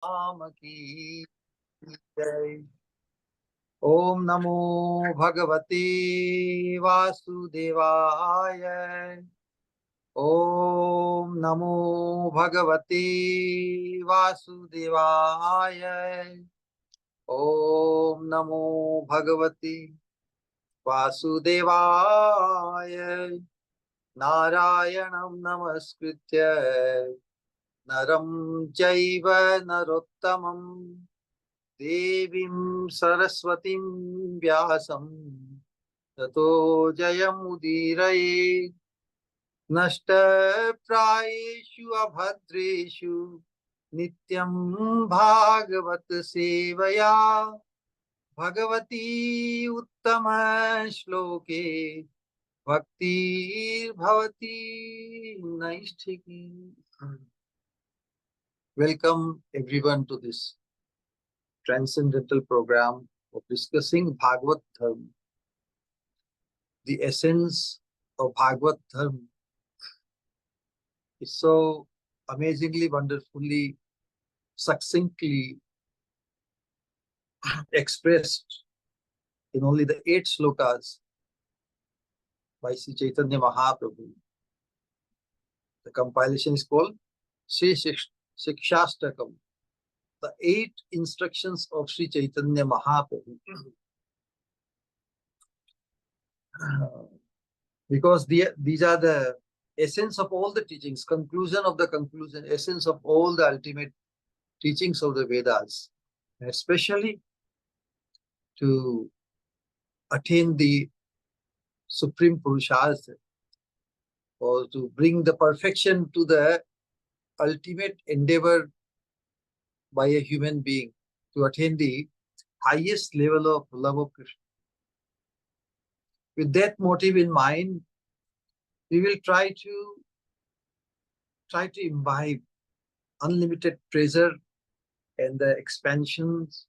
राम की जय। ओम नमो भगवते वासुदेवाय। ओम नमो भगवते वासुदेवाय। ओम नमो भगवते वासुदेवाय। नारायणं नमस्कृत्य नरं चैव नरोत्तमं देवीं सरस्वतीं व्यासं ततो जयमुदीरये। नष्टप्रायेषु अभद्रेषु नित्यं भागवत सेवया भगवती उत्तम श्लोके भक्तिर्भवति नैष्ठिकी। Welcome everyone to this transcendental program of discussing Bhagavad Dharma. The essence of Bhagavad Dharma is so amazingly, wonderfully, succinctly expressed in only the 8 slokas by Sri Caitanya Mahaprabhu. The compilation is called Sri Sikshastakam, the 8 instructions of Sri Caitanya Mahaprabhu. Because these are the essence of all the teachings, conclusion of the conclusion, essence of all the ultimate teachings of the Vedas, especially to attain the supreme Purushartha, or to bring the perfection to the ultimate endeavor by a human being, to attain the highest level of love of Krishna. With that motive in mind, we will try to imbibe unlimited treasure and the expansions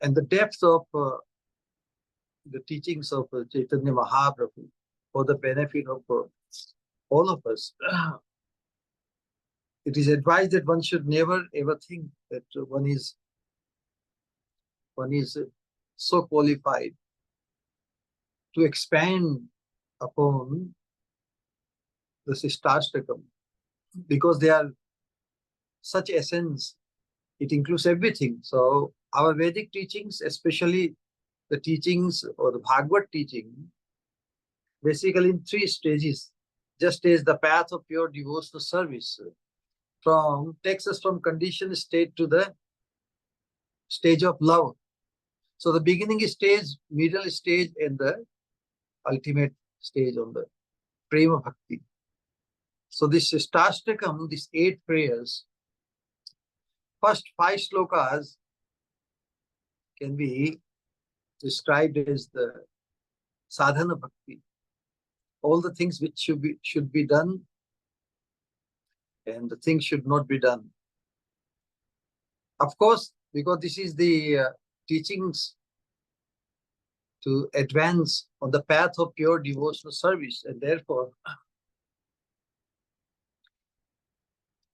and the depth of the teachings of Chaitanya Mahaprabhu for the benefit of all of us. It is advised that one should never ever think that one is so qualified to expand upon the Sikshastakam, because they are such essence. It includes everything. So our Vedic teachings, especially the teachings or the Bhagavad teaching, basically in 3 stages, just as the path of pure devotional service takes us from conditioned state to the stage of love. So the beginning stage, middle stage, and the ultimate stage on the prema bhakti. So this Sikshastakam, these 8 prayers, first 5 slokas can be described as the sadhana bhakti. All the things which should be done and the things should not be done. Of course, because this is the teachings to advance on the path of pure devotional service, and therefore,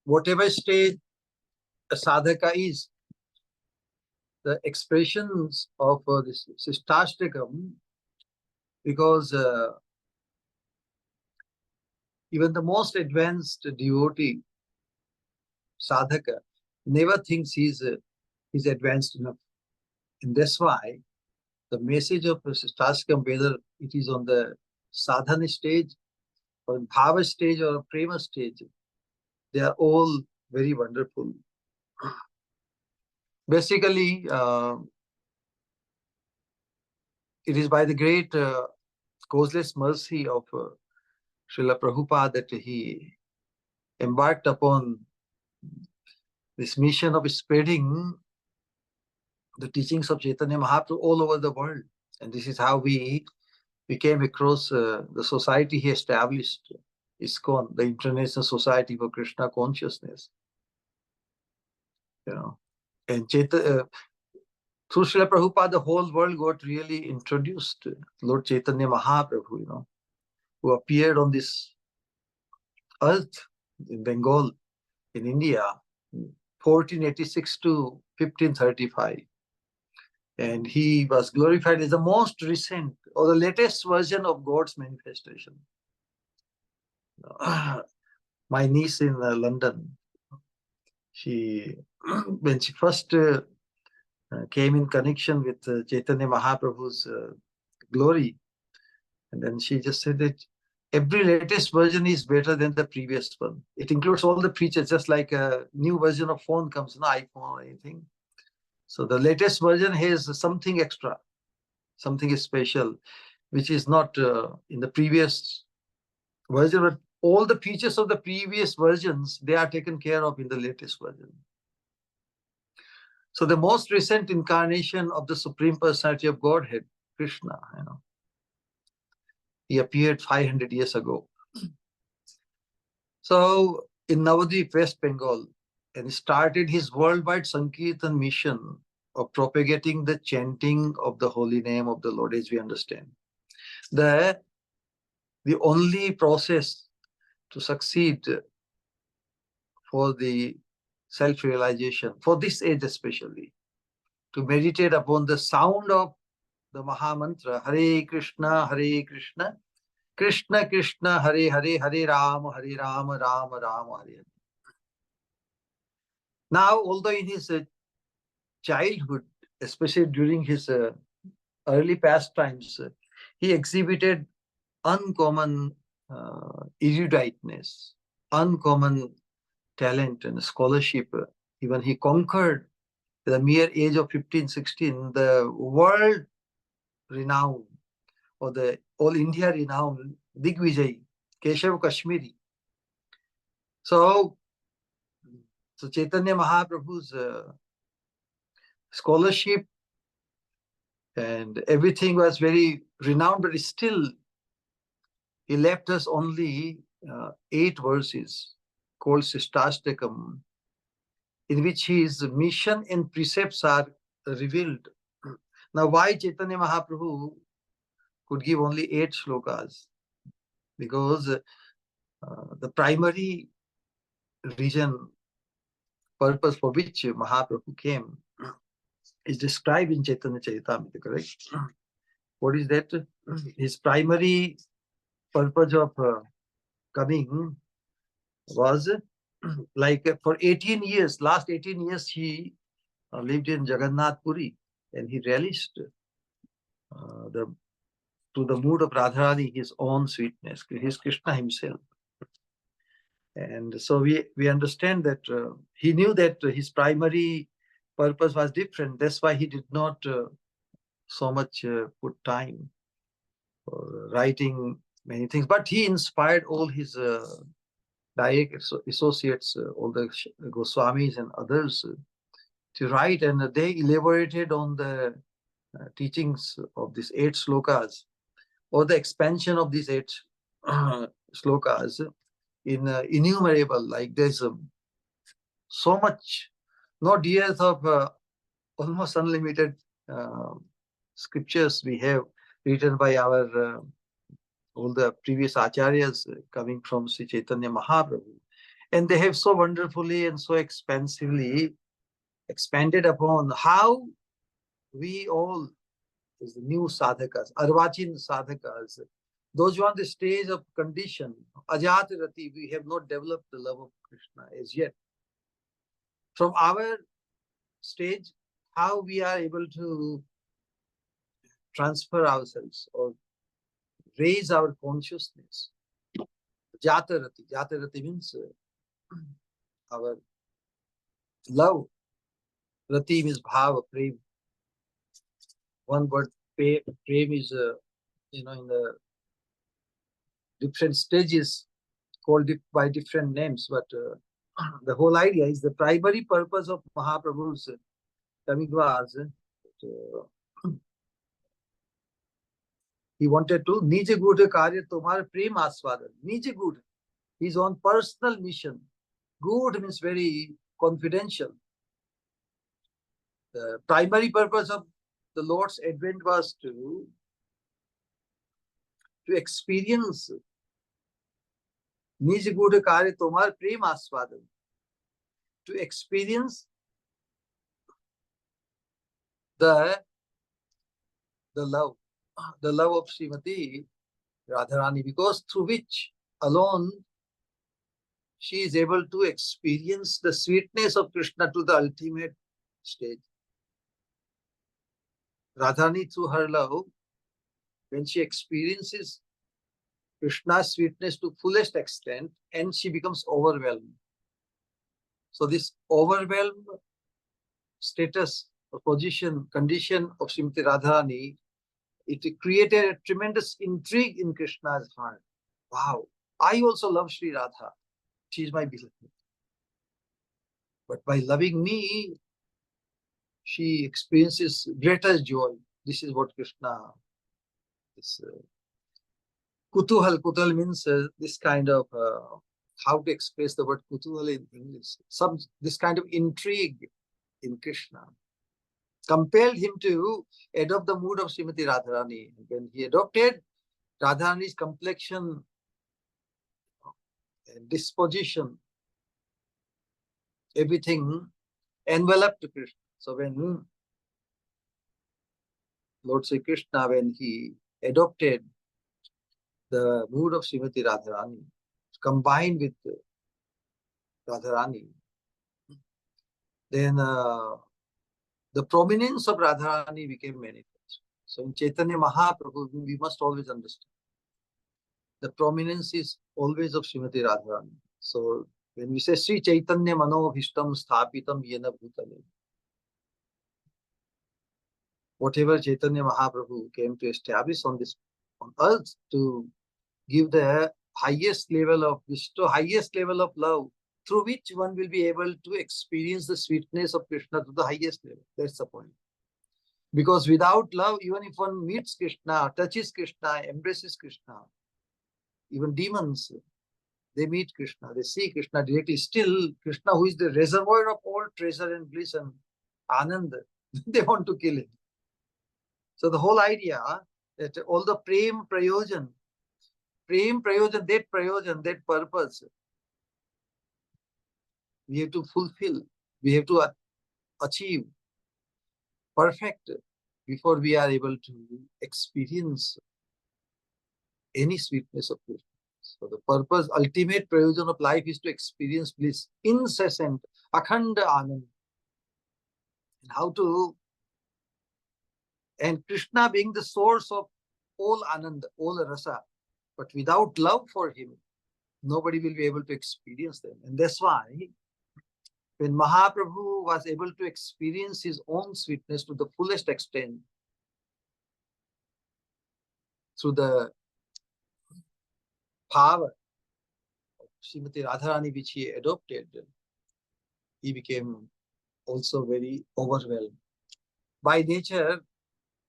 whatever stage a sadhaka is, the expressions of this Sikshastakam, because even the most advanced devotee, sadhaka, never thinks he's advanced enough. And that's why the message of Sikshastakam, whether it is on the sadhana stage, or bhava stage, or prema stage, they are all very wonderful. Basically, it is by the great causeless mercy of Srila Prabhupada that he embarked upon this mission of spreading the teachings of Chaitanya Mahaprabhu all over the world. And this is how we came across the society he established, ISKCON, the International Society for Krishna Consciousness. And through Srila Prabhupada, the whole world got really introduced to Lord Chaitanya Mahaprabhu, who appeared on this earth in Bengal, in India, 1486 to 1535. And he was glorified as the most recent or the latest version of God's manifestation. My niece in London, when she first came in connection with Chaitanya Mahaprabhu's glory, and then she just said that every latest version is better than the previous one. It includes all the features, just like a new version of phone comes, no iPhone or anything. So the latest version has something extra, something special, which is not in the previous version, but all the features of the previous versions, they are taken care of in the latest version. So the most recent incarnation of the Supreme Personality of Godhead, Krishna, he appeared 500 years ago. So in Navadvip, West Bengal, and he started his worldwide Sankirtan mission of propagating the chanting of the holy name of the Lord, as we understand. The only process to succeed for the self-realization, for this age especially, to meditate upon the sound of the Mahamantra, Hare Krishna, Krishna Krishna, Hare Hare, Hare Rama, Rama Rama, Hare Hare. Now, although in his childhood, especially during his early pastimes, he exhibited uncommon eruditeness, uncommon talent and scholarship. Even he conquered at the mere age of 15, 16, the world renowned or the all India renowned Digvijay, Keshav Kashmiri. So Chaitanya Mahaprabhu's scholarship and everything was very renowned, but still he left us only 8 verses called Sikshastakam, in which his mission and precepts are revealed. Now, why Chaitanya Mahaprabhu could give only 8 shlokas? Because the primary reason, purpose for which Mahaprabhu came is described in Chaitanya Charitamrita, correct? What is that? His primary purpose of coming was like for 18 years, last 18 years, he lived in Jagannath Puri, and he relished to the mood of Radharani his own sweetness, his Krishna himself. And so we understand that he knew that his primary purpose was different. That's why he did not so much put time for writing many things. But he inspired all his direct associates, all the Goswamis and others to write, and they elaborated on the teachings of these 8 slokas, or the expansion of these 8 slokas in innumerable, like there's so much, not years of almost unlimited scriptures we have written by our all the previous acharyas coming from Sri Chaitanya Mahaprabhu. And they have so wonderfully and so expansively expanded upon how we all, as the new sadhakas, Arvachin sadhakas, those who are on the stage of condition, Ajatirati, we have not developed the love of Krishna as yet. From our stage, how we are able to transfer ourselves or raise our consciousness. Jatarati. Jatarati means our love. Rati means bhava, prem. One word, prem is, in the different stages called by different names. But the whole idea is the primary purpose of Mahaprabhu's coming was he wanted to Nije Gudha Karya Tomar Prem Aswadan. Nije Gudha. His own personal mission. Good means very confidential. The primary purpose of the Lord's advent was to experience Nije Gudha Karya Tomar Prem Aswadan. to experience the love of Srimati Radharani, because through which alone she is able to experience the sweetness of Krishna to the ultimate stage. Radharani, through her love, when she experiences Krishna's sweetness to fullest extent, and she becomes overwhelmed. So this overwhelmed status, or position, condition of Srimati Radharani, it created a tremendous intrigue in Krishna's heart. Wow, I also love Sri Radha. She is my beloved. But by loving me, she experiences greater joy. This is what Krishna is. Kutuhal. Kutuhal means this kind of, how to express the word kutuhal in English. This kind of intrigue in Krishna compelled him to adopt the mood of Srimati Radharani. When he adopted, Radharani's complexion and disposition, everything enveloped Krishna. So when Lord Sri Krishna, when he adopted the mood of Srimati Radharani, combined with Radharani, then the prominence of Radharani became manifest. So in Caitanya Mahaprabhu, we must always understand the prominence is always of Srimati Radharani. So when we say Sri Chaitanya Manobhishtam Sthapitam Yena Bhutale, whatever Chaitanya Mahaprabhu came to establish on earth to give the highest level of Vishnu, highest level of love, through which one will be able to experience the sweetness of Krishna to the highest level. That's the point. Because without love, even if one meets Krishna, touches Krishna, embraces Krishna, even demons, they meet Krishna, they see Krishna directly. Still, Krishna, who is the reservoir of all treasure and bliss and anand, they want to kill him. So the whole idea that all the prem prayojan, that purpose, we have to fulfill, we have to achieve, perfect, before we are able to experience any sweetness of Krishna. So the purpose, ultimate prayojan of life is to experience bliss, incessant, akhanda anand. And how to, and Krishna being the source of all anand, all rasa, but without love for him, nobody will be able to experience them. And that's why when Mahaprabhu was able to experience his own sweetness to the fullest extent through the power of Srimati Radharani, which he adopted, he became also very overwhelmed. By nature,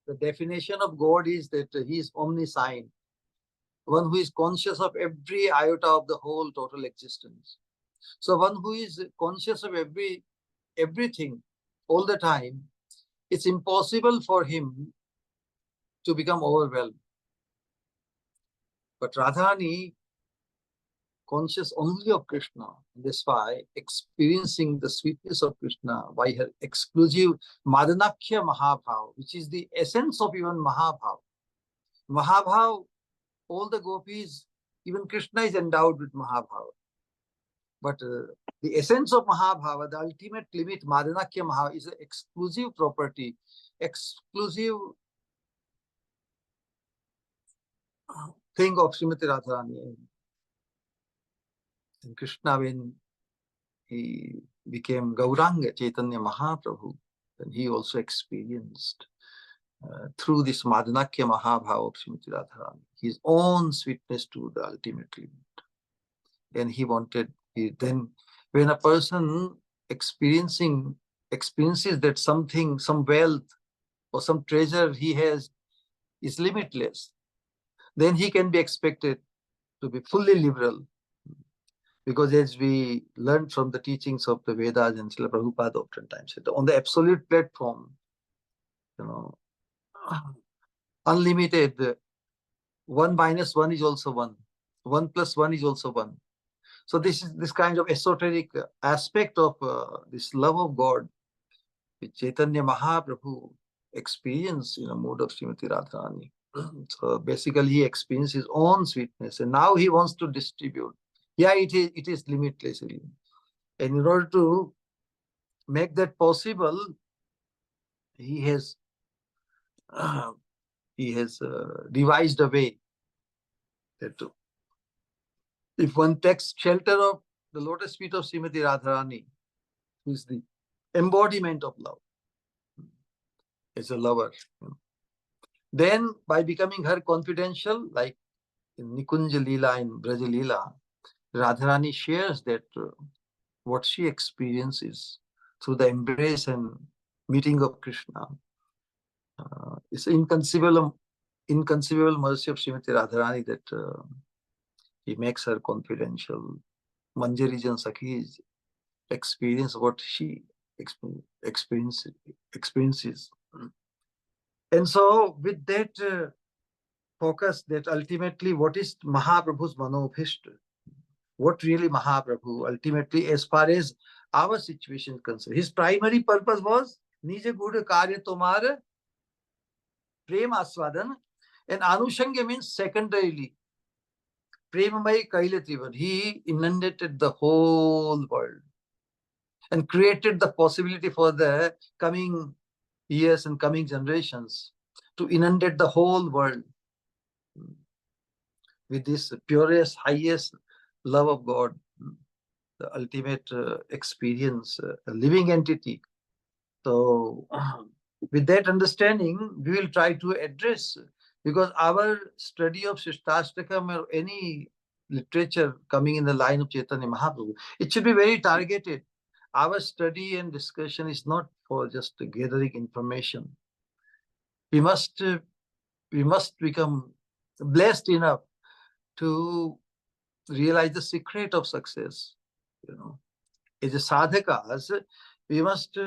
the definition of God is that he is omniscient, one who is conscious of every iota of the whole total existence. So one who is conscious of everything all the time, it's impossible for him to become overwhelmed. But Radharani, conscious only of Krishna, that's why experiencing the sweetness of Krishna by her exclusive Madanakhya Mahabhav, which is the essence of even Mahabhav. Mahabhav, all the gopis, even Krishna is endowed with Mahabhav. But the essence of Mahabhava, the ultimate limit, Madanakhya Mahabhava, is an exclusive property, exclusive thing of Srimati Radharani. And Krishna, when he became Gauranga Chaitanya Mahaprabhu, then he also experienced through this Madanakhya Mahabhava of Srimati Radharani his own sweetness to the ultimate limit. And he wanted, then when a person experiences that something, some wealth or some treasure he has is limitless, then he can be expected to be fully liberal. Because as we learned from the teachings of the Vedas and Srila Prabhupada oftentimes, on the absolute platform, unlimited, 1 minus 1 is also 1. 1 plus 1 is also 1. So this is this kind of esoteric aspect of this love of God, which Chaitanya Mahaprabhu experienced in a mode of Srimati Radharani. So basically he experienced his own sweetness, and now he wants to distribute. Yeah, it is limitless. And in order to make that possible, he has devised a way that if one takes shelter of the lotus feet of Srimati Radharani, who is the embodiment of love, as a lover, then by becoming her confidential, like in Nikunja Leela, in Braja Leela, Radharani shares that what she experiences through the embrace and meeting of Krishna. It's inconceivable mercy of Srimati Radharani that he makes her confidential. Manjari Jan Sakhi's experience what she experiences. And so with that focus, that ultimately what is Mahaprabhu's Manobhishta? What really Mahaprabhu ultimately, as far as our situation is concerned, his primary purpose was Nije Gudha Karya Tomar Prem Aswadan, and Anushanga means secondarily. Premamai Kaile Trivar. He inundated the whole world and created the possibility for the coming years and coming generations to inundate the whole world with this purest, highest love of God, the ultimate experience, a living entity. So with that understanding, we will try to address, because our study of Sikshastakam or any literature coming in the line of Chaitanya Mahaprabhu, it should be very targeted. Our study and discussion is not for just gathering information. We must become blessed enough to realize the secret of success. As a sadhakas, we must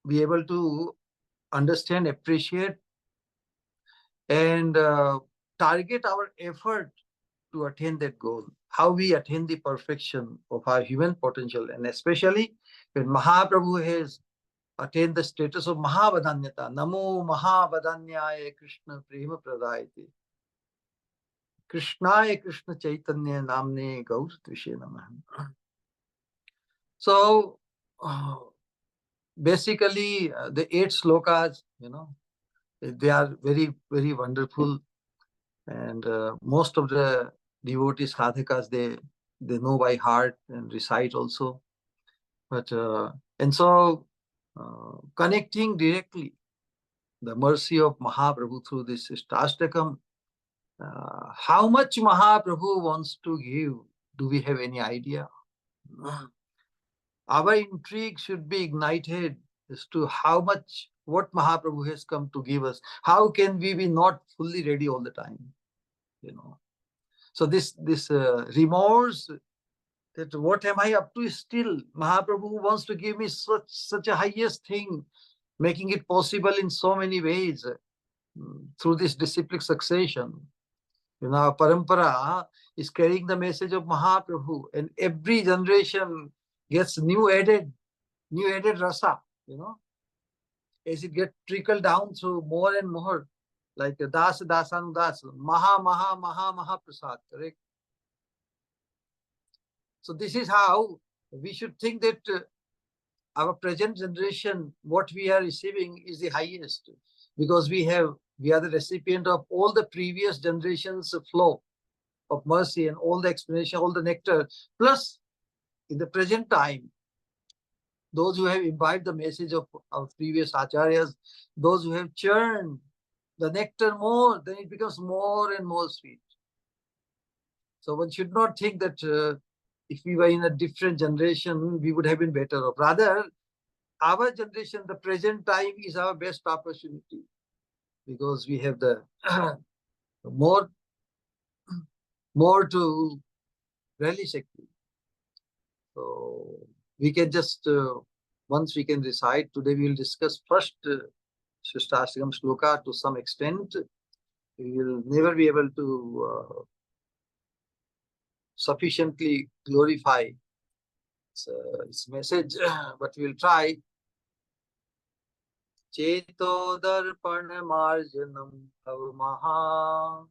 be able to understand, appreciate, and target our effort to attain that goal. How we attain the perfection of our human potential, and especially when Mahaprabhu has attained the status of Mahavadanyata. Namo Mahavadanyaya Krishna Prema Pradayate. Krishnaya Krishna Chaitanya Namne Gaur Tvishe Namah. So basically the 8 slokas, they are very, very wonderful. And most of the devotees, sadhakas, they know by heart and recite also. But and so connecting directly the mercy of Mahaprabhu through this Sikshastakam, how much Mahaprabhu wants to give, do we have any idea? Our intrigue should be ignited as to how much, what Mahaprabhu has come to give us. How can we be not fully ready all the time? So this remorse, that what am I up to still? Mahaprabhu wants to give me such a highest thing, making it possible in so many ways through this disciplic succession. Parampara is carrying the message of Mahaprabhu, and every generation gets new added rasa, as it gets trickled down through more and more, like das, dasanudas, maha prasad, correct? So this is how we should think that our present generation, what we are receiving is the highest, because we are the recipient of all the previous generations' flow of mercy and all the explanation, all the nectar. Plus, in the present time, those who have imbibed the message of our previous acharyas, those who have churned the nectar more, then it becomes more and more sweet. So one should not think that if we were in a different generation, we would have been better off. Rather, our generation, the present time, is our best opportunity, because we have the more to relish actually. So we can just, once we can recite, today we will discuss first Sikshastakam sloka to some extent. We will never be able to sufficiently glorify its message, but we'll try. Cheto darpana marjanam avamaha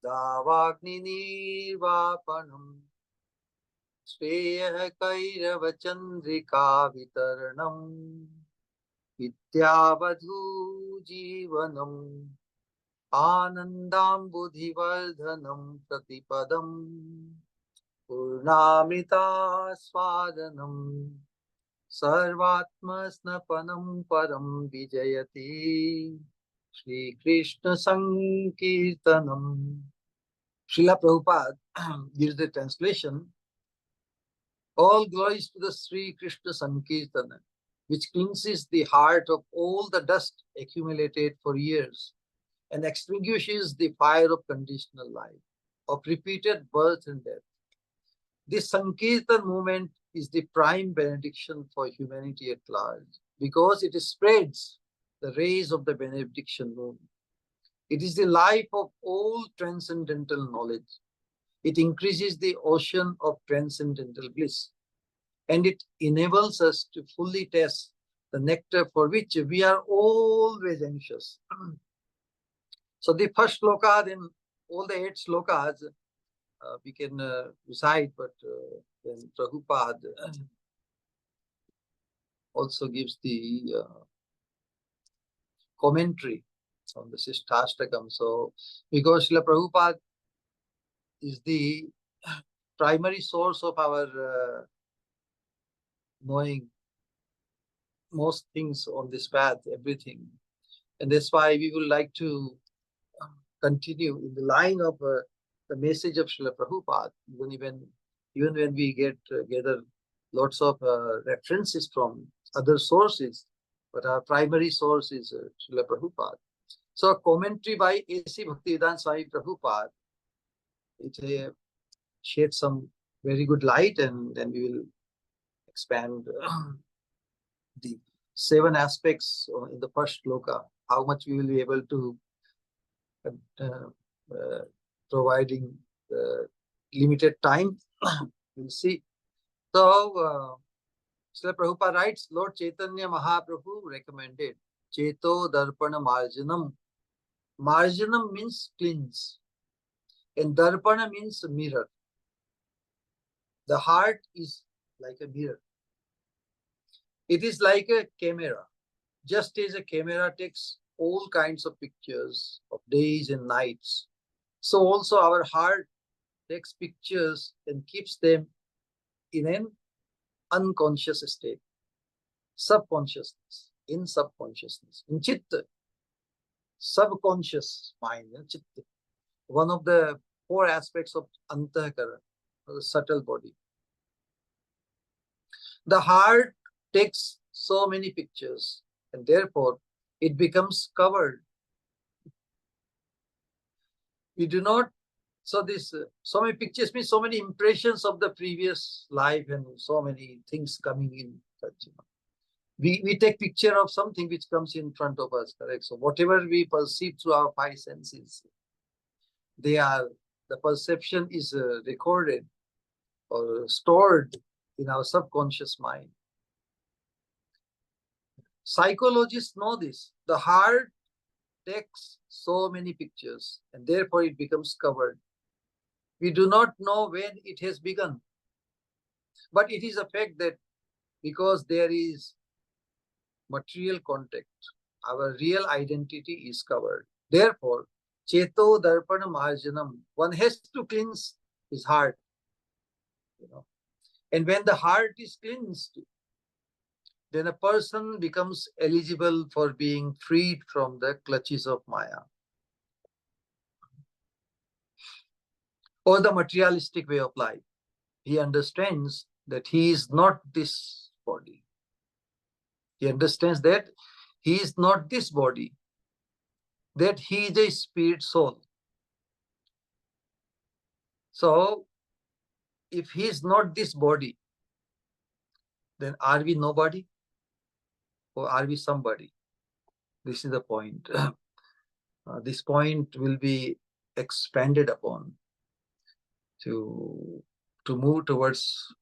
davagni nirvapanam Shreya kairava chandrika vitaranam vidyavadhu jivanam Anandambudhivardhanam pratipadam Purnamrita swadanam Sarvatmasnapanam param vijayati Shri Krishna Sankirtanam. Srila Prabhupada gives the translation. All glories to the Sri Krishna Sankirtana, which cleanses the heart of all the dust accumulated for years and extinguishes the fire of conditional life, of repeated birth and death. This Sankirtan movement is the prime benediction for humanity at large because it spreads the rays of the benediction moon. It is the life of all transcendental knowledge. It increases the ocean of transcendental bliss, and it enables us to fully taste the nectar for which we are always anxious. So the first sloka, then all the 8 slokas we can recite, but then Prabhupada also gives the commentary on the Sikshastakam. So because Srila Prabhupada is the primary source of our knowing most things on this path, everything. And that's why we would like to continue in the line of the message of Srila Prabhupada, even when we gather lots of references from other sources, but our primary source is Srila Prabhupada. So a commentary by A.C. Bhaktivedanta Swami Prabhupada, it sheds some very good light, and then we will expand the 7 aspects in the first sloka, how much we will be able to providing limited time. We'll see. So, Srila Prabhupada writes, Lord Chaitanya Mahaprabhu recommended Cheto Darpana Marjanam. Marjanam means cleanse, and Darpana means mirror. The heart is like a mirror. It is like a camera. Just as a camera takes all kinds of pictures of days and nights, so also our heart takes pictures and keeps them in an unconscious state, subconsciousness, in chitta, subconscious mind, chitta, one of the 4 aspects of antahkara, the subtle body. The heart takes so many pictures, and therefore it becomes covered. We do not, so many pictures means so many impressions of the previous life and so many things coming in. We take picture of something which comes in front of us, correct? So whatever we perceive through our 5 senses, the perception is recorded or stored in our subconscious mind. Psychologists know this. The heart takes so many pictures, and therefore it becomes covered. We do not know when it has begun, but it is a fact that because there is material contact, our real identity is covered. Therefore, Cheto Darpana Marjanam, one has to cleanse his heart. And when the heart is cleansed, then a person becomes eligible for being freed from the clutches of Maya, or the materialistic way of life. He understands that he is not this body. He understands that he is not this body, that he is a spirit soul. So, if he is not this body, then are we nobody? Or are we somebody? This is the point. This point will be expanded upon to to move towards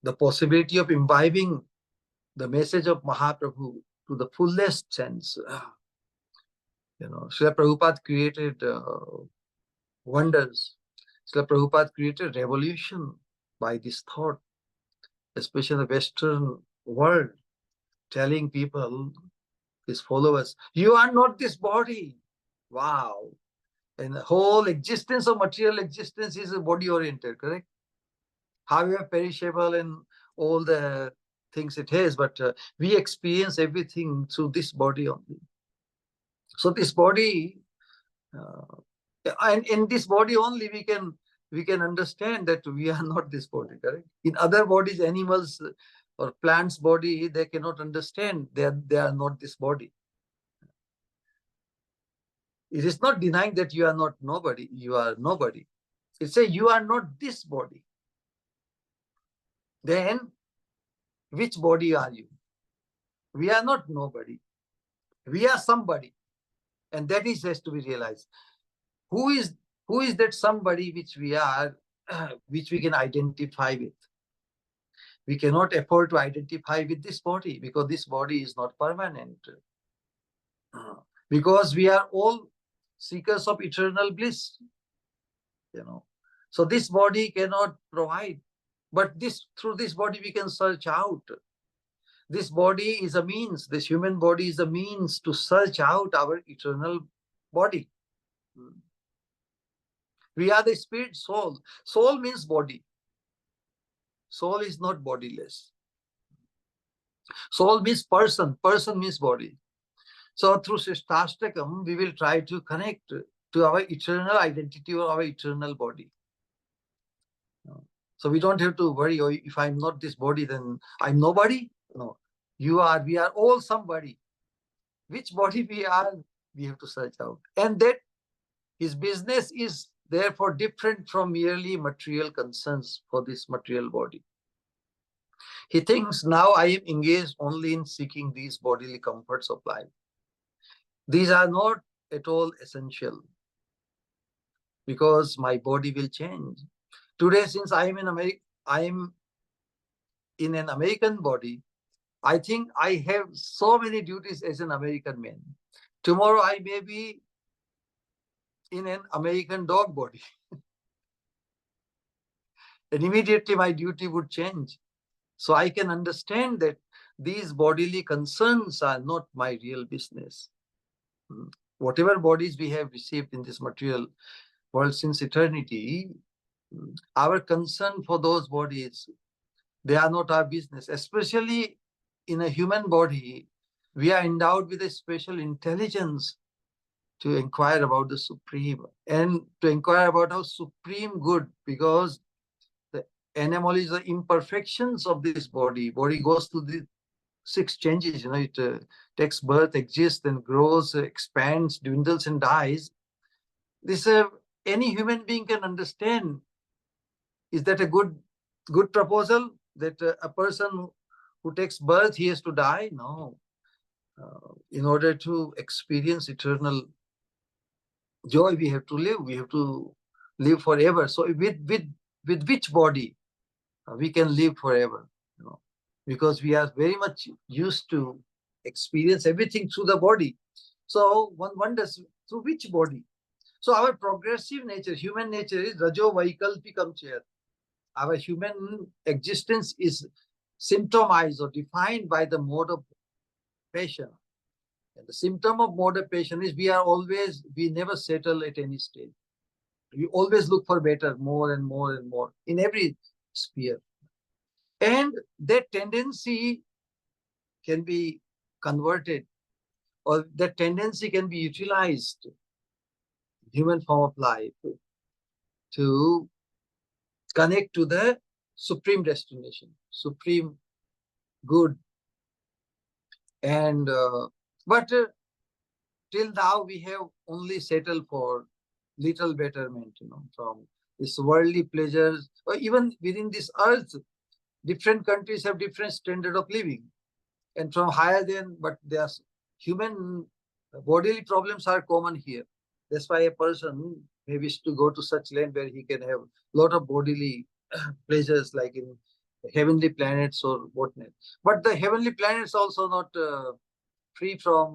the possibility of imbibing the message of Mahaprabhu to the fullest sense. Srila Prabhupada created wonders. Srila Prabhupada created revolution by this thought, especially in the Western world, telling people, his followers, you are not this body. Wow. And the whole existence of material existence is body-oriented, correct? However perishable and all the things it has, but we experience everything through this body only. So this body, and in this body only we can understand that we are not this body, correct? In other bodies, animals or plants' body, they cannot understand they are not this body. It is not denying that you are not nobody, you are nobody. It says you are not this body. Then which body are you? We are not nobody. We are somebody. And that has to be realized. Who is that somebody which we are, which we can identify with? We cannot afford to identify with this body because this body is not permanent. Because we are all seekers of eternal bliss. So this body cannot provide. But through this body we can search out. This body is a means, this human body is a means to search out our eternal body. We are the spirit soul. Soul means body. Soul is not bodiless. Soul means person. Person means body. So through Sikshastakam, we will try to connect to our eternal identity or our eternal body. So we don't have to worry, oh, if I'm not this body, then I'm nobody. No, we are all somebody. Which body we are, we have to search out. And that his business is therefore different from merely material concerns for this material body. He thinks, now I am engaged only in seeking these bodily comforts of life. These are not at all essential because my body will change. Today, since I am in an American body, I think I have so many duties as an American man. Tomorrow I may be in an American dog body. And immediately my duty would change. So I can understand that these bodily concerns are not my real business. Whatever bodies we have received in this material world since eternity, our concern for those bodies, they are not our business. Especially in a human body, we are endowed with a special intelligence to inquire about the Supreme and to inquire about our supreme good, because the animal is the imperfections of this body. Body goes through the 6 changes. It takes birth, exists, then grows, expands, dwindles, and dies. This any human being can understand. Is that a good proposal? That a person who takes birth, he has to die? No. In order to experience eternal joy, we have to live. We have to live forever. So with which body we can live forever? Because we are very much used to experience everything through the body. So one wonders, through which body? So our progressive nature, human nature, is Rajo Vaikalpikam Chayat. Our human existence is symptomized or defined by the mode of passion. And the symptom of mode of passion is we never settle at any stage. We always look for better, more and more and more in every sphere. And that tendency can be converted, or that tendency can be utilized in human form of life to connect to the supreme destination, supreme good. And but till now we have only settled for little betterment, from this worldly pleasures, or even within this earth, different countries have different standard of living, and from higher than, but their human bodily problems are common here. That's why a person may wish to go to such land where he can have a lot of bodily pleasures, like in heavenly planets or whatnot. But the heavenly planets also not free from,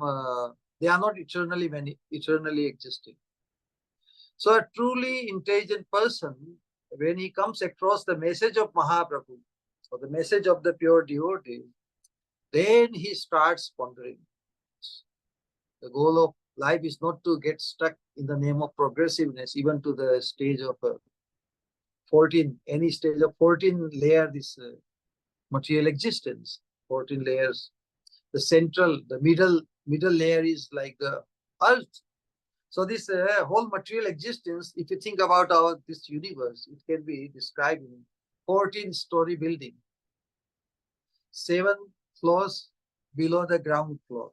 they are not eternally existing. So a truly intelligent person, when he comes across the message of Mahaprabhu, or the message of the pure devotee, then he starts pondering. The goal of life is not to get stuck in the name of progressiveness, even to the stage of 14, any stage of 14 layer, this material existence, 14 layers. The middle layer is like the earth. So this whole material existence, if you think about this universe, it can be described in 14-story building, 7 floors below the ground floor,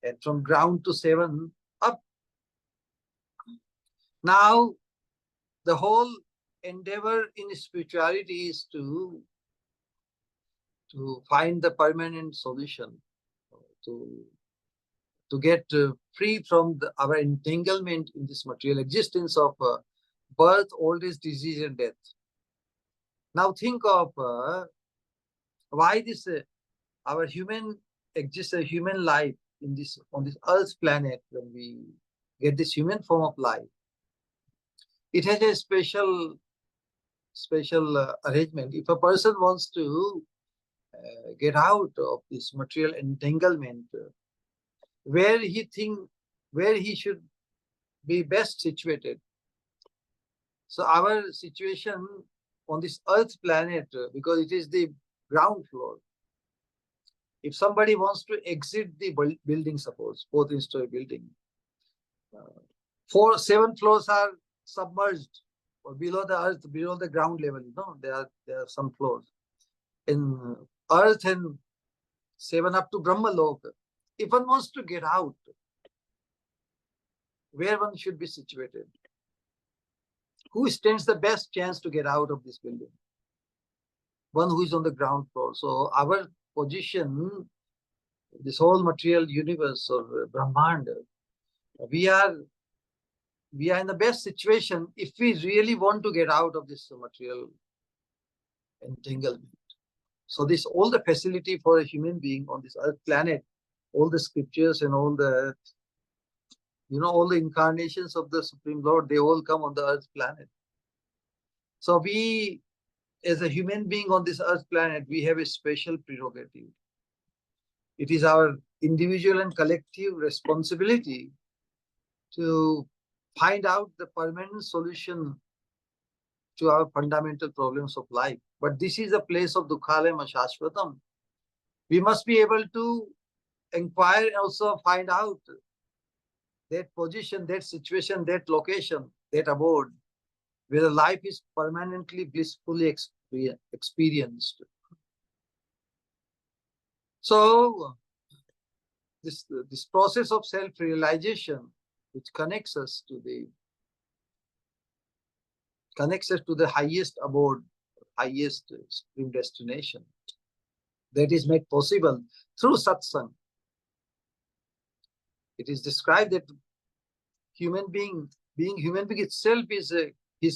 and from ground to 7 up. Now, the whole endeavor in spirituality is to find the permanent solution, to get free from our entanglement in this material existence of birth, old age, disease, and death. Now think of why this our human exists, a human life in this on this Earth planet. When we get this human form of life, it has a special arrangement. If a person wants to get out of this material entanglement, where he should be best situated. So our situation on this Earth planet, because it is the ground floor, if somebody wants to exit the building, suppose 14-story building, 7 floors are submerged or below the earth, below the ground level. There are some floors in earth, and 7 up to Brahma Lok. If one wants to get out, where one should be situated? Who stands the best chance to get out of this building? One who is on the ground floor. So our position, this whole material universe or Brahmanda, we are in the best situation if we really want to get out of this material entanglement. So this all the facility for a human being on this Earth planet, all the scriptures and all the all the incarnations of the Supreme Lord, they all come on the Earth planet. So we, as a human being on this Earth planet, we have a special prerogative. It is our individual and collective responsibility to find out the permanent solution to our fundamental problems of life. But this is a place of Dukhalayam Shashvatam. We must be able to inquire and also find out that position, that situation, that location, that abode, where the life is permanently blissfully experienced. So this process of self-realization, which connects us to the highest abode, highest supreme destination, that is made possible through satsang. It is described that being human being itself is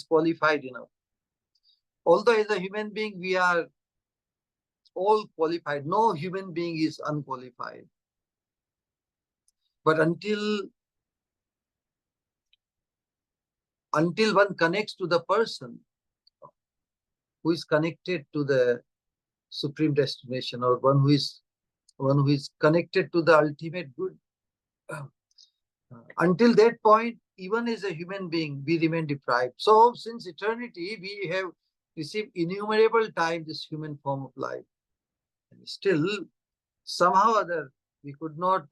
qualified enough. Although as a human being we are all qualified, no human being is unqualified. But until one connects to the person who is connected to the supreme destination, or one who is connected to the ultimate good, until that point, even as a human being, we remain deprived. So since eternity, we have received innumerable times this human form of life, and still somehow or other we could not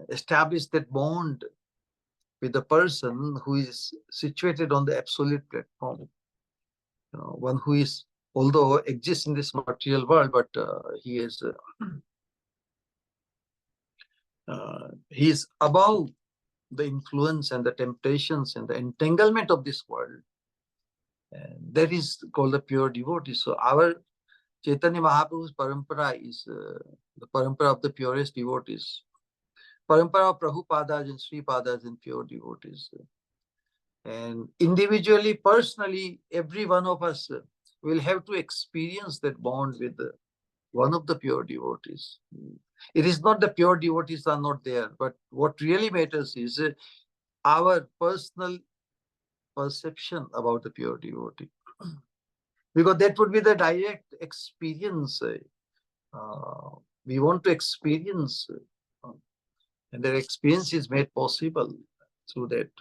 establish that bond with the person who is situated on the absolute platform. One who is, although exists in this material world, but he is above the influence and the temptations and the entanglement of this world. And that is called the pure devotee. So our Chaitanya Mahaprabhu's parampara is the parampara of the purest devotees. parampara of Prabhupadas and Sripadas and pure devotees. And individually, personally, every one of us will have to experience that bond with one of the pure devotees. It is not the pure devotees are not there, but what really matters is our personal perception about the pure devotee. Because that would be the direct experience we want to experience. And that experience is made possible through that.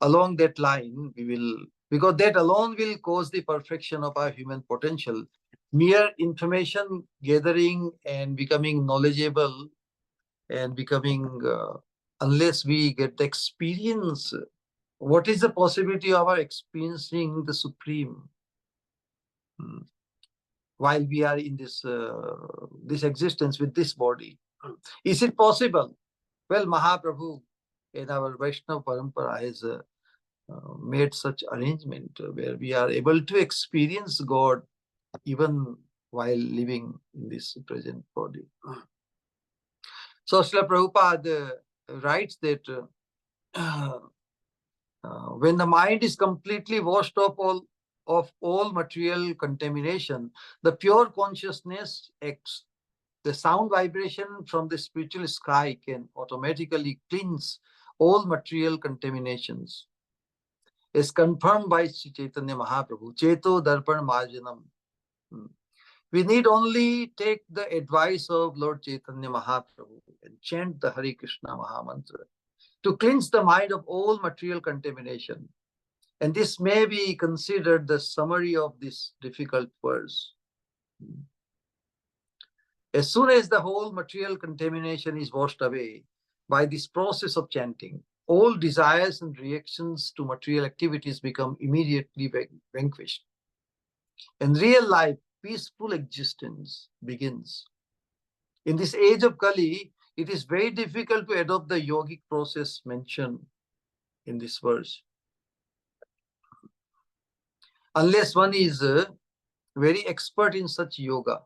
Along that line, we will, because that alone will cause the perfection of our human potential. Mere information gathering and becoming knowledgeable and becoming, unless we get the experience, what is the possibility of our experiencing the Supreme while we are in this existence with this body? Is it possible? Well, Mahaprabhu in our Vaishnava Parampara has made such arrangement where we are able to experience God even while living in this present body. So Srila Prabhupada writes that when the mind is completely washed off of all material contamination, the pure consciousness acts. The sound vibration from the spiritual sky can automatically cleanse all material contaminations. Is confirmed by Sri Caitanya Mahaprabhu, Cheto Darpan Marjanam. We need only take the advice of Lord Chaitanya Mahaprabhu and chant the Hare Krishna Mahamantra to cleanse the mind of all material contamination. And this may be considered the summary of this difficult verse. As soon as the whole material contamination is washed away by this process of chanting, all desires and reactions to material activities become immediately vanquished. In real life, peaceful existence begins. In this age of Kali, it is very difficult to adopt the yogic process mentioned in this verse. Unless one is very expert in such yoga,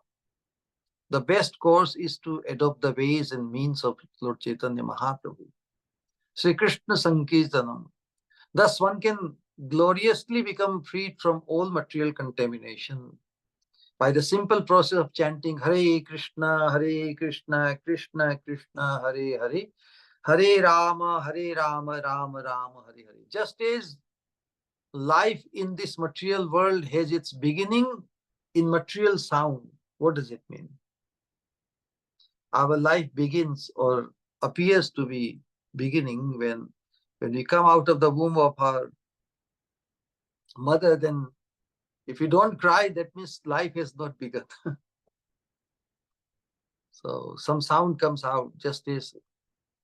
the best course is to adopt the ways and means of Lord Chaitanya Mahaprabhu. Sri Krishna Sankirtanam. Thus one can gloriously become freed from all material contamination by the simple process of chanting Hare Krishna, Krishna Krishna, Hare Hare, Hare Rama, Rama Rama, Hare Hare. Just as life in this material world has its beginning in material sound. What does it mean? Our life begins or appears to be beginning when we come out of the womb of our mother. Then if you don't cry, that means life has not begun. So some sound comes out, just as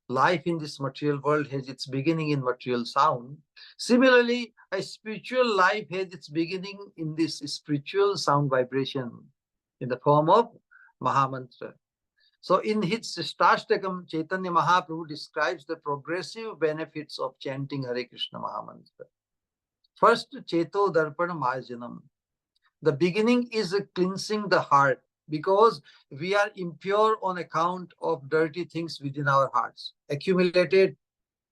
life in this material world has its beginning in material sound. Similarly, a spiritual life has its beginning in this spiritual sound vibration in the form of Mahamantra. So in his Sikshastakam, Caitanya Mahaprabhu describes the progressive benefits of chanting Hare Krishna Mahamantra. First, Cheto Darpana Marjanam. The beginning is cleansing the heart, because we are impure on account of dirty things within our hearts, accumulated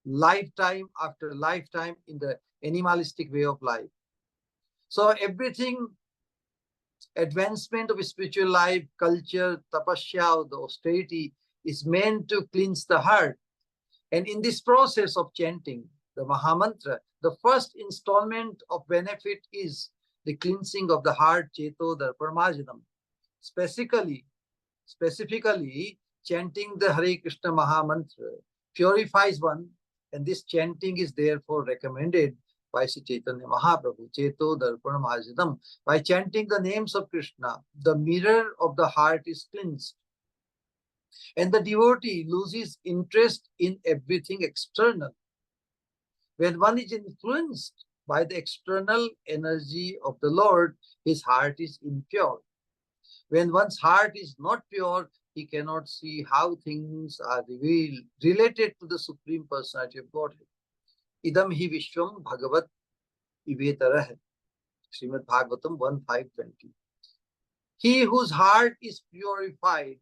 lifetime after lifetime in the animalistic way of life. So everything, advancement of spiritual life, culture, tapasya, the austerity, is meant to cleanse the heart. And in this process of chanting the Mahamantra, the first installment of benefit is the cleansing of the heart, Cheto Darparmajanam. Specifically, chanting the Hare Krishna Mahamantra purifies one, and this chanting is therefore recommended by Sri Caitanya Mahaprabhu, Cheto Darpana Mahajadam. By chanting the names of Krishna, the mirror of the heart is cleansed, and the devotee loses interest in everything external. When one is influenced by the external energy of the Lord, his heart is impure. When one's heart is not pure, he cannot see how things are revealed, related to the Supreme Personality of Godhead. Idam hi vishwam bhagavat ivetarah. Srimad Bhagavatam 1.5.20. He whose heart is purified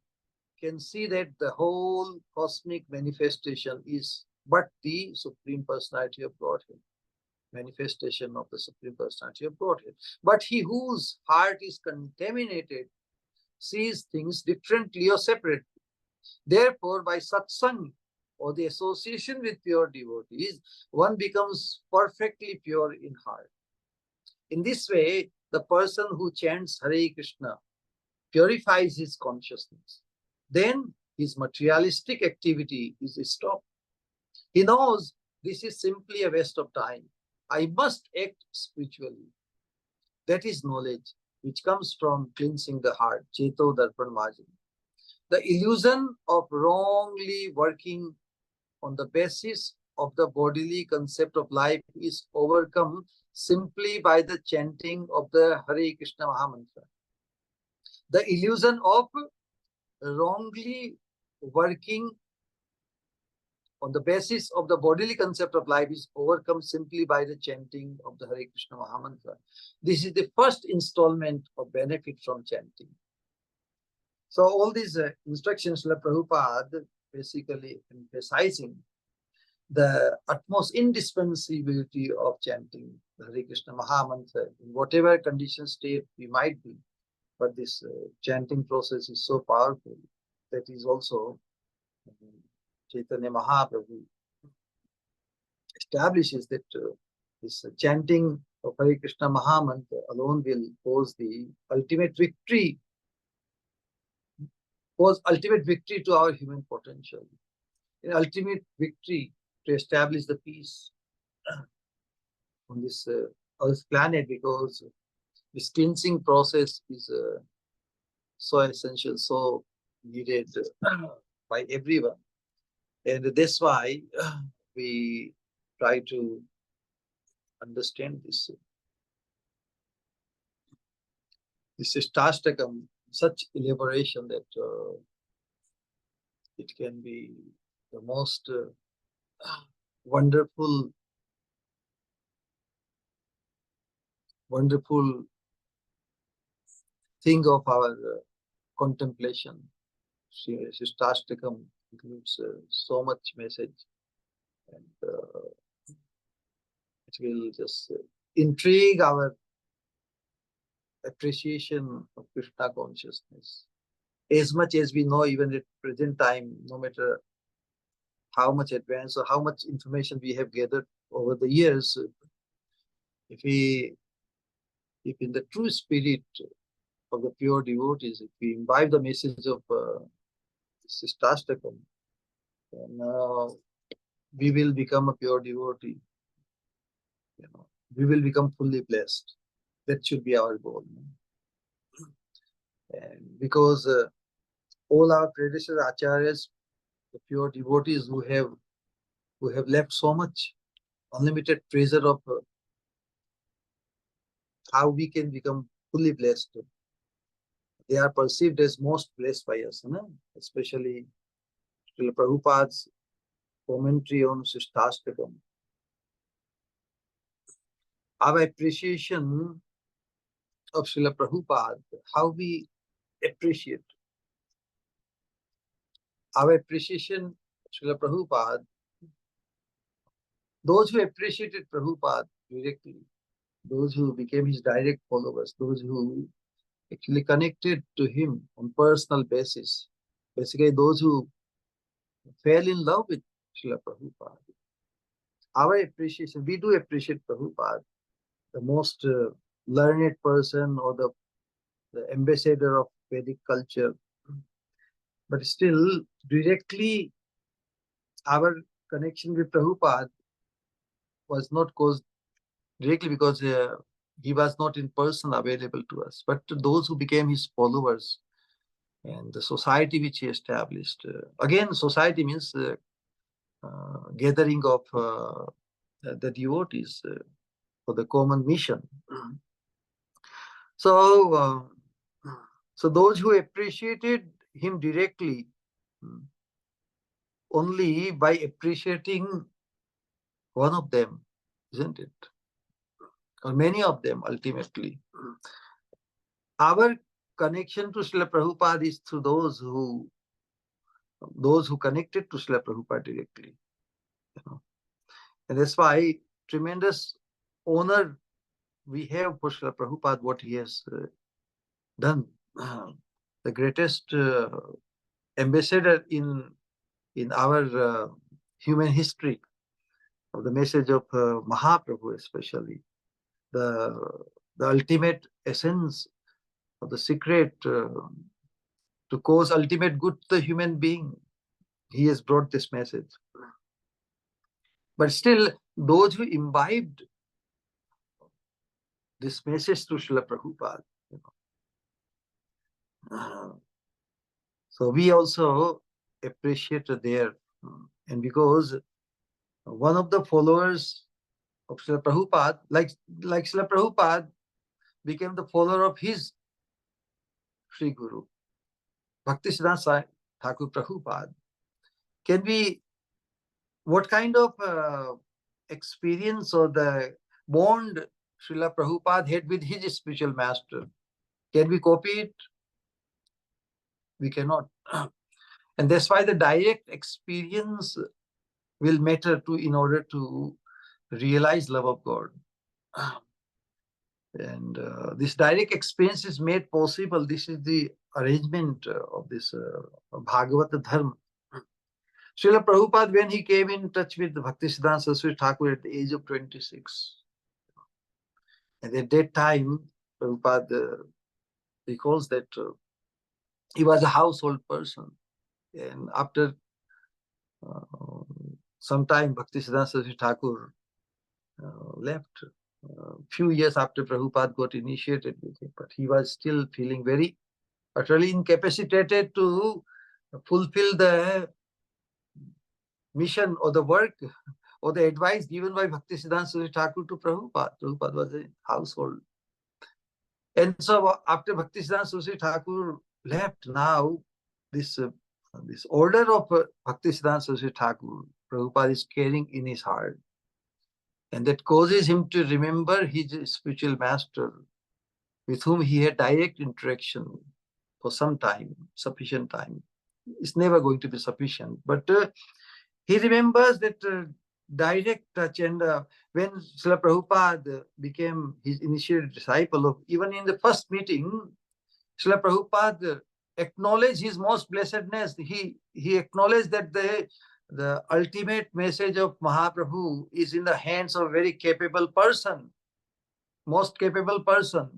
can see that the whole cosmic manifestation is but the Supreme Personality of Godhead, manifestation of the Supreme Personality of Godhead. But he whose heart is contaminated sees things differently or separately. Therefore, by satsang or the association with pure devotees, one becomes perfectly pure in heart. In this way, the person who chants Hare Krishna purifies his consciousness. Then his materialistic activity is stopped. He knows this is simply a waste of time. I must act spiritually. That is knowledge which comes from cleansing the heart, Cheto Darpan Marjan. The illusion of wrongly working on the basis of the bodily concept of life is overcome simply by the chanting of the Hare Krishna Mahamantra. The illusion of wrongly working on the basis of the bodily concept of life is overcome simply by the chanting of the Hare Krishna Mahamantra. This is the first installment of benefit from chanting. So all these instructions, Srila Prabhupada basically emphasizing the utmost indispensability of chanting the Hare Krishna Mahamantra in whatever condition state we might be. But this chanting process is so powerful that is also Chaitanya Mahaprabhu establishes that this chanting of Hare Krishna Mahamantra alone will cause the ultimate victory, to our human potential, an ultimate victory to establish the peace on this Earth planet, because this cleansing process is so essential, so needed by everyone. And that's why we try to understand this Sikshastakam, such elaboration that it can be the most wonderful thing of our contemplation. Sikshastakam includes so much message, and it will just intrigue our appreciation of Krishna consciousness. As much as we know, even at present time, no matter how much advance or how much information we have gathered over the years, if in the true spirit of the pure devotees, if we imbibe the message of Sikshastakam, then we will become a pure devotee. We will become fully blessed. That should be our goal. And because all our predecessor acharyas, the pure devotees who have left so much unlimited treasure of how we can become fully blessed, they are perceived as most blessed by us, especially Srila Prabhupada's commentary on Sikshastakam. Our appreciation of Srila Prabhupada, how we appreciate our appreciation of Srila Prabhupada, those who appreciated Prabhupada directly, those who became his direct followers, those who actually connected to him on personal basis, basically those who fell in love with Srila Prabhupada. Our appreciation, we do appreciate Prabhupada, the most learned person or the ambassador of Vedic culture. But still, directly, our connection with Prabhupada was not caused directly because he was not in person available to us, but to those who became his followers and the society which he established. Again, society means gathering of the devotees for the common mission. So those who appreciated him directly, only by appreciating one of them, isn't it? Or many of them ultimately. Our connection to Srila Prabhupada is through those who those who connected to Srila Prabhupada directly. And that's why tremendous honor we have for Srila Prabhupada, what he has done. The greatest ambassador in our human history of the message of Mahaprabhu, especially the ultimate essence of the secret to cause ultimate good to the human being. He has brought this message. But still, those who imbibed this message to Srila Prabhupada, so we also appreciate their, and because one of the followers of Srila Prabhupada, like Srila Prabhupada, became the follower of his Sri Guru, Bhaktisiddhanta Thakur Prabhupada. Can we, what kind of experience or the bond Srila Prabhupada had with his spiritual master? Can we copy it? We cannot. And that's why the direct experience will matter to in order to realize love of God. And this direct experience is made possible. This is the arrangement of this Bhagavata Dharma. Srila Prabhupada, when he came in touch with Bhaktisiddhanta Saraswati Thakur at the age of 26, and at that time, Prabhupada recalls that he was a household person. And after some time, Bhaktisiddhanta Saraswati Thakur left. Few years after Prabhupada got initiated with him, but he was still feeling very utterly incapacitated to fulfill the mission or the work or the advice given by Bhaktisiddhanta Saraswati Thakur to Prabhupada. Prabhupada was a household. And so after Bhaktisiddhanta Saraswati Thakur left, now this order of Bhaktisiddhanta Saraswati Thakur, Prabhupada is carrying in his heart. And that causes him to remember his spiritual master with whom he had direct interaction for some time, sufficient time. It's never going to be sufficient. But he remembers that direct touch. And when Srila Prabhupada became his initiated disciple, of even in the first meeting, Srila Prabhupada acknowledged his most blessedness. He acknowledged that the ultimate message of Mahaprabhu is in the hands of a very capable person, most capable person.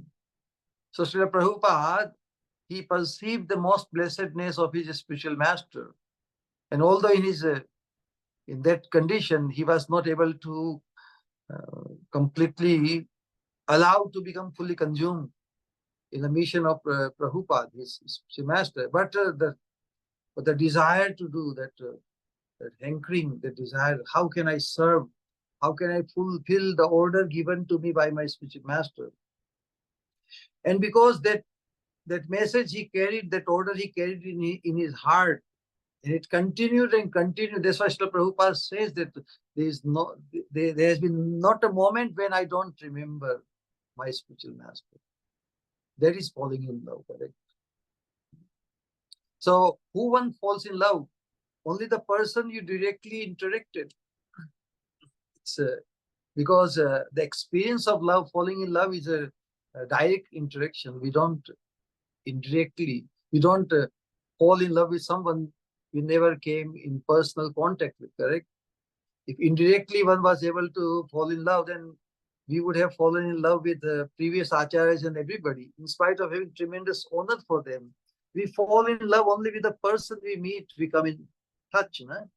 So Srila Prabhupada, he perceived the most blessedness of his spiritual master. And although in that condition, he was not able to completely allow to become fully consumed in the mission of Prabhupada, his spiritual master. But the desire to do that, that hankering, the desire, how can I serve? How can I fulfill the order given to me by my spiritual master? And because that message he carried, that order he carried in his heart, and it continued and continued. That's why Srila Prabhupada says that there has been not a moment when I don't remember my spiritual master. That is falling in love, correct? So who one falls in love? Only the person you directly interacted. It's because the experience of love, falling in love, is a direct interaction. We don't indirectly, we don't fall in love with someone we never came in personal contact with, correct? If indirectly one was able to fall in love, then we would have fallen in love with the previous acharyas and everybody, in spite of having tremendous honor for them. We fall in love only with the person we meet, we come in touch. No?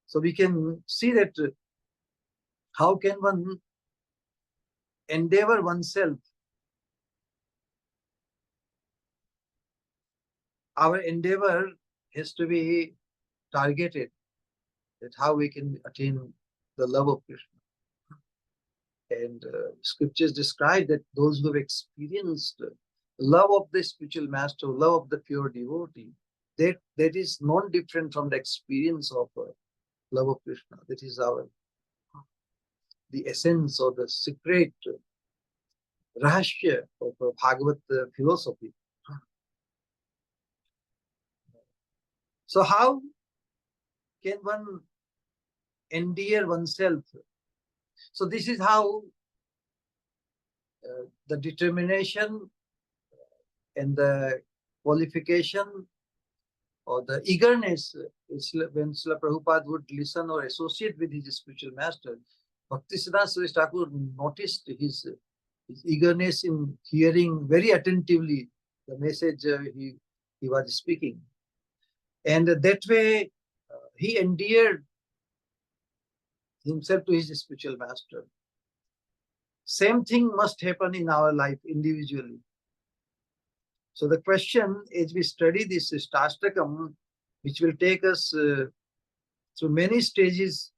So we can see that how can one endeavor oneself. Our endeavor has to be targeted, that how we can attain the love of Krishna. And scriptures describe that those who have experienced love of the spiritual master, love of the pure devotee, that is not different from the experience of love of Krishna. That is the essence or the secret rahasya of Bhagavad philosophy. So how can one endear oneself? So this is how the determination and the qualification or the eagerness when Srila Prabhupada would listen or associate with his spiritual master, Bhaktisiddhanta Thakur noticed his eagerness in hearing very attentively the message he was speaking. And that way, he endeared himself to his spiritual master. Same thing must happen in our life individually. So the question, as we study this Shastakam, which will take us through many stages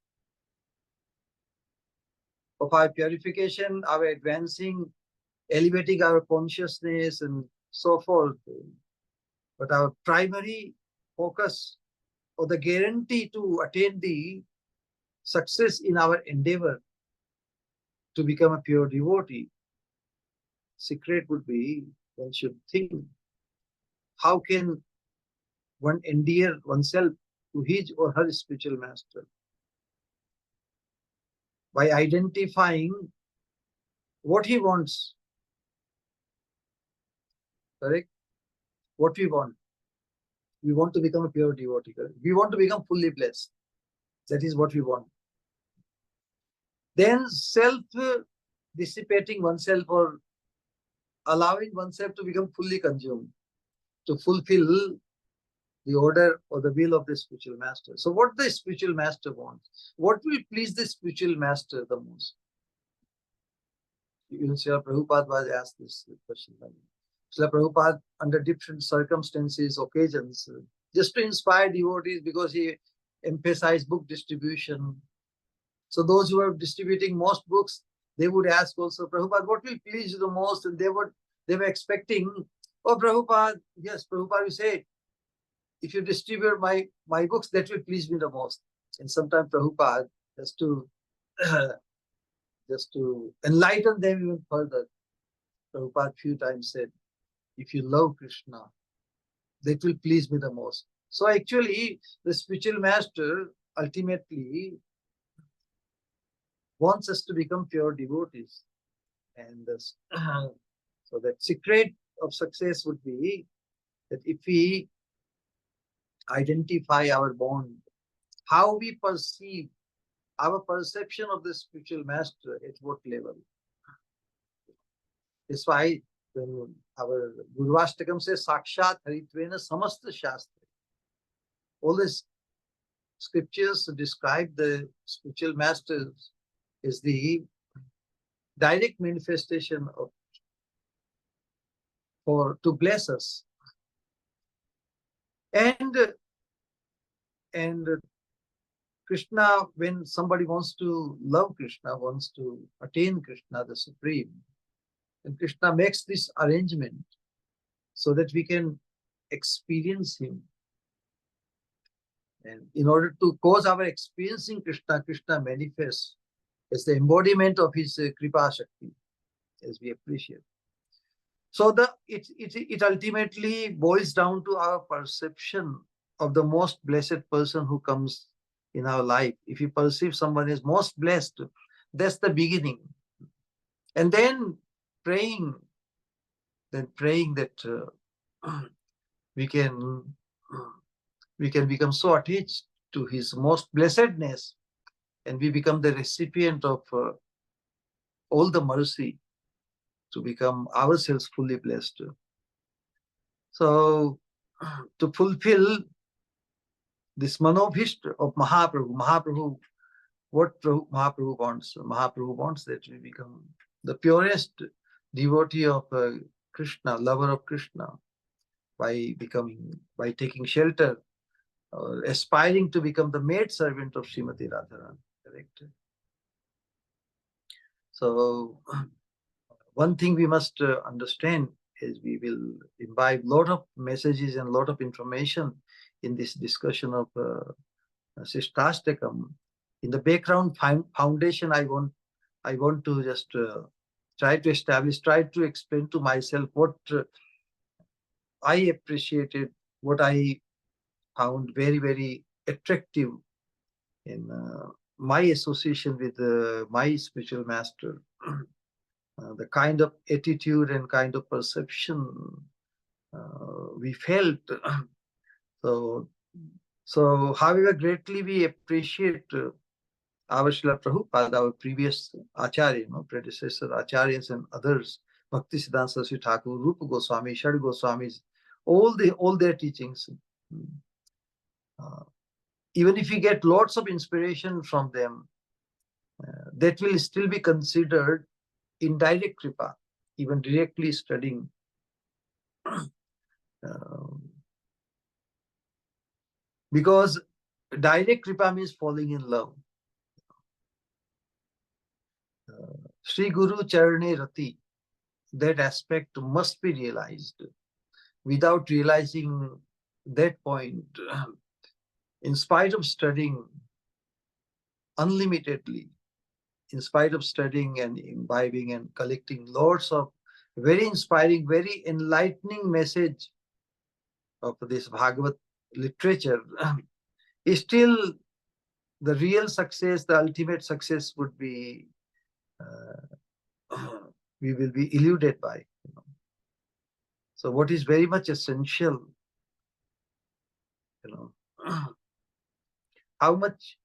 of our purification, our advancing, elevating our consciousness and so forth. But our primary focus or the guarantee to attain the success in our endeavor to become a pure devotee, secret would be one should think, how can one endear oneself to his or her spiritual master? By identifying what he wants. Correct? What we want. We want to become a pure devotee. Correct? We want to become fully blessed. That is what we want. Then self-dissipating oneself or allowing oneself to become fully consumed, to fulfill the order or the will of the spiritual master. So what the spiritual master wants? What will please the spiritual master the most? Even Srila Prabhupada was asked this question. Srila Prabhupada, under different circumstances, occasions, just to inspire devotees, because he emphasized book distribution. So those who are distributing most books, they would ask also, Prabhupada, what will please you the most? And they were expecting, oh Prabhupada, yes, Prabhupada will say, if you distribute my books, that will please me the most. And sometimes Prabhupada, just to enlighten them even further, Prabhupada few times said, if you love Krishna, that will please me the most. So actually, the spiritual master ultimately wants us to become pure devotees. And so that secret of success would be that if we identify our bond, how we perceive, our perception of the spiritual master at what level. That's why when our Guru Ashtakam says, Sakshat Haritvena Samasta Shastra. All these scriptures describe the spiritual masters as the direct manifestation of to bless us. And Krishna, when somebody wants to love Krishna, wants to attain Krishna, the Supreme, and Krishna makes this arrangement so that we can experience him. And in order to cause our experiencing Krishna, Krishna manifests as the embodiment of his Kripa Shakti, as we appreciate. So it ultimately boils down to our perception of the most blessed person who comes in our life. If you perceive someone as most blessed, that's the beginning. And then praying that we can become so attached to his most blessedness, and we become the recipient of all the mercy to become ourselves fully blessed. So to fulfill this manobhishta of Mahaprabhu, what Mahaprabhu wants? Mahaprabhu wants that we become the purest devotee of Krishna, lover of Krishna, by taking shelter, aspiring to become the maid servant of Srimati Radharani. Correct? So one thing we must understand is we will imbibe a lot of messages and a lot of information in this discussion of Sikshastakam. In the background foundation, I want to just try to establish, try to explain to myself what I appreciated, what I found very, very attractive in my association with my spiritual master. The kind of attitude and kind of perception we felt. So, however greatly we appreciate our Srila Prabhupada, our previous Acharya, predecessor Acharyas and others, Bhaktisiddhanta Saraswati Thakur, Rupa Goswami, Shad Goswamis, all their teachings. Even if we get lots of inspiration from them, that will still be considered indirect kripa, even directly studying. Because direct kripa means falling in love. Sri Guru Charane Rati, that aspect must be realized. Without realizing that point, in spite of studying unlimitedly, in spite of studying and imbibing and collecting lots of very inspiring, very enlightening message of this Bhagavad literature, still the real success, the ultimate success would be, we will be eluded by. So what is very much essential, how much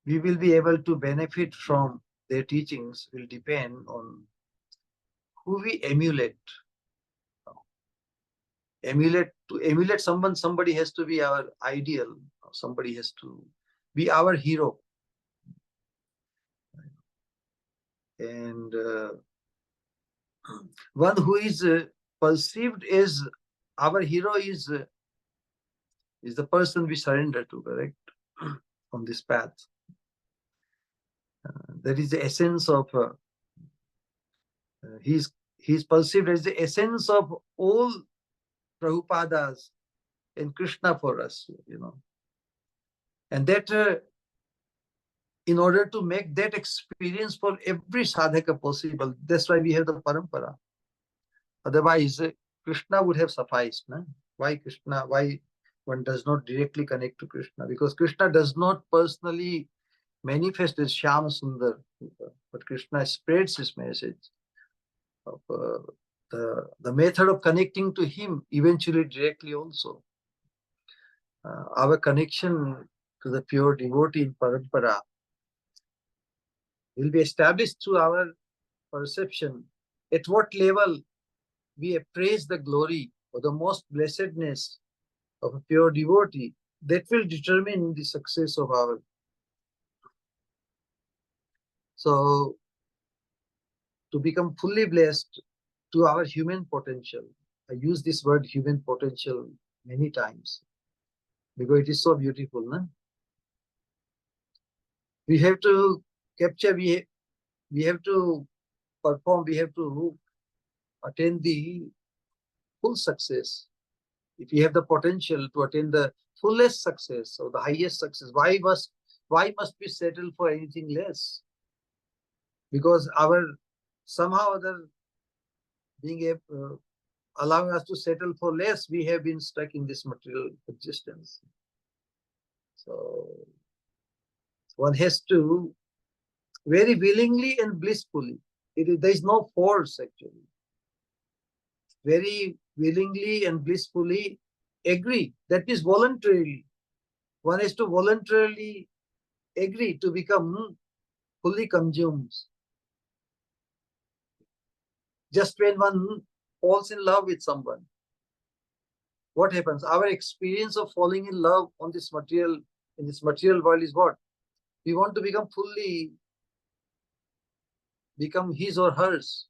we will be able to benefit from their teachings will depend on who we emulate. To emulate someone, somebody has to be our ideal, somebody has to be our hero. And one who is perceived as our hero is the person we surrender to, correct? On this path. That is the essence of, he's perceived as the essence of all Prabhupadas and Krishna for us, And that, in order to make that experience for every sadhaka possible, that's why we have the parampara. Otherwise, Krishna would have sufficed. No? Why Krishna? Why one does not directly connect to Krishna? Because Krishna does not personally manifest as Shyam Sundar, but Krishna spreads his message of the method of connecting to him, eventually directly also. Our connection to the pure devotee in parampara will be established through our perception. At what level we appraise the glory or the most blessedness of a pure devotee, that will determine the success of our. So, to become fully blessed to our human potential, I use this word human potential many times because it is so beautiful. No? We have to capture, we have to perform, we have to attain the full success. If we have the potential to attain the fullest success or the highest success, why must we settle for anything less? Because our somehow or other being allowing us to settle for less, we have been stuck in this material existence. So one has to very willingly and blissfully, there is no force actually, very willingly and blissfully agree, that is voluntarily. One has to voluntarily agree to become fully consumed. Just when one falls in love with someone, what happens? Our experience of falling in love in this material world is what? We want to become his or hers.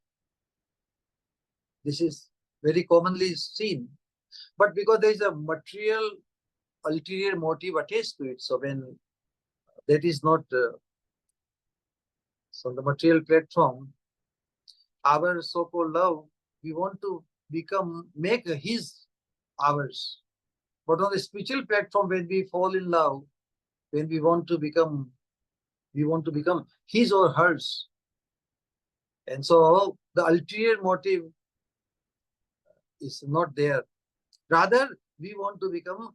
This is very commonly seen. But because there is a material ulterior motive attached to it, so when that is not so on the material platform, our so-called love, we want to make his ours. But on the spiritual platform, when we fall in love, when we want to become his or hers. And so the ulterior motive is not there. Rather, we want to become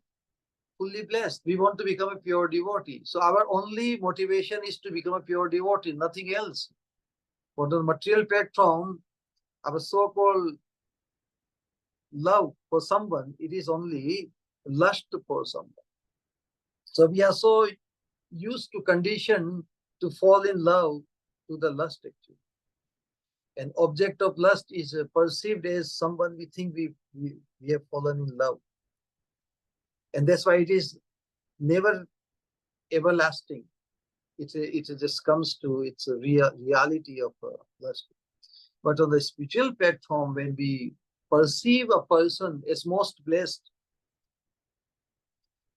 fully blessed. We want to become a pure devotee. So our only motivation is to become a pure devotee, nothing else. For the material platform, our so-called love for someone, it is only lust for someone. So we are so used to condition to fall in love to the lust actually. An object of lust is perceived as someone we think we have fallen in love. And that's why it is never everlasting. It just comes to its reality of lust. But on the spiritual platform, when we perceive a person as most blessed,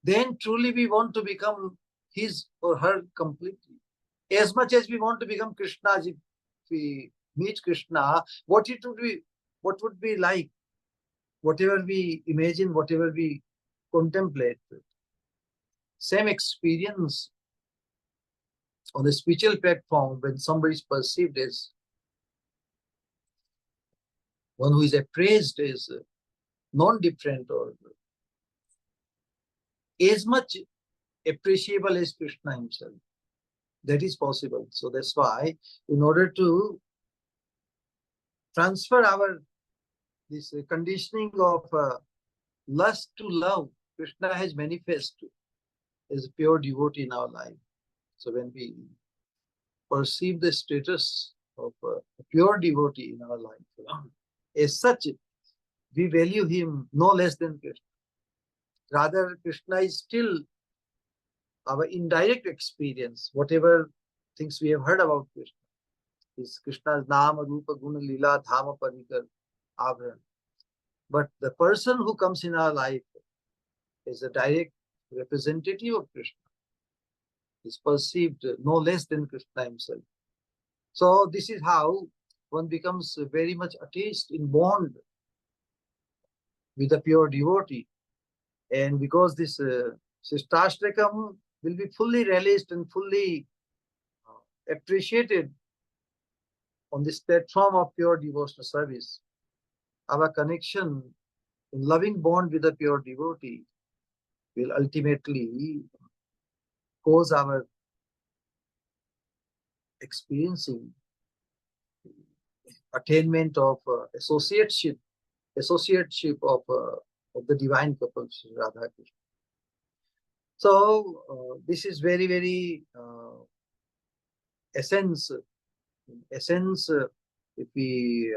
then truly we want to become his or her completely. As much as we want to become Krishna, if we meet Krishna, what would be like, whatever we imagine, whatever we contemplate, same experience on the spiritual platform when somebody is perceived as one who is appraised as non-different or as much appreciable as Krishna himself. That is possible. So that's why, in order to transfer this conditioning of lust to love, Krishna has manifested as a pure devotee in our life. So when we perceive the status of a pure devotee in our life, as such, we value him no less than Krishna. Rather, Krishna is still our indirect experience, whatever things we have heard about Krishna. Is Krishna's Nama, Rupa, Guna, Lila, Dhama, Parikar, Avran. But the person who comes in our life is a direct representative of Krishna. Is perceived no less than Krishna himself. So this is how one becomes very much attached in bond with a pure devotee. And because this Sikshastakam will be fully realized and fully appreciated on this platform of pure devotional service, our connection in loving bond with a pure devotee will ultimately cause our experiencing attainment of associateship of the divine couple, Radha Krishna. So this is very, very essence. If we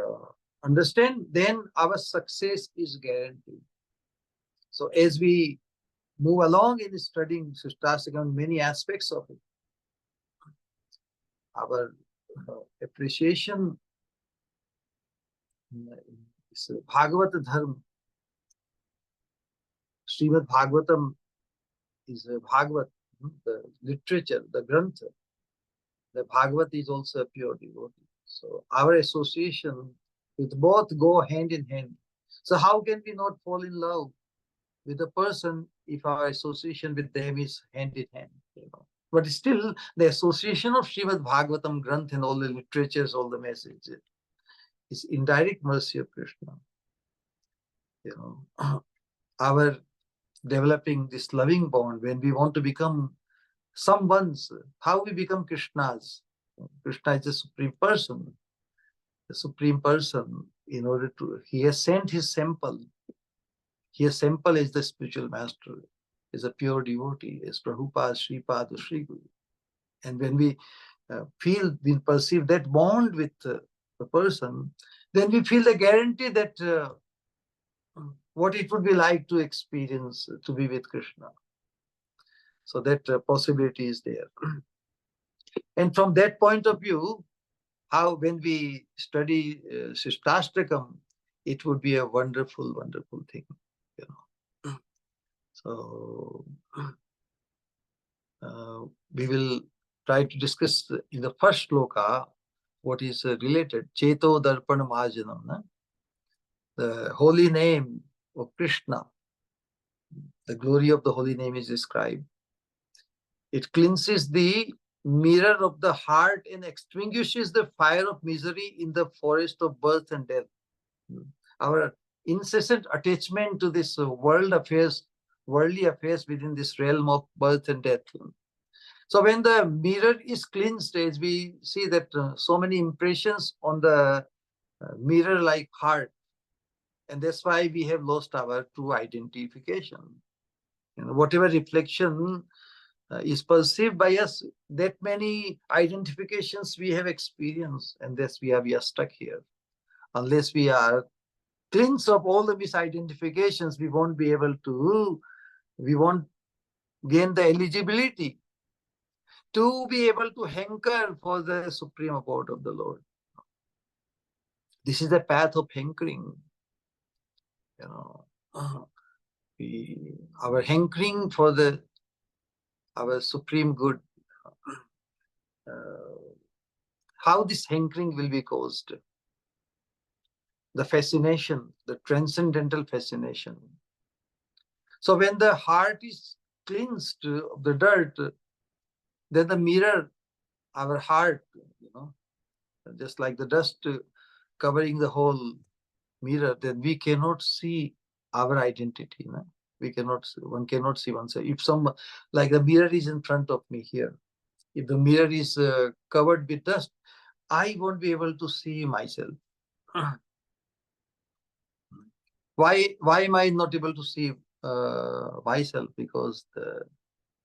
understand, then our success is guaranteed. So as we move along in studying Sikshastakam, many aspects of it, our appreciation is Bhagavata Dharma. Srimad Bhagavatam is Bhagavat, the literature, the Grantha. The Bhagavat is also a pure devotee. So our association with both go hand in hand. So how can we not fall in love with a person if our association with them is hand in hand? But still, the association of Srimad Bhagavatam Granth and all the literatures, all the messages, is indirect mercy of Krishna. Our developing this loving bond when we want to become someone's, how we become Krishna's. Krishna is the supreme person. The supreme person, in order to, he has sent his sample. His sample is the spiritual master, is a pure devotee, is Prabhupada, Sripad, or Sri Guru. And when we we perceive that bond with the person, then we feel the guarantee that what it would be like to experience, to be with Krishna. So that possibility is there. And from that point of view, how when we study Sikshastakam, it would be a wonderful, wonderful thing. So we will try to discuss in the first shloka what is related. Cheto Darpana Mahajanam. The holy name of Krishna, the glory of the holy name is described. It cleanses the mirror of the heart and extinguishes the fire of misery in the forest of birth and death. Our incessant attachment to this worldly affairs within this realm of birth and death. So when the mirror is cleansed, as we see that so many impressions on the mirror-like heart, and that's why we have lost our true identification. Whatever reflection is perceived by us, that many identifications we have experienced, and thus we are stuck here. Unless we are cleansed of all the misidentifications, we won't gain the eligibility to be able to hanker for the supreme abode of the Lord. This is the path of hankering. Our hankering for our supreme good. How this hankering will be caused? The fascination, the transcendental fascination. So when the heart is cleansed of the dirt, then the mirror, our heart, just like the dust covering the whole mirror, then we cannot see our identity. One cannot see oneself. If like the mirror is in front of me here, if the mirror is covered with dust, I won't be able to see myself. Why am I not able to see myself? Because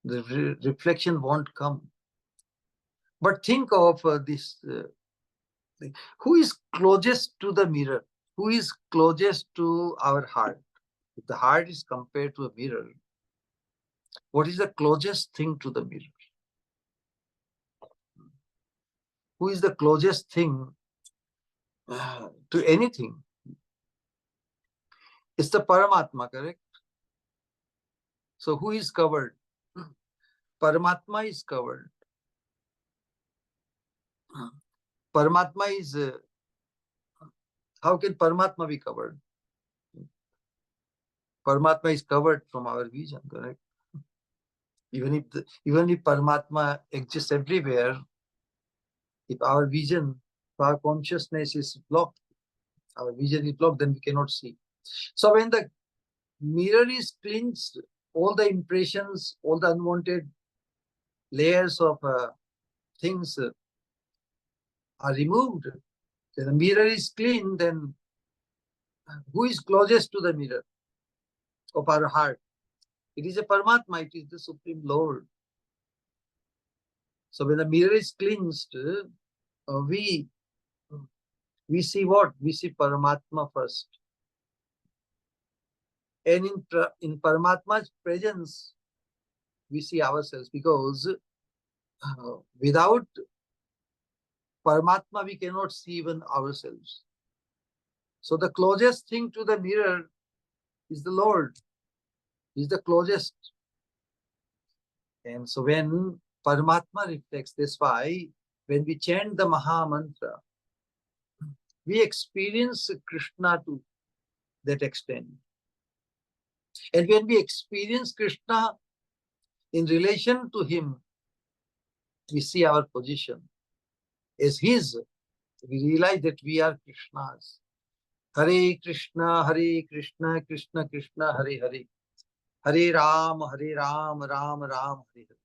the reflection won't come. But think of this. Who is closest to the mirror? Who is closest to our heart? If the heart is compared to a mirror, what is the closest thing to the mirror? Who is the closest thing to anything? It's the Paramatma, correct? So who is covered? Paramatma is covered. Paramatma is... how can Paramatma be covered? Paramatma is covered from our vision, correct? Even if Paramatma exists everywhere, if our vision, if our consciousness is blocked, our vision is blocked, then we cannot see. So when the mirror is cleansed, all the impressions, all the unwanted layers of things are removed. When the mirror is clean, then who is closest to the mirror of our heart? It is a Paramatma, it is the Supreme Lord. So when the mirror is cleansed, we see what? We see Paramatma first. And in Paramatma's presence, we see ourselves, because without Paramatma, we cannot see even ourselves. So the closest thing to the mirror is the Lord. He's the closest. And so when Paramatma reflects, that's why when we chant the Maha Mantra, we experience Krishna to that extent. And when we experience Krishna in relation to him, we see our position as his. We realize that we are Krishna's. Hare Krishna, Krishna Krishna, Hare Hare. Hare Ram, Ram Ram, Hare Hare.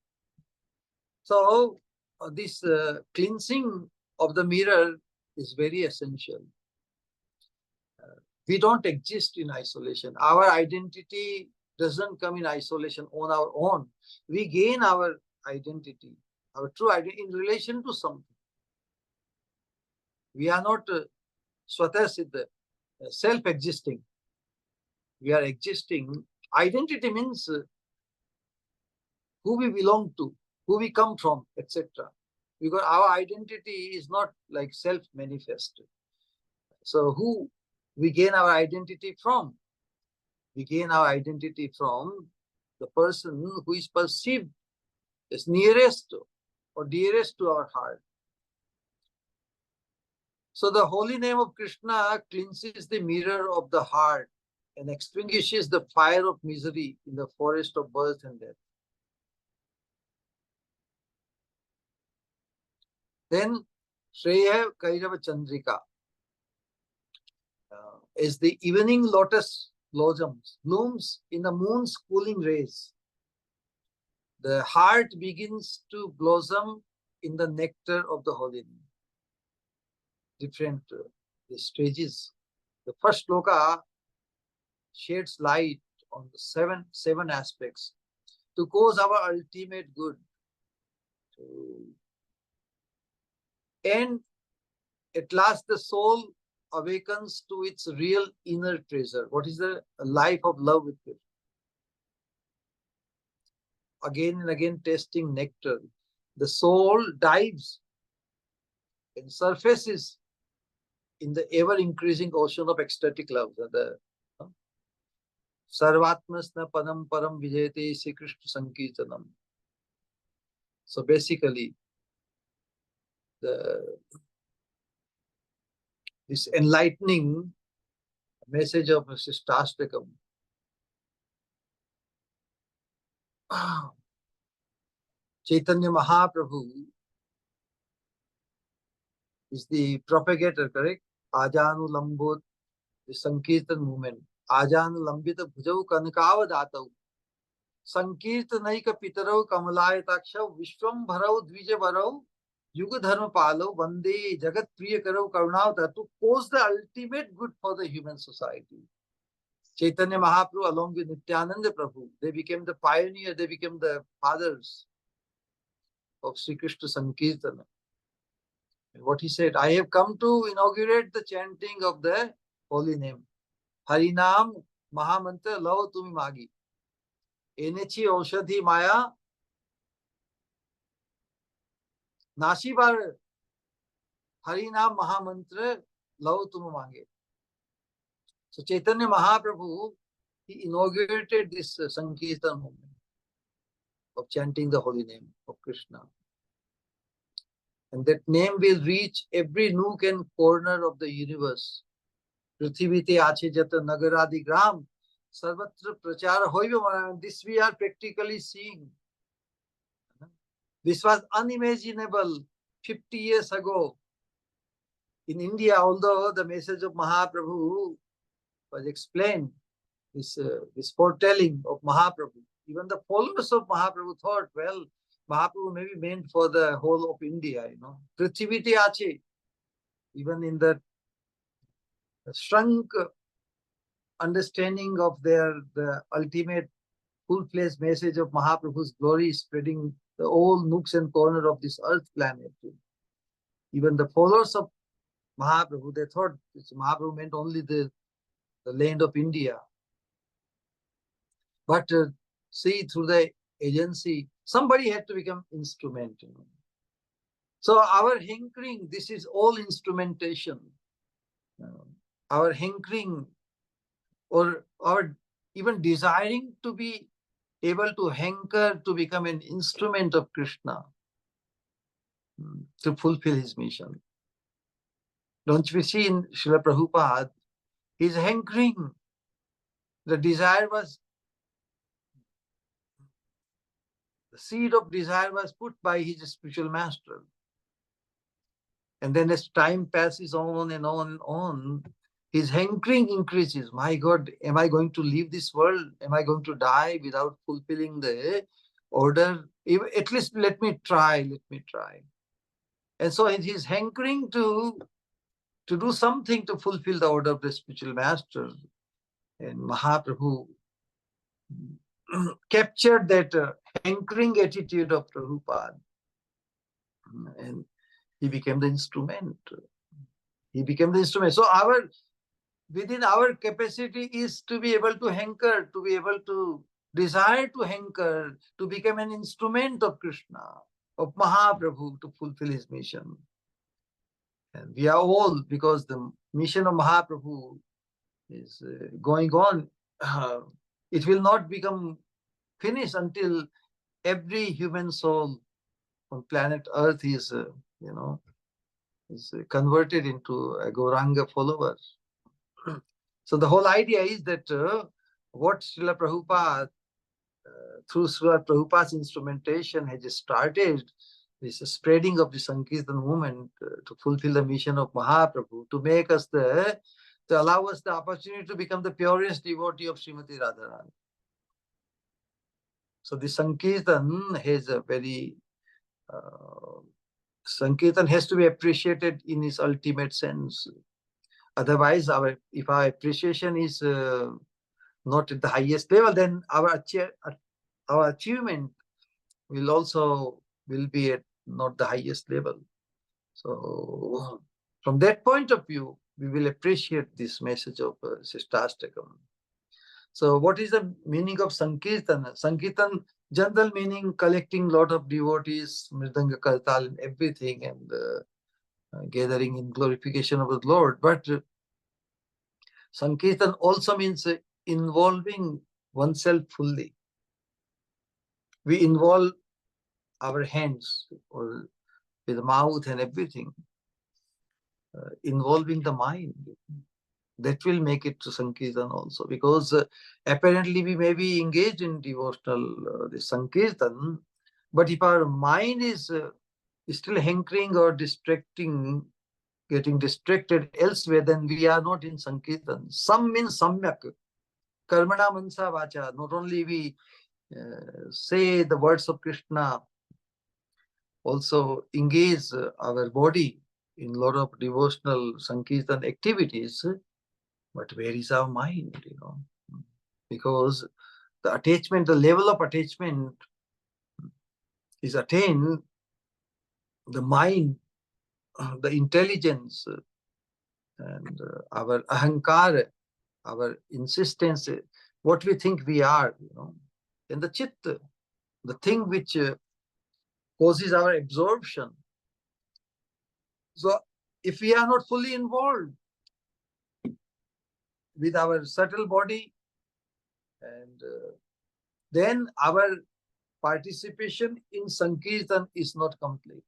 So this cleansing of the mirror is very essential. We don't exist in isolation. Our identity doesn't come in isolation on our own. We gain our identity, our true identity, in relation to something. We are not swatha siddha, self-existing. We are existing. Identity means who we belong to, who we come from, etc. Because our identity is not like self-manifest. So who we gain our identity from? We gain our identity from the person who is perceived as nearest or dearest to our heart. So the holy name of Krishna cleanses the mirror of the heart and extinguishes the fire of misery in the forest of birth and death. Then Shreya Kairava Chandrika is the evening lotus blooms in the moon's cooling rays. The heart begins to blossom in the nectar of the holy name. Different stages. The first sloka sheds light on the seven aspects to cause our ultimate good. And at last the soul awakens to its real inner treasure. What is the life of love with Krishna? Again and again tasting nectar. The soul dives and surfaces in the ever-increasing ocean of ecstatic love. Sarvatmasna padam param vijayate Sri Krishna Sankirtanam. So basically, this enlightening message of Sikshastakam Caitanya Mahaprabhu is the propagator, correct? Ajanu Lambot, the Sankirtan movement. Ajanu Lambita Bhujau Kanakava Datau. Sankirtanaika Pitarau Kamalaya Vishwam Bharau Dvija Bharau Yuga Dharma Palo Vande Jagat Priya Karau Karunavata to cause the ultimate good for the human society. Chaitanya Mahaprabhu along with Nityananda Prabhu, they became the pioneer, they became the fathers of Sri Krishna Sankirtana. And what he said, I have come to inaugurate the chanting of the holy name. Harinam Mahamantra Lao Tumi Magi. Enechi Aushadhi Maya Nashibar Harinam Mahamantra Lao Tumi Magi. So Chaitanya Mahaprabhu, he inaugurated this Sankirtan movement of chanting the holy name of Krishna. And that name will reach every nook and corner of the universe. Prithivite Ache Jata Nagaradi Gram Sarvatra Prachara Hoiva. This we are practically seeing. This was unimaginable 50 years ago in India, although the message of Mahaprabhu was explained, this foretelling of Mahaprabhu. Even the followers of Mahaprabhu thought, well, Mahaprabhu may be meant for the whole of India, Prithivite Ache, even in the shrunk understanding of the ultimate full-fledged message of Mahaprabhu's glory spreading the all nooks and corners of this earth planet. Even the followers of Mahaprabhu, they thought Mahaprabhu meant only the land of India. But see, through the agency, somebody had to become instrument. So our hankering, this is all instrumentation. Our hankering or our even desiring to be able to hanker to become an instrument of Krishna to fulfill his mission. Don't we see in Srila Prabhupada, his hankering, the desire was, the seed of desire was put by his spiritual master. And then as time passes on and on and on, his hankering increases. My God, am I going to leave this world? Am I going to die without fulfilling the order? At least let me try. And so his hankering to do something to fulfill the order of the spiritual master. And Mahaprabhu captured that hankering attitude of Prabhupada. And he became the instrument. So within our capacity is to be able to hanker, to be able to desire to hanker, to become an instrument of Krishna, of Mahaprabhu to fulfill his mission. And we are all, because the mission of Mahaprabhu is going on, it will not become finished until every human soul on planet Earth is converted into a Gauranga follower. So the whole idea is that what Srila Prabhupada, through Srila Prabhupada's instrumentation has started, this spreading of the Sankirtan movement to fulfill the mission of Mahaprabhu, to make us to allow us the opportunity to become the purest devotee of Srimati Radharani. So the Sankirtan has a very Sankirtan has to be appreciated in its ultimate sense. Otherwise, if our appreciation is not at the highest level, then our achievement will be at not the highest level. So from that point of view, we will appreciate this message of Sikshastakam. So what is the meaning of Sankirtan? Sankirtan, general meaning, collecting lot of devotees, Mridanga, Kartal, and everything, and gathering in glorification of the Lord. But Sankirtan also means involving oneself fully. We involve our hands or with the mouth and everything, involving the mind. That will make it to Sankirtan also, because apparently we may be engaged in devotional the Sankirtan, but if our mind is still hankering or getting distracted elsewhere, then we are not in Sankirtan. Sam means samyak, karmana mansa vacha. Not only we say the words of Krishna, also engage our body in a lot of devotional Sankirtan activities. But where is our mind, Because the attachment, the level of attachment is attained, the mind, the intelligence, and our ahankara, our insistence, what we think we are, and the chitta, the thing which causes our absorption. So if we are not fully involved with our subtle body, and then our participation in Sankirtan is not complete.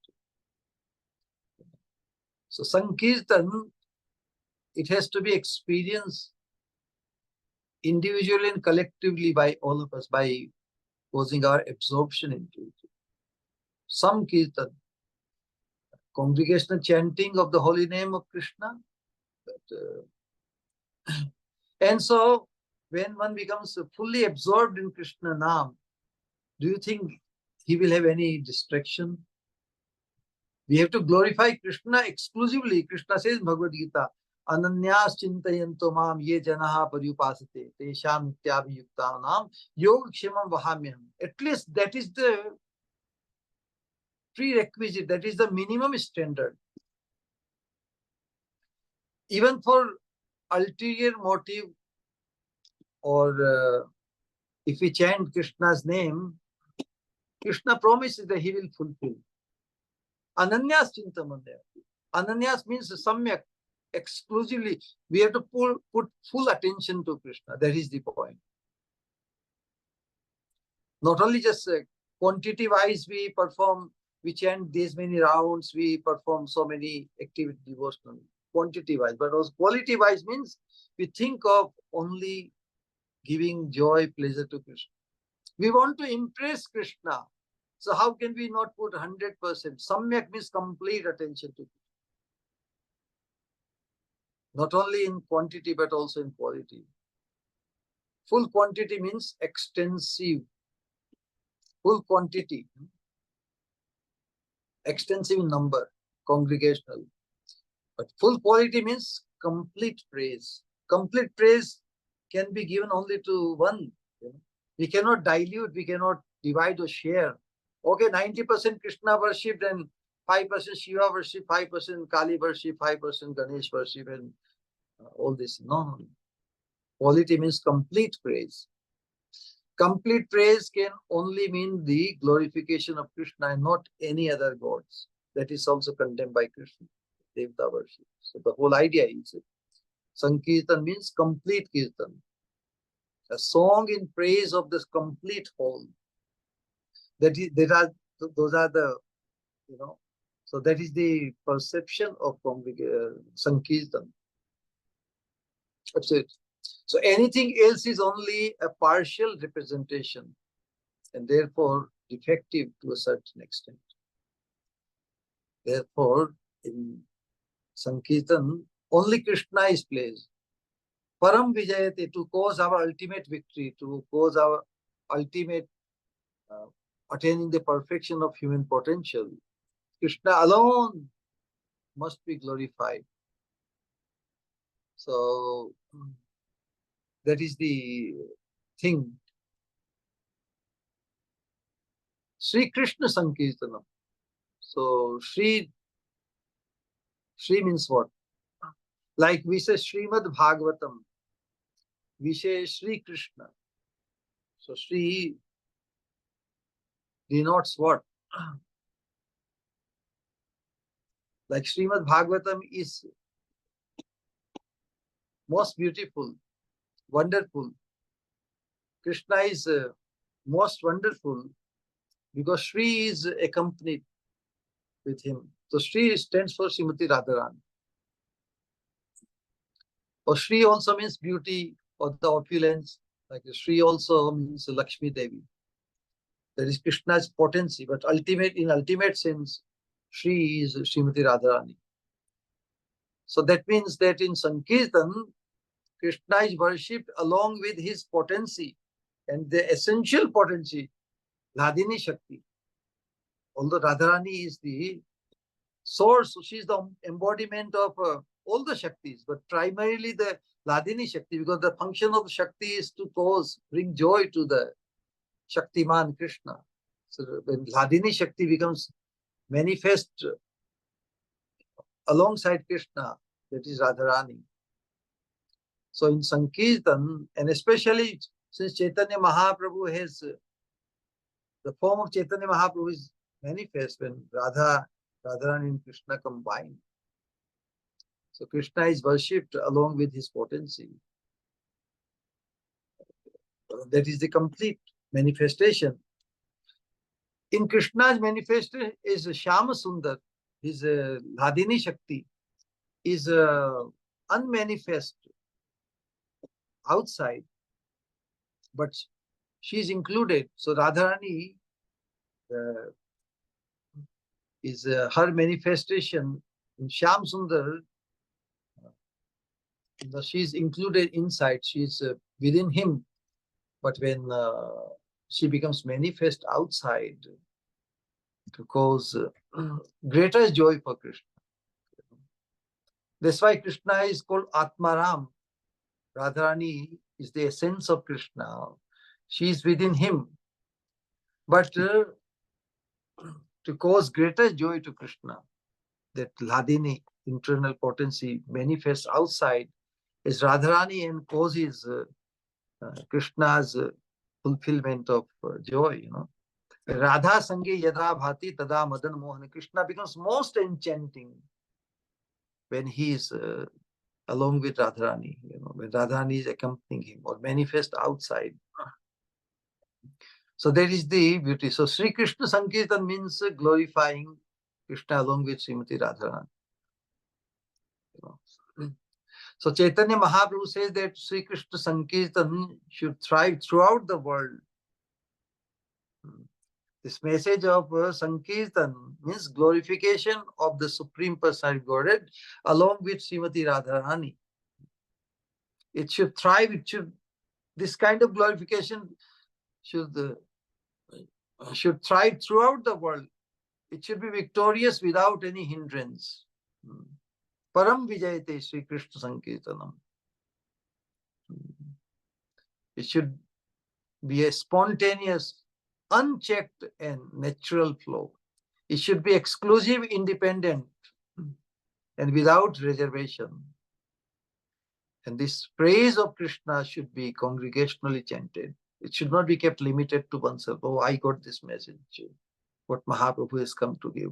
So Sankirtan, it has to be experienced individually and collectively by all of us, by causing our absorption into it. Some Kirtan, congregational chanting of the holy name of Krishna. And so when one becomes fully absorbed in Krishna Nam, do you think he will have any distraction? We have to glorify Krishna exclusively. Krishna says in Bhagavad Gita, Ananyas chintayanto mam ye janaha paryupasate tesham nityabhiyuktanam yogakshemam vahamyam. At least that is the prerequisite, that is the minimum standard. Even for ulterior motive, or if we chant Krishna's name, Krishna promises that he will fulfill. Ananyas chintamanya. Ananyas means samyak, exclusively. We have to put full attention to Krishna. That is the point. Not only just quantity-wise we chant these many rounds, we perform so many activity devotional, quantity-wise, but also quality-wise means we think of only giving joy, pleasure to Krishna. We want to impress Krishna. So how can we not put 100%? Samyak means complete attention to Krishna. Not only in quantity, but also in quality. Full quantity means extensive. Full quantity. Extensive in number, congregational. But full quality means complete praise. Complete praise can be given only to one. We cannot dilute, we cannot divide or share. Okay, 90% Krishna worship, and 5% Shiva worship, 5% Kali worship, 5% Ganesh worship, and all this. No. Quality means complete praise. Complete praise can only mean the glorification of Krishna and not any other gods. That is also condemned by Krishna, Devta worship. So the whole idea is Sankirtan means complete Kirtan. A song in praise of this complete whole. Those are the, so that is the perception of Sankirtan. Absolutely. So anything else is only a partial representation and therefore defective to a certain extent. Therefore, in Sankirtan, only Krishna is placed. Param Vijayate, to cause our ultimate victory, to cause our ultimate attaining the perfection of human potential. Krishna alone must be glorified. So that is the thing. Sri Krishna Sankirtanam. So Sri means what? Like we say Srimad Bhagavatam, we say Sri Krishna. So Sri denotes what? Like Srimad Bhagavatam is most beautiful, wonderful. Krishna is most wonderful because Sri is accompanied with him. So Sri stands for Srimati Radharani. Or Sri also means beauty or the opulence. Like Sri also means Lakshmi Devi. That is Krishna's potency, but in ultimate sense, Sri is Srimati Radharani. So that means that in Sankirtan, Krishna is worshipped along with his potency and the essential potency, Hladini Shakti. Although Radharani is the source, she is the embodiment of all the Shaktis, but primarily the Hladini Shakti, because the function of the Shakti is to bring joy to the Shaktiman Krishna. So when Hladini Shakti becomes manifest alongside Krishna, that is Radharani. So in Sankirtan, and especially since Chaitanya Mahaprabhu has, the form of Chaitanya Mahaprabhu is manifest when Radharani and Krishna combine. So Krishna is worshipped along with his potency. That is the complete manifestation. In Krishna's manifestation is Shyama Sundar, his Hladini Shakti is unmanifest outside, but she is included. So Radharani is her manifestation in Shyam Sundar. She is included inside. She is within him. But when she becomes manifest outside, to cause greater joy for Krishna. That's why Krishna is called Atmaram. Radharani is the essence of Krishna. She is within him. But to cause greater joy to Krishna, that Hladini, internal potency, manifests outside, is Radharani and causes Krishna's fulfillment of joy, Radha Sange Yada Bhati Tada Madan Mohan. Krishna becomes most enchanting when he is along with Radharani, when Radharani is accompanying him or manifest outside. So that is the beauty. So Sri Krishna Sankirtan means glorifying Krishna along with Srimati Radharani. So Chaitanya Mahaprabhu says that Sri Krishna Sankirtan should thrive throughout the world. This message of Sankirtan means glorification of the Supreme Personality of Godhead along with Srimati Radharani. It should thrive. This kind of glorification should thrive throughout the world. It should be victorious without any hindrance. Param Vijayate Sri Krishna Sankirtanam. It should be a spontaneous, unchecked and natural flow. It should be exclusive, independent, and without reservation. And this praise of Krishna should be congregationally chanted. It should not be kept limited to oneself. Oh, I got this message, what Mahaprabhu has come to give.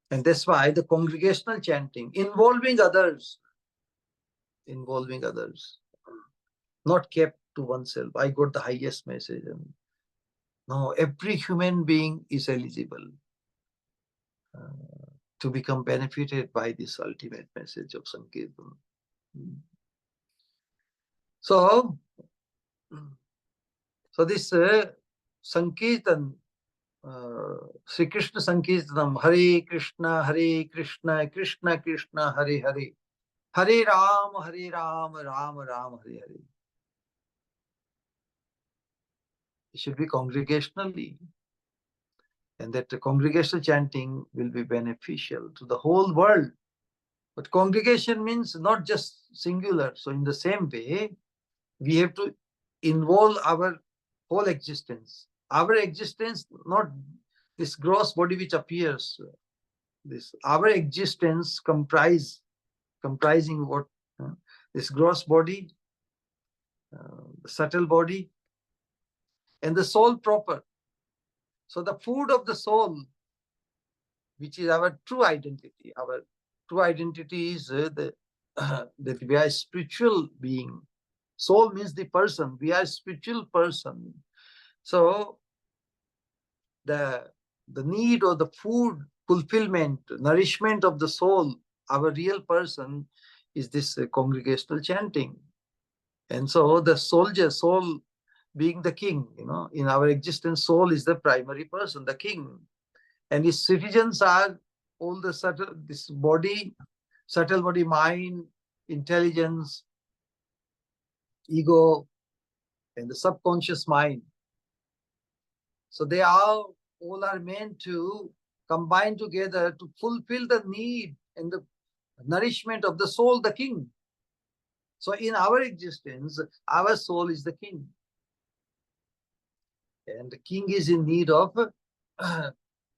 And that's why the congregational chanting, involving others, not kept to oneself. I got the highest message. No, every human being is eligible to become benefited by this ultimate message of Sankirtan. So this Sankirtan Sri Krishna Sankirtanam, Hare Krishna, Krishna Krishna, Hare Hare, Hare Ram, Ram Ram, Hare Hare. It should be congregationally, and that the congregational chanting will be beneficial to the whole world. But congregation means not just singular. So in the same way, we have to involve our whole existence. Our existence, not this gross body which appears. Our existence comprising what? This gross body, the subtle body, and the soul proper. So the food of the soul, which is our true identity. Our true identity is that we are a spiritual being. Soul means the person. We are a spiritual person. So the need of the food, fulfillment, nourishment of the soul, our real person, is this congregational chanting. And so the soul being the king, in our existence, soul is the primary person, the king. And his citizens are all the subtle body, mind, intelligence, ego, and the subconscious mind. So they all are meant to combine together to fulfill the need and the nourishment of the soul, the king. So in our existence, our soul is the king. And the king is in need of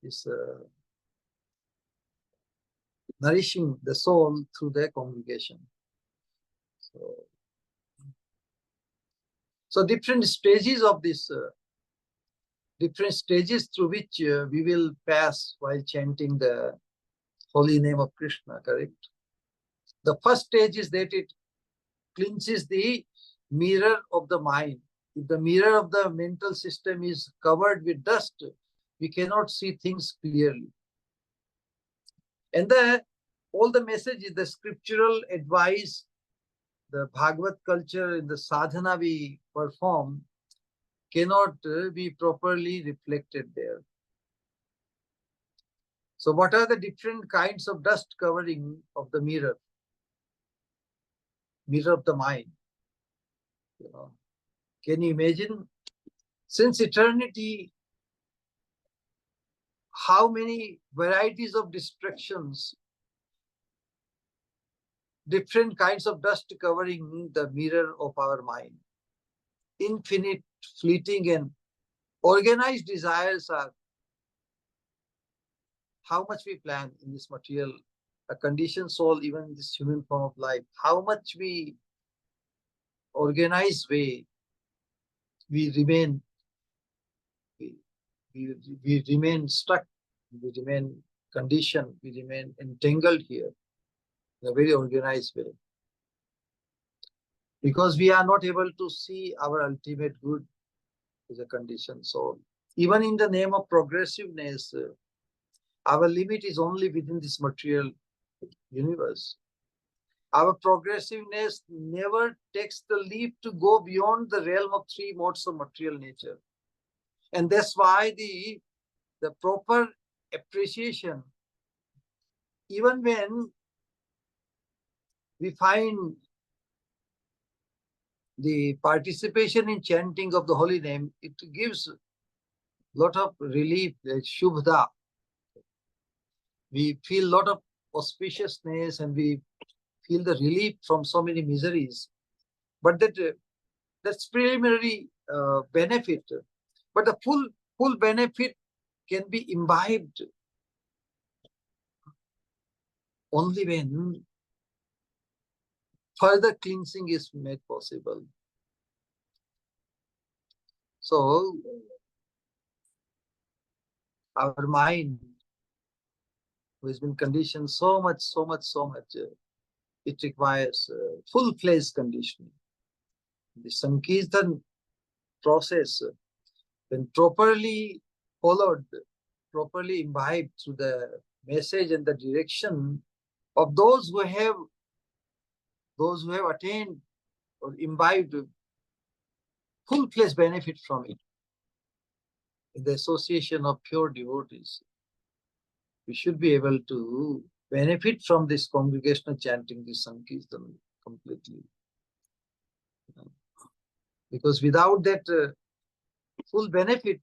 this nourishing the soul through their congregation. So different stages of this, different stages through which we will pass while chanting the holy name of Krishna, correct? The first stage is that it cleanses the mirror of the mind. If the mirror of the mental system is covered with dust, we cannot see things clearly. And all the messages, the scriptural advice, the Bhagavad culture, and the sadhana we perform cannot be properly reflected there. So what are the different kinds of dust covering of the mirror? Mirror of the mind. Can you imagine? Since eternity, how many varieties of distractions, different kinds of dust covering the mirror of our mind. Infinite, fleeting, and organized desires are how much we plan in this material, a conditioned soul, even in this human form of life, how much we organize way we remain we remain stuck, we remain conditioned, we remain entangled here in a very organized way. Because we are not able to see our ultimate good as a conditioned soul. Even in the name of progressiveness, our limit is only within this material universe. Our progressiveness never takes the leap to go beyond the realm of three modes of material nature. And that's why the proper appreciation, even when we find the participation in chanting of the holy name, it gives a lot of relief, like Shubhda. We feel a lot of auspiciousness and we feel the relief from so many miseries. But that's preliminary benefit. But the full benefit can be imbibed only when further cleansing is made possible. So our mind, who has been conditioned so much, it requires full-fledged conditioning. The Sankirtan process, when properly followed, properly imbibed through the message and the direction of those who have attained or imbibed full-fledged benefit from it. in the association of pure devotees, we should be able to benefit from this congregational chanting, this Sankirtan completely. Because without that full benefit,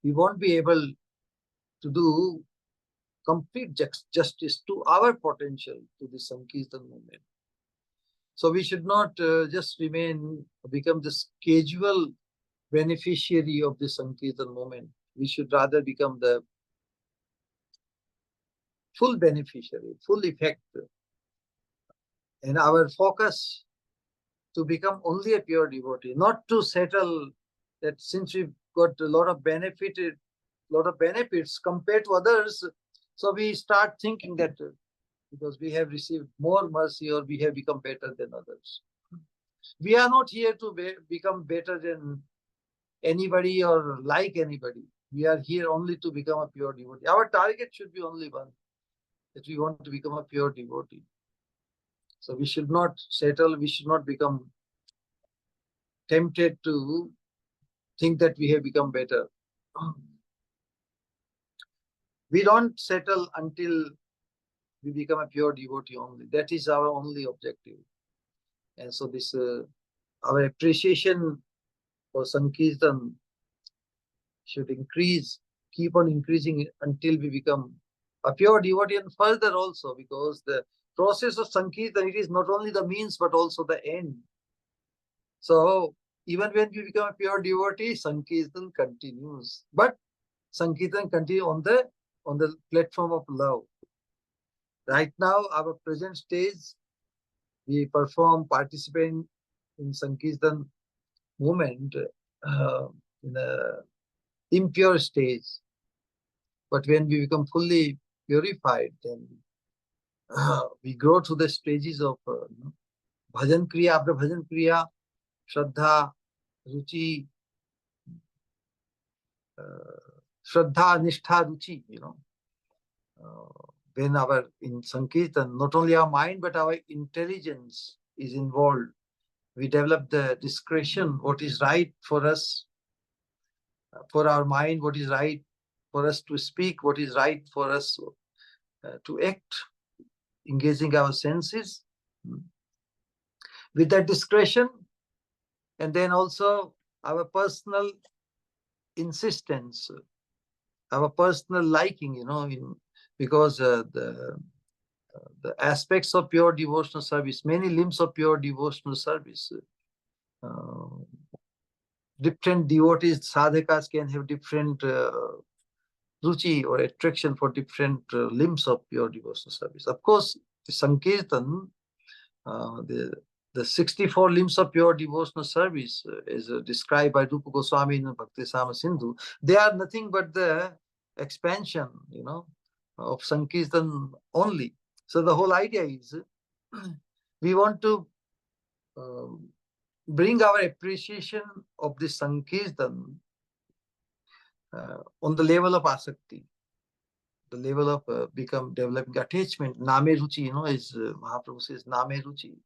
we won't be able to do complete justice to our potential, to the Sankirtan movement. So we should not just become this casual beneficiary of the Sankirtan movement. We should rather become the full beneficiary, full effect. And our focus to become only a pure devotee, not to settle that since we've got a lot of benefits compared to others, so we start thinking that because we have received more mercy or we have become better than others. We are not here to become better than anybody or like anybody. We are here only to become a pure devotee. Our target should be only one, that we want to become a pure devotee. So we should not settle, we should not become tempted to think that we have become better. We don't settle until we become a pure devotee only. That is our only objective. And so this our appreciation for Sankirtan should increase, keep on increasing until we become a pure devotee, and further also, because the process of Sankirtan, it is not only the means but also the end. So even when we become a pure devotee, Sankirtan continues. But Sankirtan continues on the platform of love. Right now, our present stage, we participate in Sankirtan movement in a impure stage. But when we become fully purified, then we grow to the stages of bhajan kriya, after bhajan kriya, shraddha, ruchi, shraddha, nishtha, ruchi, when in Sankirtan, not only our mind, but our intelligence is involved. We develop the discretion, what is right for us, for our mind, what is right for us to speak, what is right for us to act, engaging our senses with that discretion, and then also our personal insistence, our personal liking, because the aspects of pure devotional service, many limbs of pure devotional service, different devotees, sadhakas can have different ruchi or attraction for different limbs of pure devotional service. Of course, the Sankirtan, the 64 limbs of pure devotional service is described by Rupa Goswami in Bhaktisama Sindhu. They are nothing but the expansion, of Sankirtan only. So the whole idea is we want to bring our appreciation of the Sankirtan on the level of asakti, the level of developing attachment. Name ruchi, as Mahaprabhu says, Name ruchi.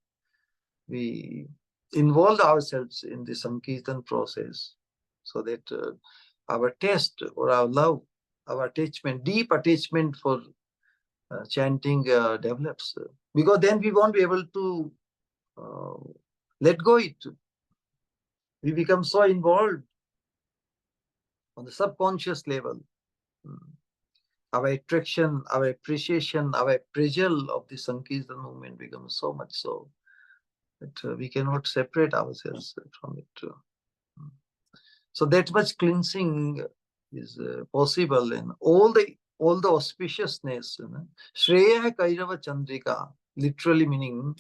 We involve ourselves in the Sankirtan process so that our taste or our love, our attachment, deep attachment for chanting develops. Because then we won't be able to let go it. We become so involved on the subconscious level. Our attraction, our appreciation, our appraisal of the Sankirtan movement becomes so much so that we cannot separate ourselves from it. So that much cleansing is possible, and all the auspiciousness. Shreya Kairava Chandrika, literally meaning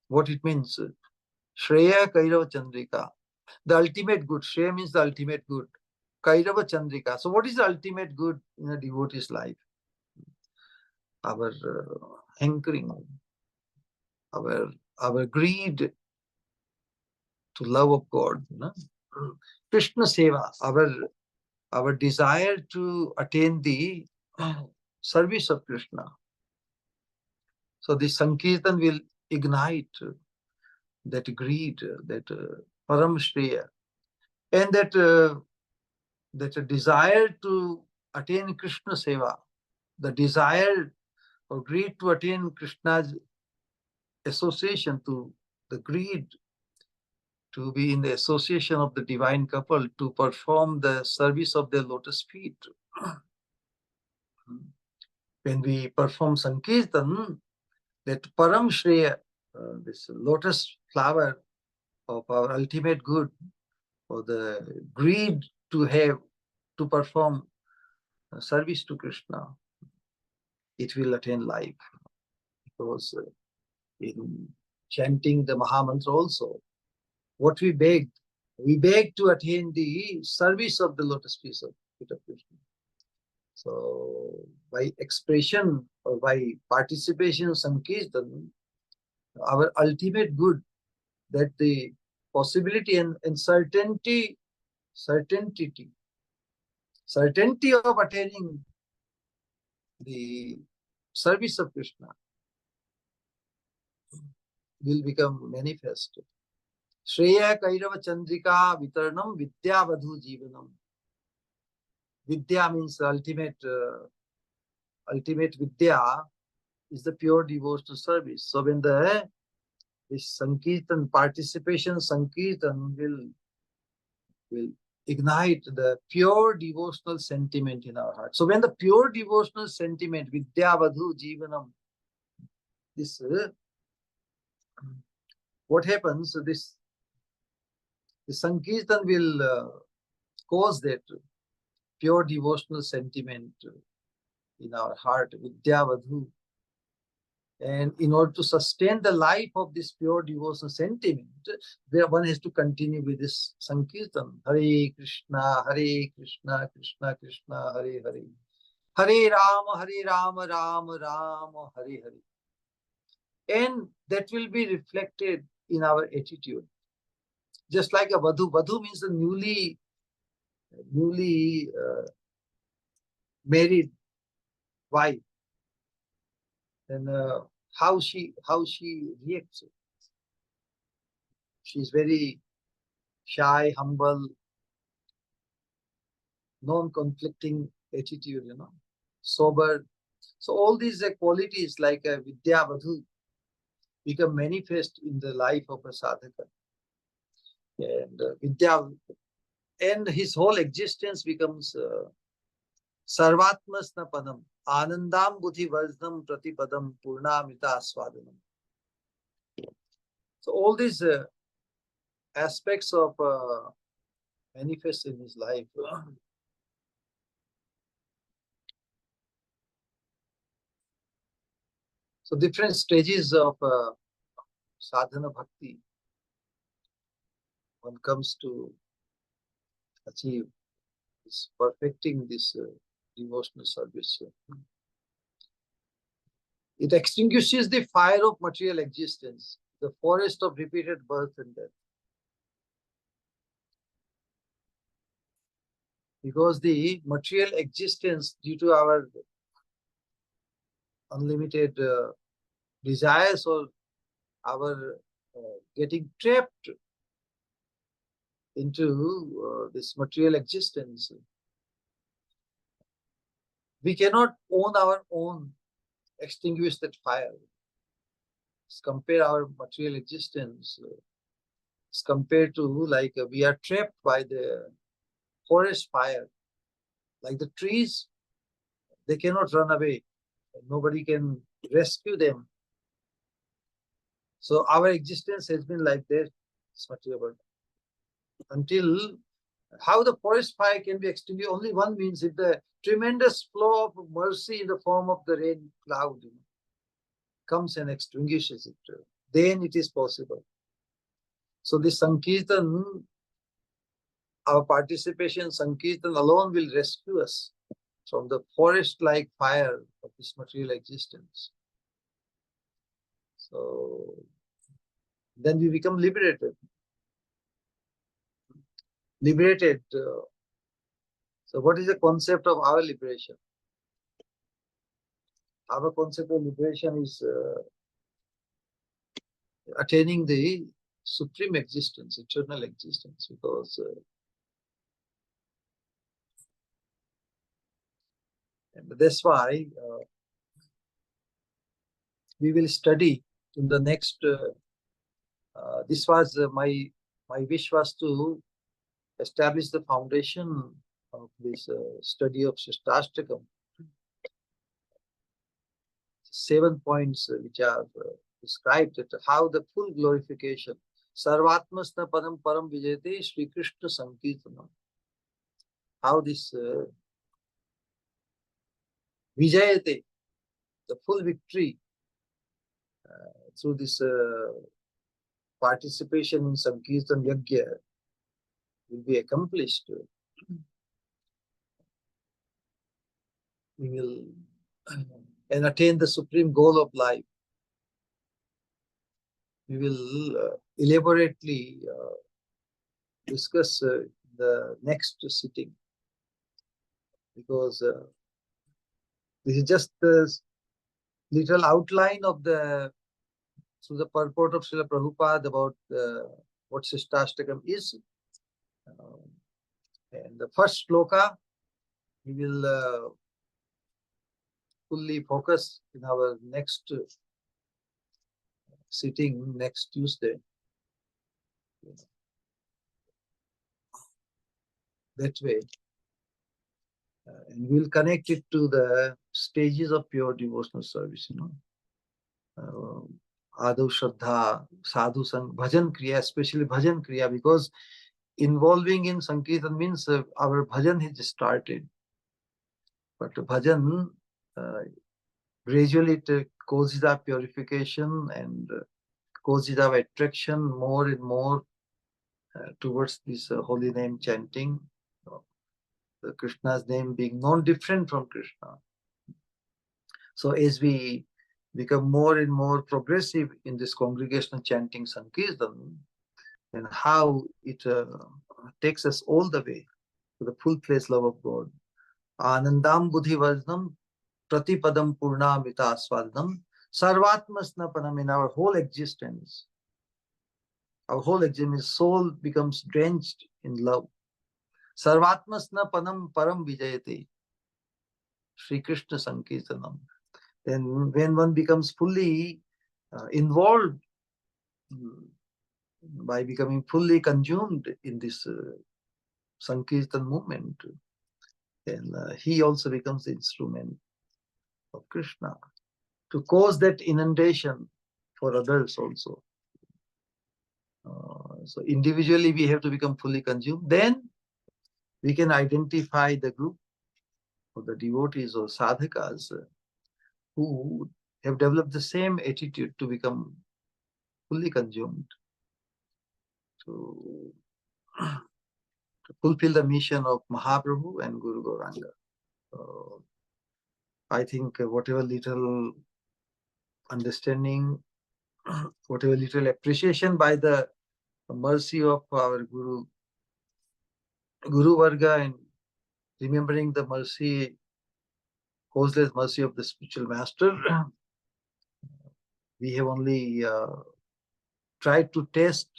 what it means. Shreya Kairava Chandrika, the ultimate good. Shreya means the ultimate good. Kairava Chandrika. So what is the ultimate good in a devotee's life? Our hankering, our greed to love of God. Krishna Seva, our desire to attain the service of Krishna. So the Sankirtan will ignite that greed, that Param Shreya. And that a desire to attain Krishna Seva, the desire or greed to attain Krishna's association, to the greed to be in the association of the divine couple, to perform the service of their lotus feet. When we perform Sankirtan, that Param Shreya, this lotus flower of our ultimate good, or the greed to perform service to Krishna, it will attain life. Because in chanting the Mahamantra also, what we beg to attain the service of the lotus feet of Krishna. So by expression or by participation in Sankirtan, our ultimate good, that the possibility and certainty of attaining the service of Krishna will become manifest. Shreya Kairava Chandrika Vitaranam Vidya Vadhu Jivanam. Vidya means ultimate Vidya is the pure devotional service. So when this Sankirtan participation, Sankirtan will ignite the pure devotional sentiment in our heart. So when the pure devotional sentiment, Vidya Vadhu Jivanam, this what happens? So the Sankirtan will cause that pure devotional sentiment in our heart, Vidya Vadhu. And in order to sustain the life of this pure devotional sentiment, where one has to continue with this Sankirtan. Hare Krishna, Krishna Krishna, Hare Hare. Hare Rama, Rama Rama, Hare Hare. And that will be reflected in our attitude. Just like a Vadhu. Vadhu means a newly married wife. And how she reacts. She's very shy, humble, non-conflicting attitude, sober. So all these qualities like a Vidya Vadhu become manifest in the life of a sadhaka. And Vidya, and his whole existence becomes Sarvatmasna Padam, Anandam Buddhi Vajnam Pratipadam Purnamita Swadanam. So all these aspects of manifest in his life. So different stages of sadhana bhakti one comes to achieve is perfecting this devotional service. It extinguishes the fire of material existence, the forest of repeated birth and death. Because the material existence, due to our unlimited desires or our getting trapped into this material existence, we cannot own our own, extinguish that fire. Let's compare our material existence. It's compared to like we are trapped by the forest fire. Like the trees, they cannot run away. Nobody can rescue them. So our existence has been like this material world. Until how the forest fire can be extinguished, only one means if the tremendous flow of mercy in the form of the rain cloud comes and extinguishes it, then it is possible. So this Sankirtan, our participation in Sankirtan alone will rescue us from the forest-like fire of this material existence. So then we become liberated. So what is the concept of our liberation? Our concept of liberation is attaining the supreme existence, eternal existence, because And that's why we will study in the next. This was my wish was to establish the foundation of this study of Shastastakam. 7 points which are described that how the full glorification Sarvatmasna Padam Param Vijayate Sri Krishna Sankirtanam. How this Vijayate, the full victory through this participation in Sankirtan Yajna will be accomplished. We will and attain the supreme goal of life. We will elaborately discuss the next sitting, because this is just the little outline of the purport of Srila Prabhupada about what Shastastakam is. And the first shloka we will fully focus in our next sitting next Tuesday. That way. And we'll connect it to the stages of pure devotional service, Adu Shraddha, Sadhu Sang, Bhajan Kriya, especially Bhajan Kriya, because involving in Sankirtan means our bhajan has started. But bhajan gradually it causes our purification and causes our attraction more and more towards this holy name chanting, the Krishna's name being non-different from Krishna. So as we become more and more progressive in this congregational chanting Sankirtan, and how it takes us all the way to the full-fledged love of God. Anandam buddhi vajnam pratipadam purnamita swadnam sarvatmasna panam. In our whole existence, soul becomes drenched in love. Sarvatmasna panam param vijayate Sri Krishna Sankirtanam. Then when one becomes fully involved by becoming fully consumed in this Sankirtan movement, then he also becomes the instrument of Krishna to cause that inundation for others also. So individually we have to become fully consumed. Then we can identify the group of the devotees or sadhakas who have developed the same attitude to become fully consumed, to fulfill the mission of Mahaprabhu and Guru Gauranga. I think whatever little understanding, whatever little appreciation by the mercy of our Guru Varga, and remembering the mercy, causeless mercy of the spiritual master, we have only tried to test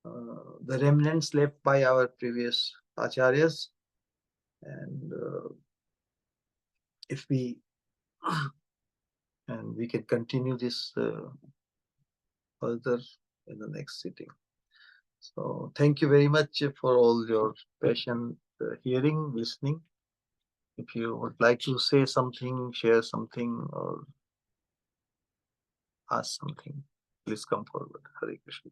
the remnants left by our previous acharyas, and if we and we can continue this further in the next sitting. So thank you very much for all your patient hearing, listening. If you would like to say something, share something, or ask something, please come forward. Hare Krishna.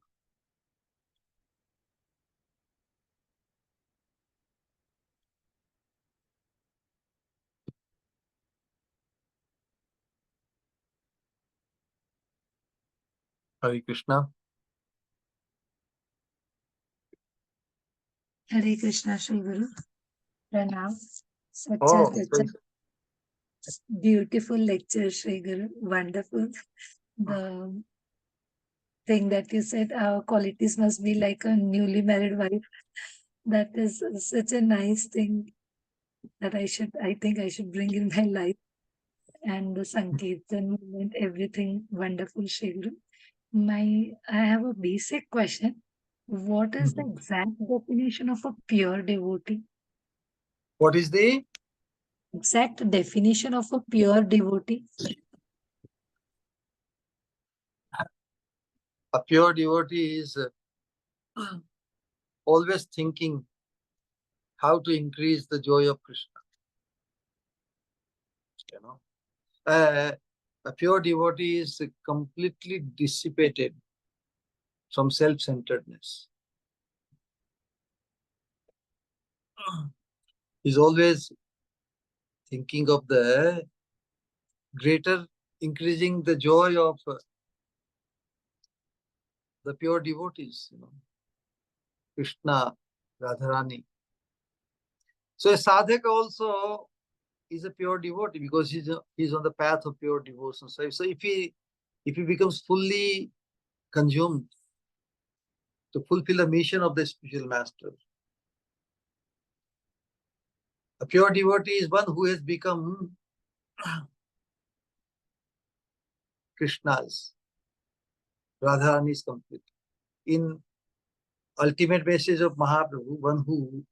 Hare Krishna. Hare Krishna, Shri Guru. Pranam. Such a beautiful lecture, Shri Guru. Wonderful. The thing that you said, our qualities must be like a newly married wife. That is such a nice thing that I think I should bring in my life. And the Sankirtan movement, everything wonderful, Shri Guru. I have a basic question. What is the exact definition of a pure devotee? What is the exact definition of a pure devotee? A pure devotee is always thinking how to increase the joy of Krishna. You know, a pure devotee is completely dissipated from self-centeredness. He's always thinking of the greater, increasing the joy of the pure devotees, Krishna, Radharani. So a sadhaka also is a pure devotee because he's on the path of pure devotion. So if he becomes fully consumed to fulfill the mission of the spiritual master, a pure devotee is one who has become Krishna's, Radharani's complete. In ultimate message of Mahaprabhu, one who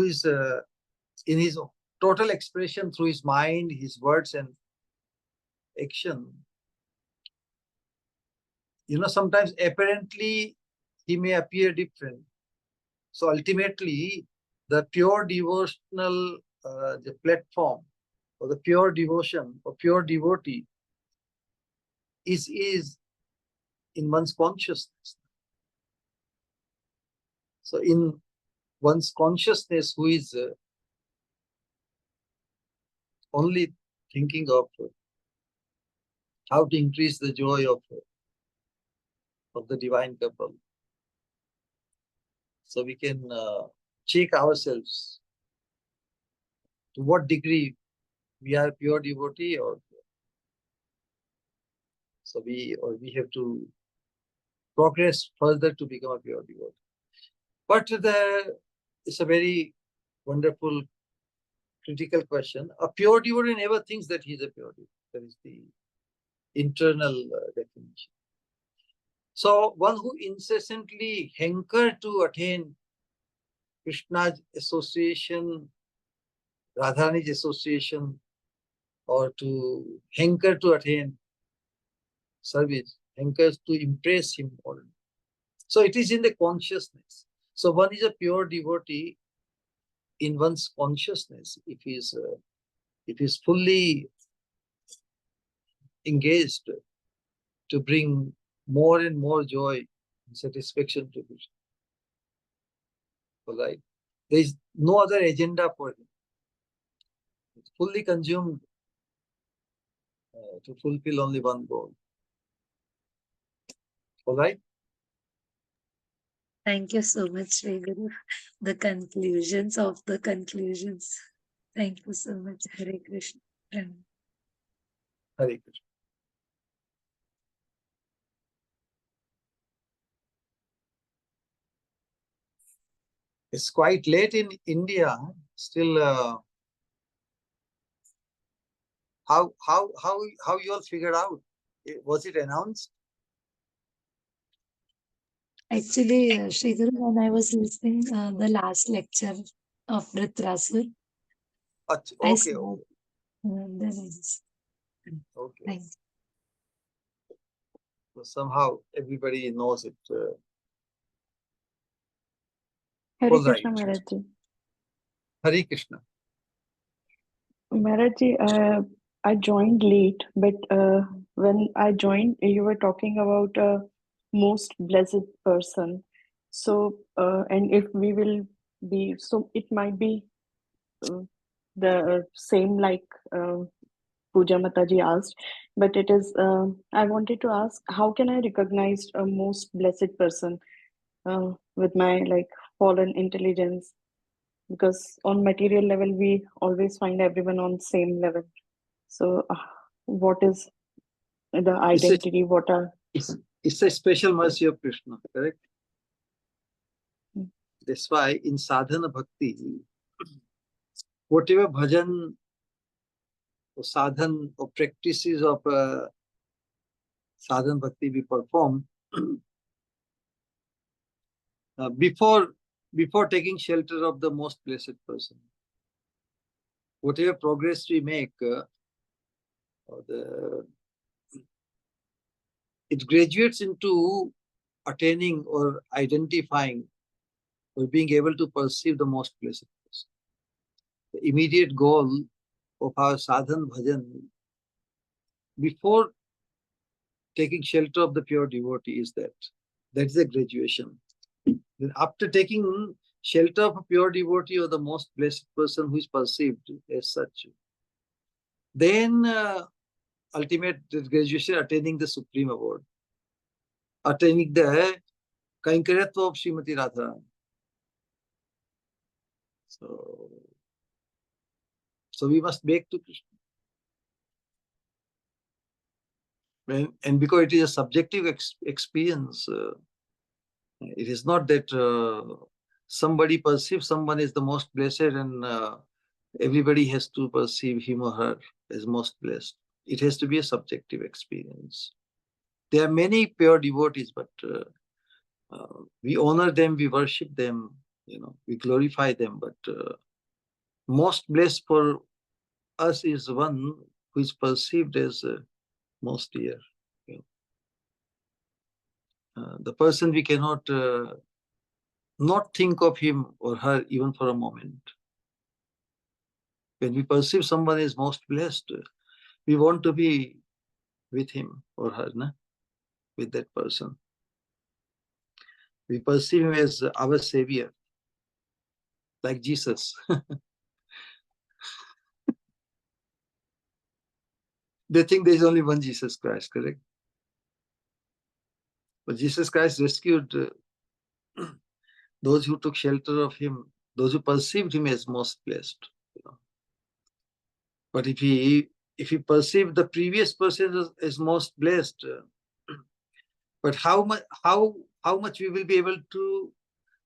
is in his total expression through his mind, his words and action. Sometimes apparently he may appear different. So ultimately, the pure devotional the platform or the pure devotion or pure devotee is in one's consciousness. So in one's consciousness, who is only thinking of how to increase the joy of the divine couple. So we can check ourselves to what degree we are pure devotee, or so we have to progress further to become a pure devotee. But it's a very wonderful critical question. A pure devotee never thinks that he's a pure devotee. That is the internal definition. So one who incessantly hanker to attain Krishna's association, Radharani's association, or to hanker to attain service, hankers to impress him more. So it is in the consciousness. So one is a pure devotee in one's consciousness if he's fully engaged to bring more and more joy and satisfaction to Krishna. All right. There is no other agenda for him. It's fully consumed to fulfill only one goal. All right. Thank you so much, Sri Guru. The conclusions of the conclusions. Thank you so much, Hare Krishna. Hare Krishna. It's quite late in India. Still, how you all figured out? Was it announced? Actually, Sri Guru, when I was listening the last lecture of Vritrasur, I Okay. saw the names. Okay. Thanks. So somehow everybody knows it. Hare All Krishna, right. Maharaj Ji. Hare Krishna. Maharaj Ji, I joined late, but when I joined, you were talking about a most blessed person. So, and if we will be, so it might be the same like Pooja Mataji asked, but it is, I wanted to ask, how can I recognize a most blessed person with my like fallen intelligence? Because on material level we always find everyone on same level, so what is the identity, what are It's a special mercy of Krishna, correct? That's why in sadhana bhakti, whatever bhajan or sadhan or practices of sadhana bhakti we perform, before taking shelter of the most blessed person. whatever progress we make, it graduates into attaining or identifying or being able to perceive the most blessed person. The immediate goal of our sadhan bhajan, before taking shelter of the pure devotee, is that. That is a graduation. Then after taking shelter of a pure devotee or the most blessed person who is perceived as such, then ultimate graduation, attaining the supreme abode, attaining the Kainkaryatva of Srimati Radharani. So we must beg to Krishna. And because it is a subjective experience, it is not that somebody perceives someone as the most blessed and everybody has to perceive him or her as most blessed. It has to be a subjective experience. There are many pure devotees, but we honor them, we worship them, we glorify them. But most blessed for us is one who is perceived as most dear. The person we cannot not think of him or her even for a moment. When we perceive someone as most blessed, we want to be with him or her, with that person. We perceive him as our savior, like Jesus. They think there is only one Jesus Christ, correct? But Jesus Christ rescued those who took shelter of him, those who perceived him as most blessed. But if he perceived the previous person as most blessed, but how much we will be able to,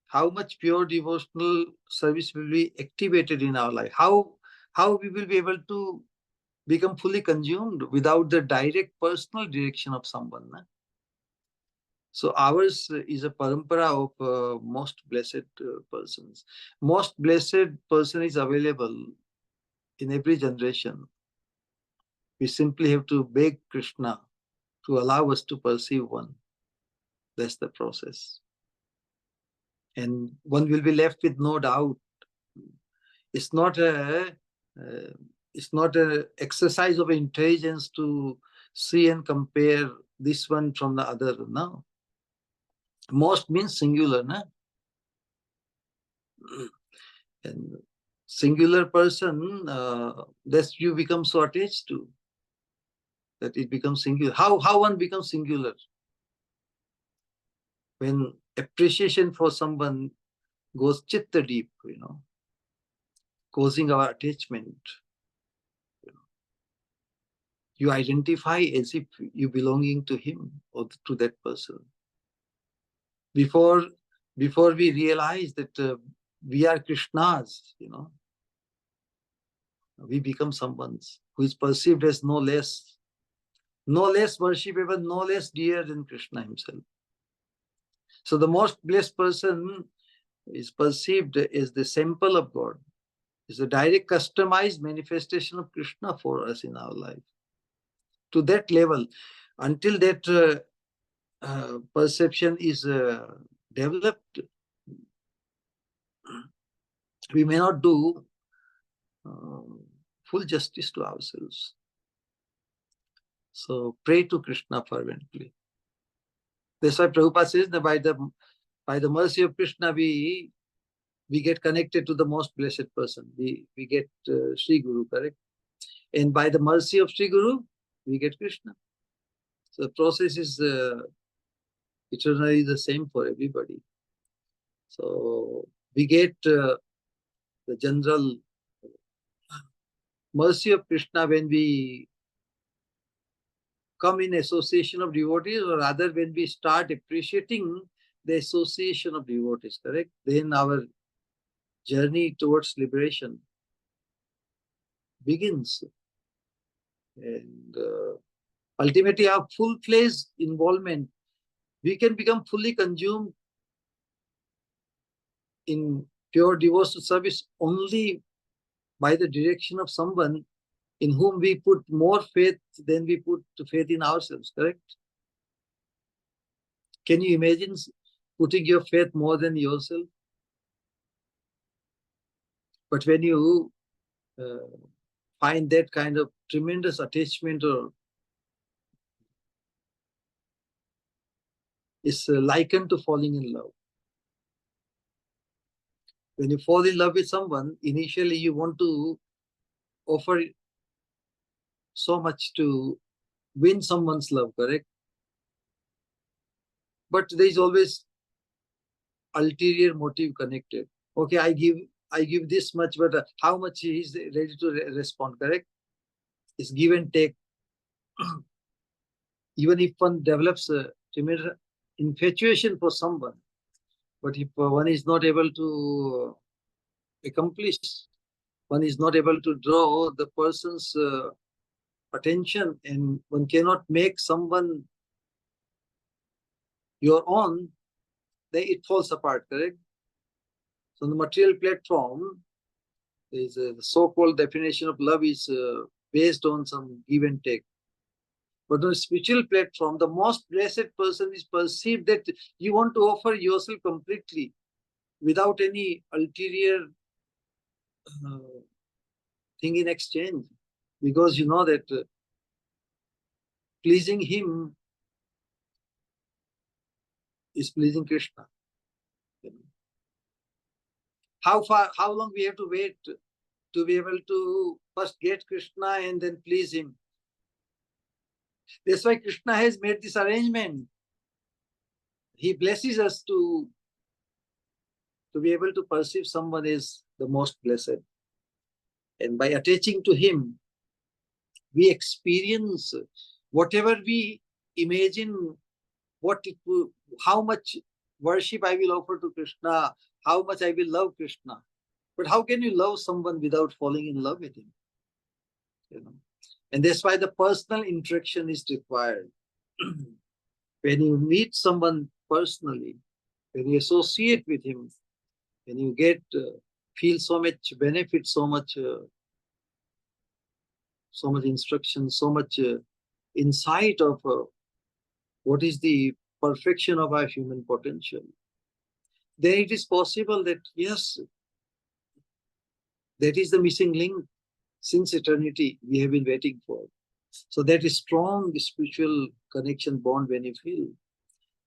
how much pure devotional service will be activated in our life? How we will be able to become fully consumed without the direct personal direction of someone? So ours is a parampara of most blessed persons. Most blessed person is available in every generation. We simply have to beg Krishna to allow us to perceive one. That's the process. And one will be left with no doubt. It's not a exercise of intelligence to see and compare this one from the other. No. Most means singular, no? And singular person, that you become so attached to, that it becomes singular. How one becomes singular? When appreciation for someone goes chitta deep, causing our attachment. You identify as if you belonging to him or to that person. Before we realize that we are Krishna's, we become someone's who is perceived as no less worshipable, no less dear than Krishna himself. So the most blessed person is perceived as the sample of God, is a direct customized manifestation of Krishna for us in our life. To that level, until that perception is developed, we may not do full justice to ourselves. So pray to Krishna fervently. That's why Prabhupada says that by the mercy of Krishna, we get connected to the most blessed person. We get Sri Guru, correct? And by the mercy of Sri Guru, we get Krishna. So the process is eternally the same for everybody. So we get the general mercy of Krishna when we come in association of devotees, or rather when we start appreciating the association of devotees, correct? Then our journey towards liberation begins. And ultimately our full-fledged involvement, we can become fully consumed in pure devotional service only by the direction of someone in whom we put more faith than we put faith in ourselves, correct? Can you imagine putting your faith more than yourself? But when you find that kind of tremendous attachment, or is likened to falling in love. When you fall in love with someone, initially you want to offer so much to win someone's love, correct? But there is always ulterior motive connected. Okay, I give this much, but how much he is ready to respond, correct? It's give and take. Even if one develops a tremendous infatuation for someone, but if one is not able to accomplish, one is not able to draw the person's attention, and one cannot make someone your own, then it falls apart, correct? So on the material platform, is the so-called definition of love is based on some give and take. But on a spiritual platform, the most blessed person is perceived that you want to offer yourself completely without any ulterior thing in exchange, because you know that pleasing him is pleasing Krishna. How long we have to wait to be able to first get Krishna and then please him? That's why Krishna has made this arrangement. He blesses us to be able to perceive someone as the most blessed. And by attaching to him, we experience whatever we imagine, how much worship I will offer to Krishna, how much I will love Krishna. But how can you love someone without falling in love with him? You know? And that's why the personal interaction is required. When you meet someone personally, when you associate with him, when you get feel so much benefit, so much instruction, so much insight of what is the perfection of our human potential, then it is possible that yes, that is the missing link since eternity we have been waiting for. So that is strong spiritual connection bond when you feel.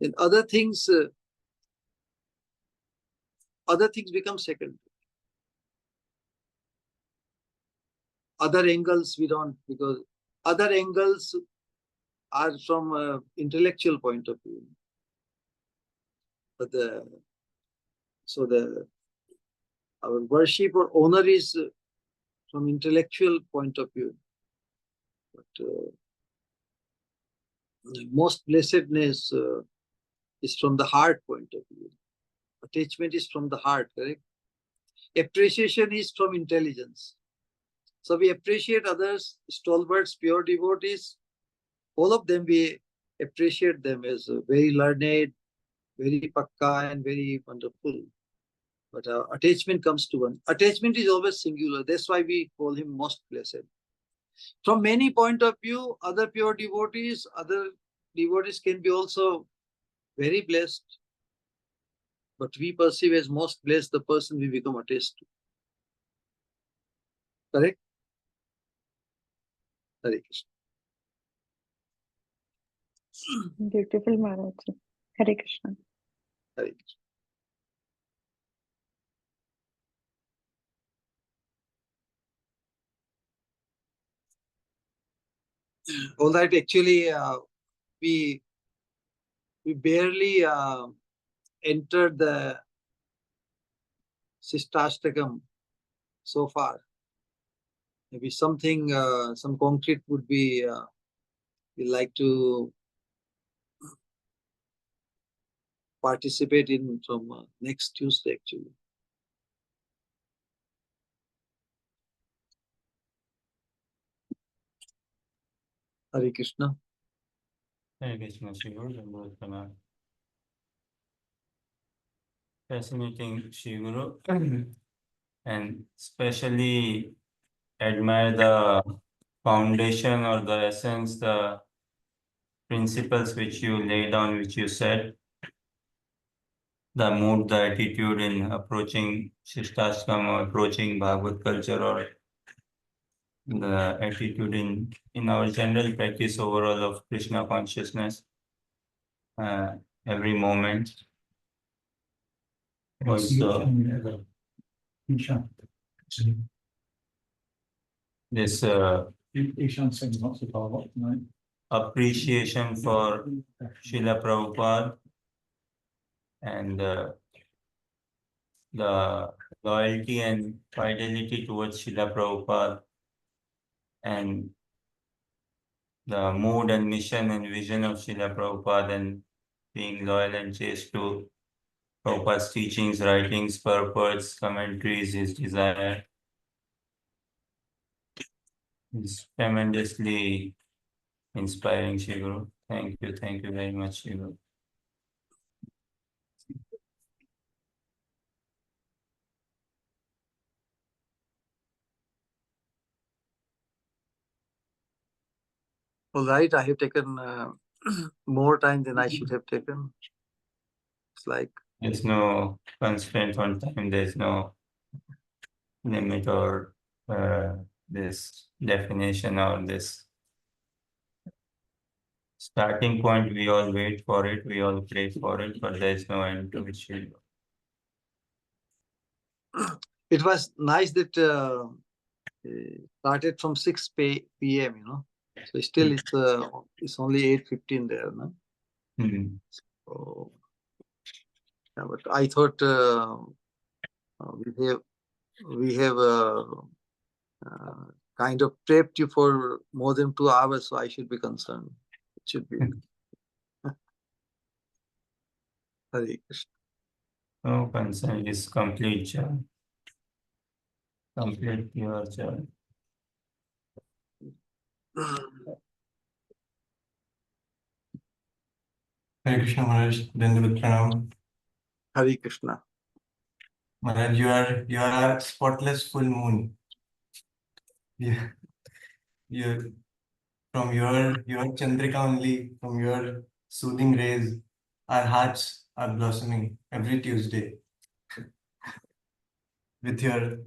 And other things become secondary. Other angles we don't, because other angles are from intellectual point of view. But our worship or honor is from intellectual point of view. But most blessedness is from the heart point of view. Attachment is from the heart, correct? Appreciation is from intelligence. So we appreciate others, stalwarts, pure devotees, all of them, we appreciate them as very learned, very pakka, and very wonderful. But attachment comes to one. Attachment is always singular. That's why we call him most blessed. From many point of view, other pure devotees, other devotees can be also very blessed. But we perceive as most blessed the person we become attached to. Correct? Hare Krishna. Beautiful, Maharaj. Hare Krishna. Hare Krishna. All right, actually, we barely entered the Sikshastakam so far. Maybe something, some concrete would be, we like to participate in from next Tuesday, actually. Hare Krishna. Hare Krishna, Shri Guru. Fascinating, Shri Guru. And especially admire the foundation or the essence, the principles which you laid down, which you said, the mood, the attitude in approaching Shishtastakam or approaching Bhagavad culture, or the attitude in our general practice overall of Krishna consciousness, every moment. Also, this appreciation for Srila Prabhupada and the loyalty and fidelity towards Srila Prabhupada and the mood and mission and vision of Srila Prabhupada and being loyal and chaste to Prabhupada's teachings, writings, purports, commentaries, his desire is tremendously inspiring, Shri Guru. Thank you very much, Shri Guru. All right, I have taken more time than I should have taken. It's like there's no constraint on time, there's no limit or this definition or this starting point. We all wait for it, we all pray for it, but there's no end to it. it was nice that started from 6 p.m. So still it's only 8:15 there, no? So, yeah, but I thought we have kind of prepped you for more than 2 hours, so I should be concerned. It should be. Hare Krishna. No concern, is complete joy. Complete pure joy. Hare Krishna Maharaj, Dandavat Pranam. Hare Krishna. Maharaj, you are our spotless full moon. You from your Chandrika only, from your soothing rays, our hearts are blossoming every Tuesday. With your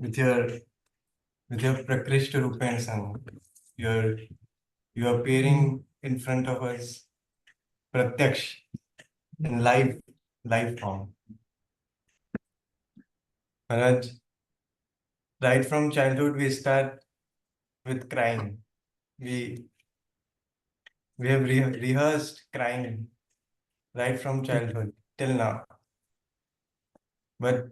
Prakrishta Rupa and Sang. You're appearing in front of us Pratyaksh in live form. Maharaj, right from childhood we start with crying. We have rehearsed crying right from childhood till now. But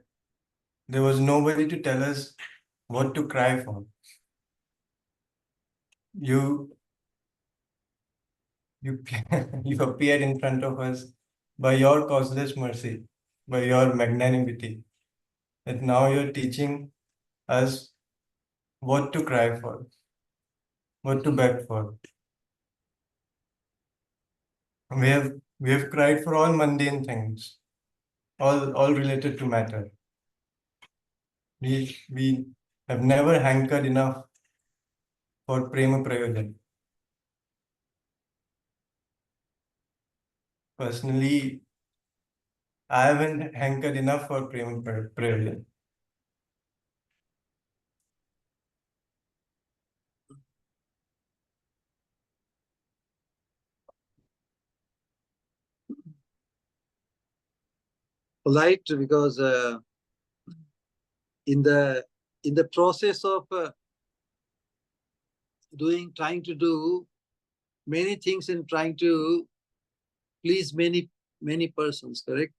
there was nobody to tell us what to cry for. You appeared in front of us by your causeless mercy, by your magnanimity, that now you're teaching us what to cry for, what to beg for. We have cried for all mundane things, all related to matter. We have never hankered enough for prema prayojan. Personally, I haven't hankered enough for prema prayojan. Polite, because in the process of trying to do many things and trying to please many persons, correct?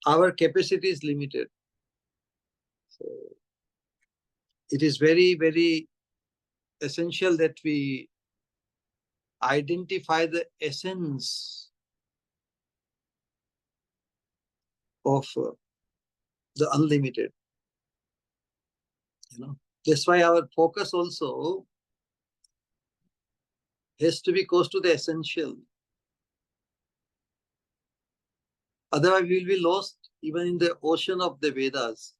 Our capacity is limited. So it is very, very essential that we identify the essence of the unlimited. That's why our focus also has to be close to the essential. Otherwise, we will be lost even in the ocean of the Vedas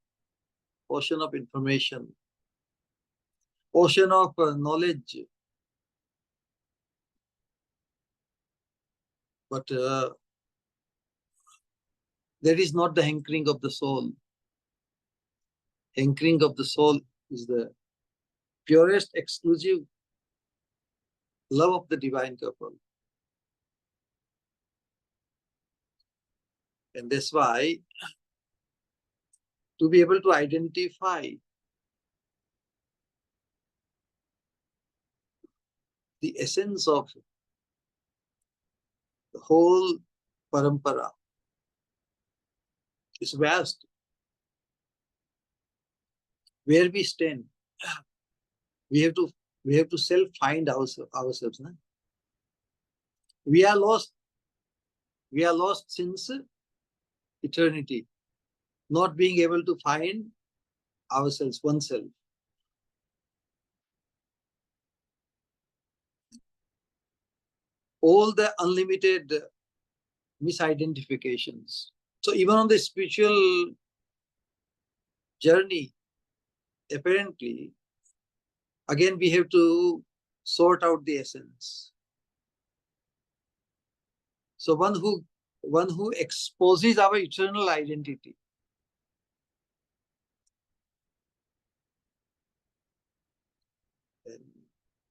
ocean of information, ocean of knowledge. But that is not the hankering of the soul. Hankering of the soul is the purest, exclusive love of the divine couple. And that's why, to be able to identify the essence of the whole parampara is vast. Where we stand, we have to self-find ourselves. No? We are lost. We are lost since eternity, not being able to find ourselves, oneself. All the unlimited misidentifications. So even on the spiritual journey, apparently, again we have to sort out the essence. So one who exposes our eternal identity,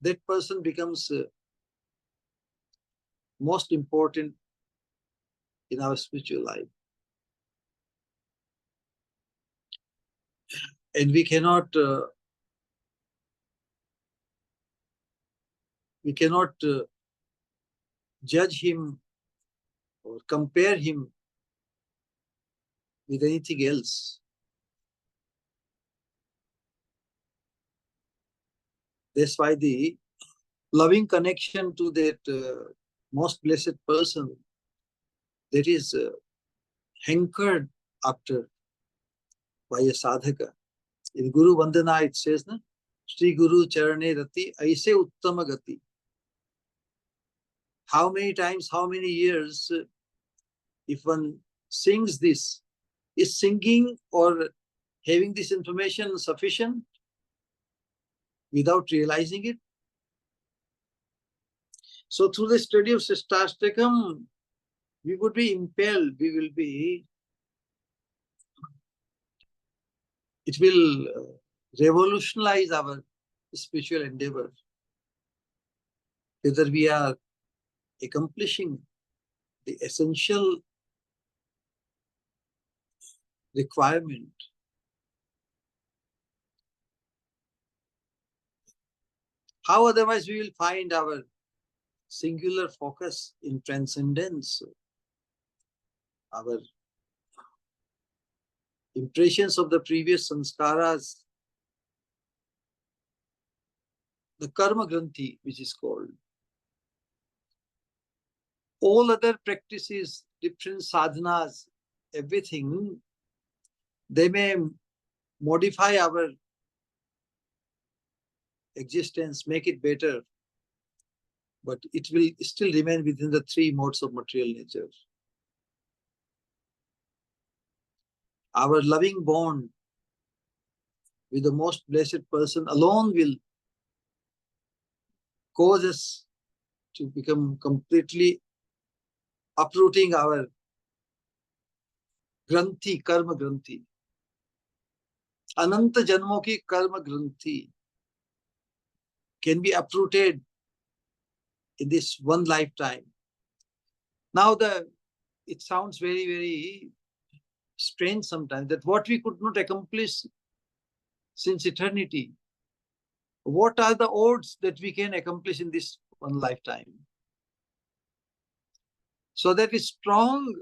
that person becomes most important in our spiritual life. And we cannot judge him or compare him with anything else. That's why the loving connection to that most blessed person, that is hankered after by a sadhaka. In Guru Vandana it says, na, Sri Guru Charane Rati Aise Uttama Gati. How many times, how many years, if one sings this, is singing or having this information sufficient without realizing it? So through the study of Sikshastakam, we would be impelled, it will revolutionize our spiritual endeavor. Whether we are accomplishing the essential requirement, how otherwise we will find our singular focus in transcendence, our impressions of the previous sanskaras, the karma granthi, which is called. All other practices, different sadhanas, everything, they may modify our existence, make it better, but it will still remain within the three modes of material nature. Our loving bond with the most blessed person alone will cause us to become completely uprooting our granthi, karma granthi. Ananta janmo ki karma granthi can be uprooted in this one lifetime. Now it sounds very, very strange sometimes that what we could not accomplish since eternity, what are the odds that we can accomplish in this one lifetime? So that is strong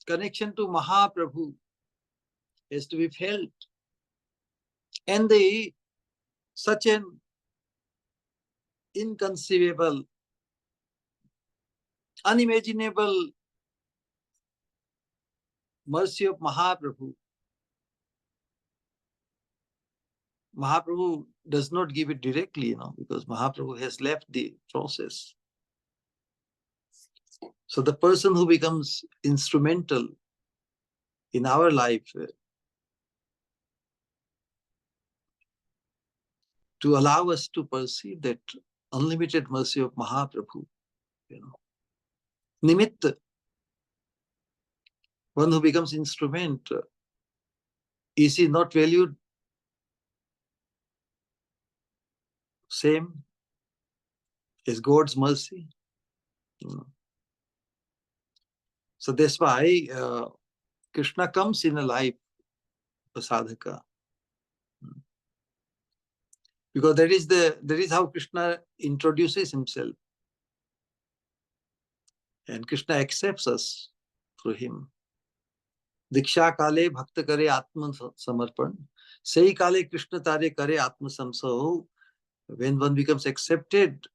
connection to Mahaprabhu has to be felt. And such an inconceivable, unimaginable mercy of Mahaprabhu. Mahaprabhu does not give it directly, because Mahaprabhu has left the process. So the person who becomes instrumental in our life to allow us to perceive that unlimited mercy of Mahaprabhu. Nimitta, one who becomes instrument, is he not valued same as God's mercy? So that's why Krishna comes in a life of sadhaka. Because that is how Krishna introduces himself. And Krishna accepts us through him. Diksha kale bhakta kare atma samarpan. Sei kale Krishna tare kare atma samsaho. When one becomes accepted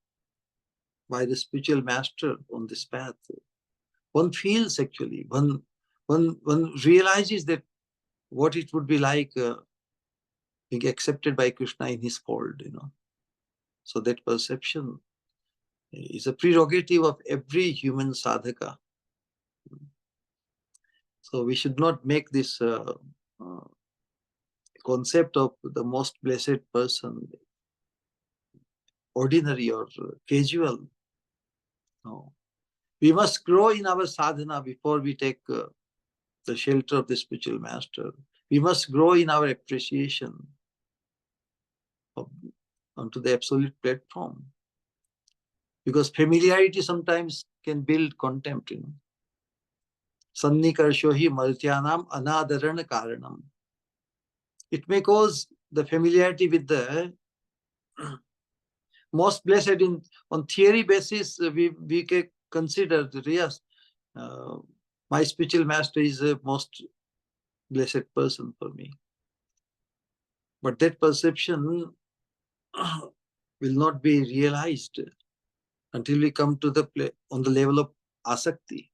by the spiritual master on this path, one feels actually, one realizes that what it would be like being accepted by Krishna in his fold, So that perception is a prerogative of every human sadhaka. So we should not make this concept of the most blessed person ordinary or casual. No. We must grow in our sadhana before we take the shelter of the spiritual master. We must grow in our appreciation onto the absolute platform. Because familiarity sometimes can build contempt. Sannikarshohi martyanam anadarana karanam. It may cause the familiarity with the most blessed on theory basis. We can consider that yes, my spiritual master is the most blessed person for me. But that perception will not be realized until we come to on the level of asakti.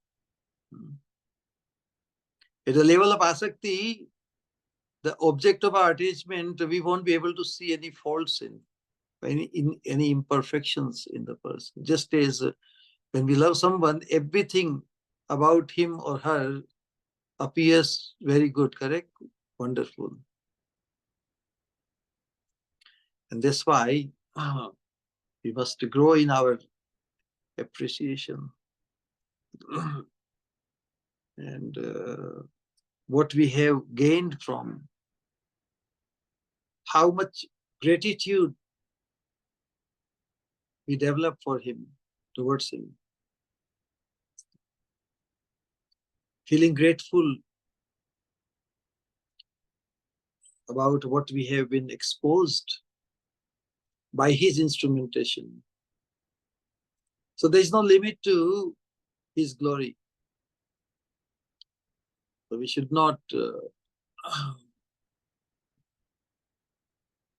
At the level of asakti, the object of our attachment, we won't be able to see any faults in any imperfections in the person. Just as when we love someone, everything about him or her appears very good, correct? Wonderful. And that's why we must grow in our appreciation. And what we have gained from, how much gratitude we develop for him, towards him. Feeling grateful about what we have been exposed by his instrumentation. So there is no limit to his glory. So we should not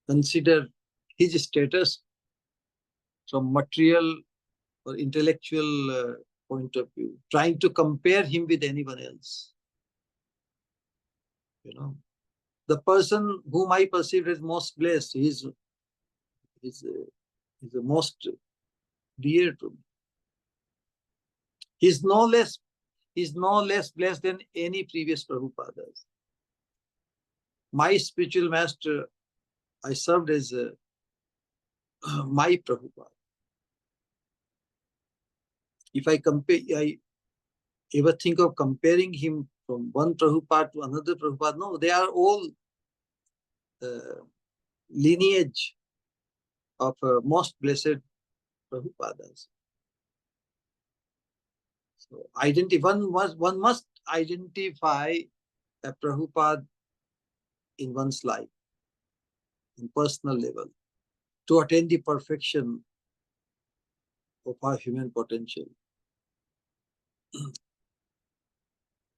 consider his status from material or intellectual point of view, trying to compare him with anyone else. The person whom I perceive as most blessed is the most dear to me. He's no less blessed than any previous Prabhupadas. My spiritual master, I served as my Prabhupada. If I ever think of comparing him from one Prabhupada to another Prabhupada, no, they are all lineage of most blessed Prabhupadas. So one must identify a Prabhupada in one's life, in personal level, to attain the perfection of our human potential.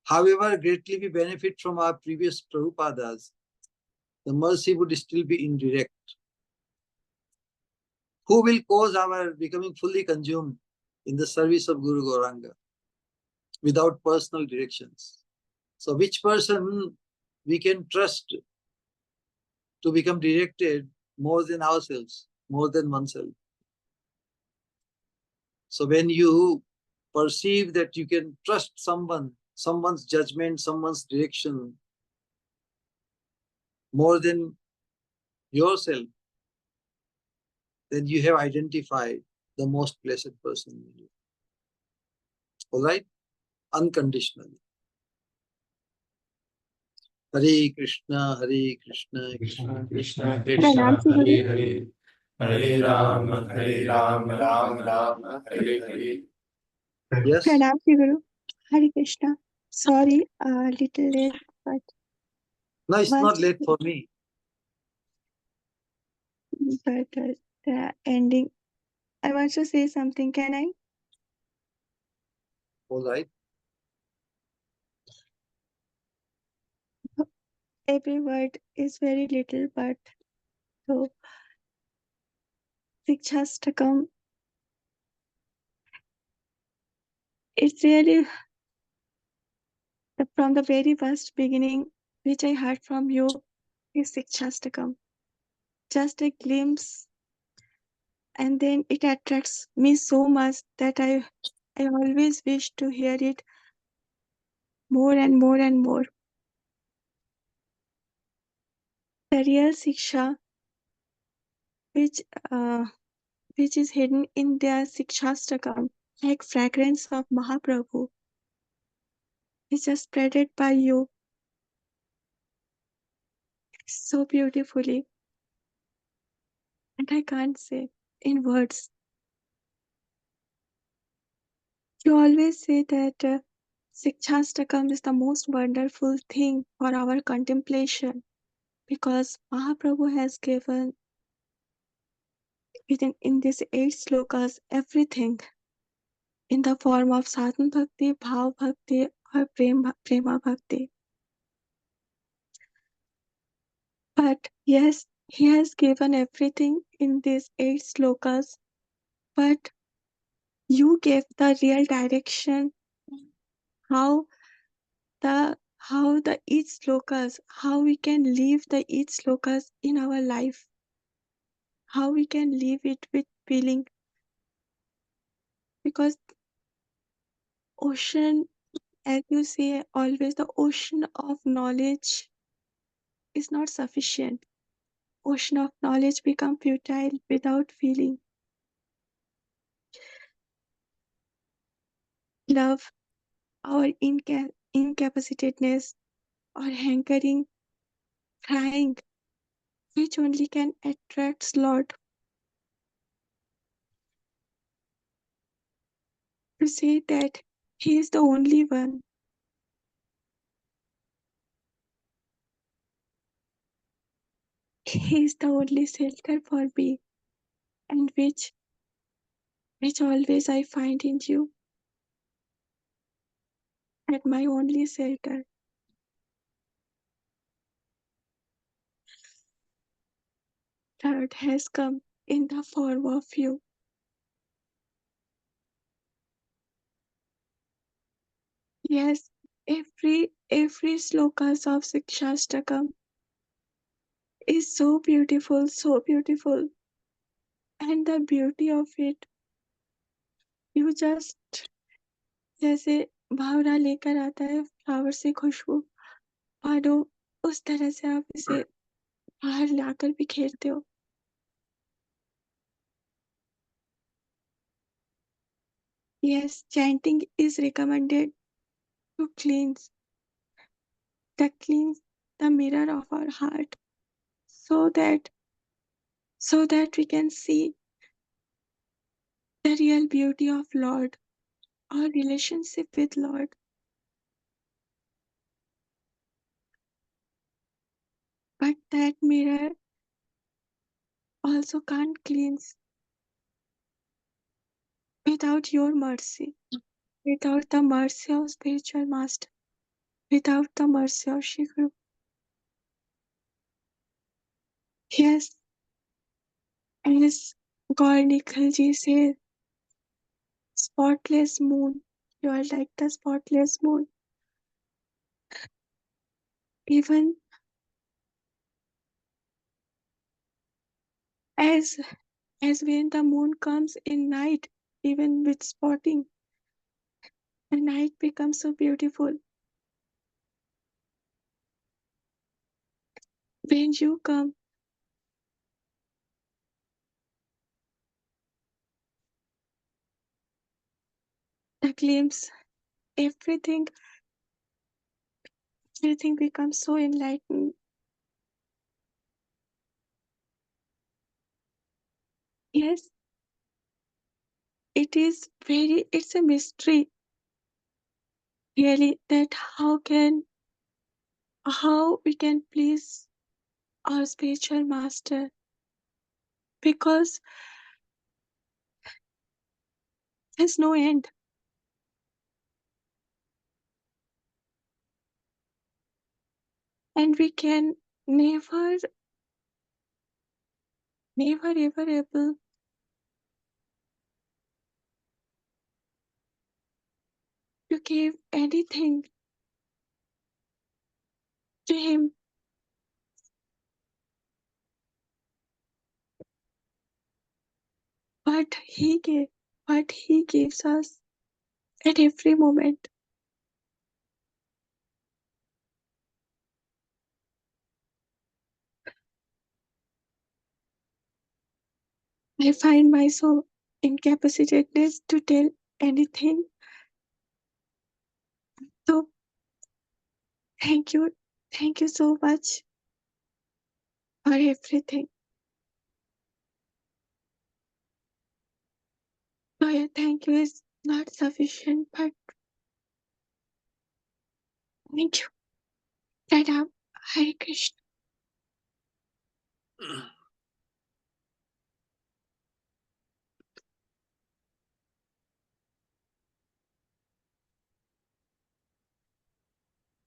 However greatly we benefit from our previous Prabhupadas, the mercy would still be indirect. Who will cause our becoming fully consumed in the service of Guru Gauranga without personal directions? So which person we can trust to become directed more than ourselves, more than oneself? So when you perceive that you can trust someone's judgment, someone's direction more than yourself, then you have identified the most blessed person in you. All right? Unconditionally. Hare Krishna, Krishna Krishna Krishna. Krishna, Hare Hare, Hare Rama, Rama Rama, Hare Hare. Yes? Pranam Shri Guru. Hare Krishna. Sorry, a little late, but No, it's not once late for me. but the ending. I want to say something. Can I? All right. Every word is very little, but so Sikshastakam. It's really from the very first beginning, which I heard from you, is Sikshastakam. Just a glimpse, and then it attracts me so much that I always wish to hear it more and more and more. The real Siksha, which uh, which is hidden in their Sikshastakam, like fragrance of Mahaprabhu, is just spreaded by you so beautifully, and I can't say in words. You always say that Sikshastakam is the most wonderful thing for our contemplation because Mahaprabhu has given within in these 8 slokas everything in the form of sadhana bhakti, bhav bhakti, or prema bhakti. But yes, he has given everything in these 8 slokas, but you gave the real direction how the each slokas, how we can live the each slokas in our life, how we can live it with feeling. Because ocean, as you say, always the ocean of knowledge is not sufficient. Ocean of knowledge become futile without feeling. Love, our incapacitedness, or hankering, crying, which only can attract Lord. To say that He is the only one. He is the only shelter for me, and which always I find in you, at my only shelter. Lord has come in the form of you. Yes, every slokas of Sikshastakam is so beautiful, and the beauty of it, you just जैसे भावना लेकर आता है flower से खुशबू, मानो उस तरह से आप इसे बाहर लाकर बिखेरते हो. Yes, chanting is recommended to cleanse the mirror of our heart, so that we can see the real beauty of Lord, our relationship with Lord. But that mirror also can't cleanse without your mercy, without the mercy of spiritual master, without the mercy of Shri Guru. Yes, as God Nikhalji said, spotless moon. You are like the spotless moon. Even as when the moon comes in night, even with spotting, the night becomes so beautiful. When you come, the glimpse, everything becomes so enlightened. Yes, it's a mystery, really, that how we can please our spiritual master, because there's no end. And we can never ever able to give anything to him. But he gives us at every moment. I find myself incapacitated to tell anything. So thank you so much for everything. So yeah, thank you is not sufficient, but thank you. Pranam. Hare Krishna.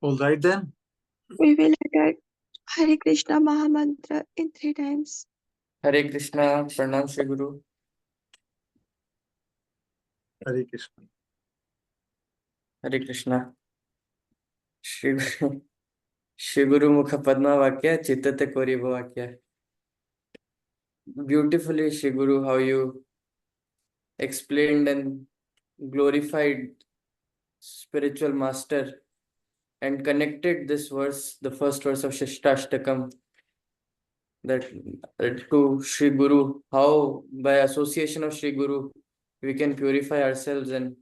All right then. We will utter Hare Krishna Mahamantra in 3 times. Hare Krishna, Pranam Shri Guru. Hare Krishna. Hare Krishna. Shri Guru Mukha Padma Vakya, Chittate Koribo Vakya. Beautifully, Shri Guru, how you explained and glorified spiritual master and connected this verse, the first verse of Shikshastakam, that to Shri Guru, how by association of Shri Guru we can purify ourselves and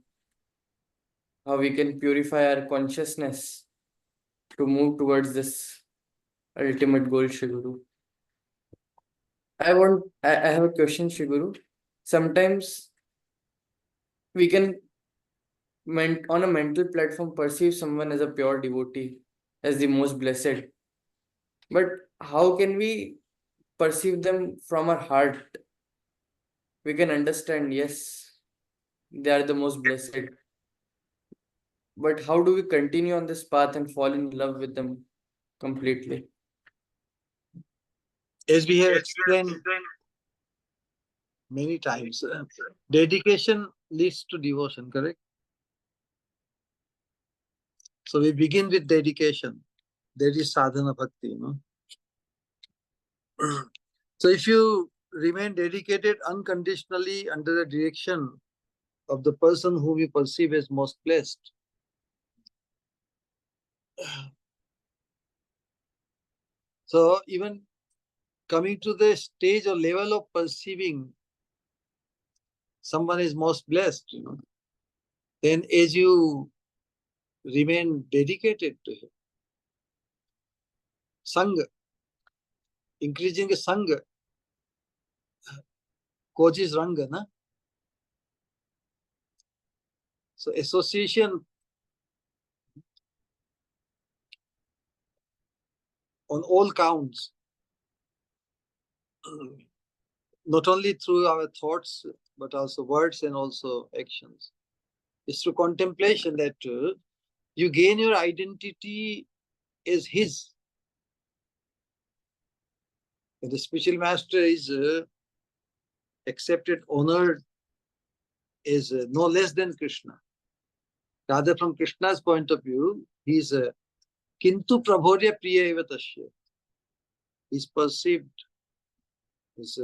how we can purify our consciousness to move towards this ultimate goal, Shri Guru. I have a question, Shri Guru. Sometimes we can on a mental platform perceive someone as a pure devotee, as the most blessed. But how can we perceive them from our heart? We can understand, yes, they are the most blessed. But how do we continue on this path and fall in love with them completely? As we have explained many times, dedication leads to devotion, correct? So we begin with dedication. That is sadhana bhakti, So if you remain dedicated unconditionally under the direction of the person whom you perceive as most blessed, so even coming to the stage or level of perceiving someone is most blessed, then as you remain dedicated to him, Sangha, increasing the Sangha, causes Ranga, na? So association on all counts, not only through our thoughts, but also words and also actions. It's through contemplation that you gain your identity as his. And the spiritual master is accepted, honored as no less than Krishna. Rather, from Krishna's point of view, he is Kintu Prabhorya Priya Eva Tasya. He's perceived as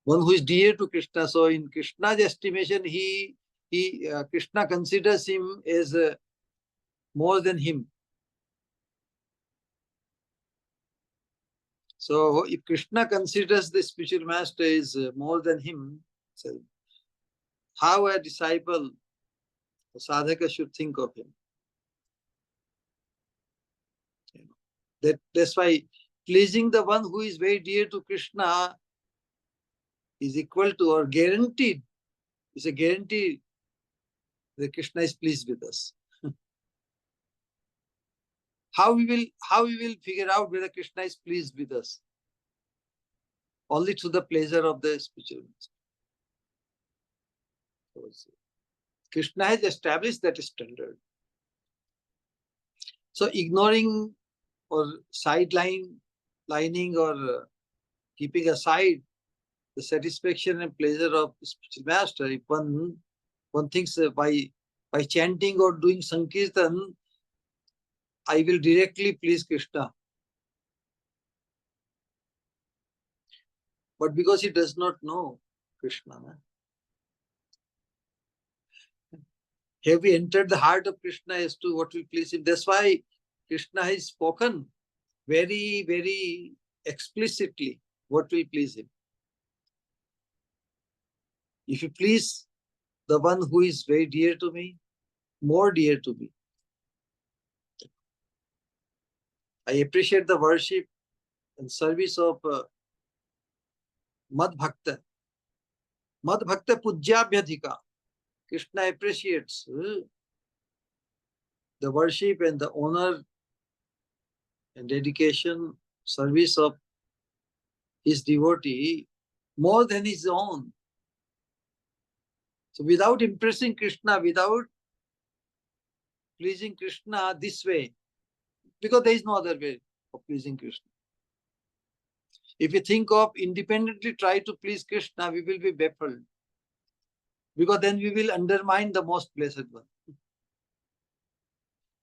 one who is dear to Krishna. So in Krishna's estimation, Krishna considers him as more than him. So if Krishna considers the spiritual master is more than him, So how a disciple, a sadhaka, should think of him. That's why pleasing the one who is very dear to Krishna is equal to or guaranteed. It's a guarantee that Krishna is pleased with us. How we will figure out whether Krishna is pleased with us? Only through the pleasure of the spiritual master. Krishna has established that standard. So ignoring or lining or keeping aside the satisfaction and pleasure of the spiritual master, if one thinks by chanting or doing sankirtan, I will directly please Krishna. But because he does not know Krishna, have we entered the heart of Krishna as to what will please him? That's why Krishna has spoken very, very explicitly what will please him. If you please the one who is very dear to me, more dear to me, I appreciate the worship and service of Mad Bhakta. Mad Bhakta Pujyabhyadhika. Krishna appreciates the worship and the honor and dedication, service of his devotee more than his own. So without impressing Krishna, without pleasing Krishna this way, because there is no other way of pleasing Krishna. If we think of independently try to please Krishna, we will be baffled. Because then we will undermine the most blessed one.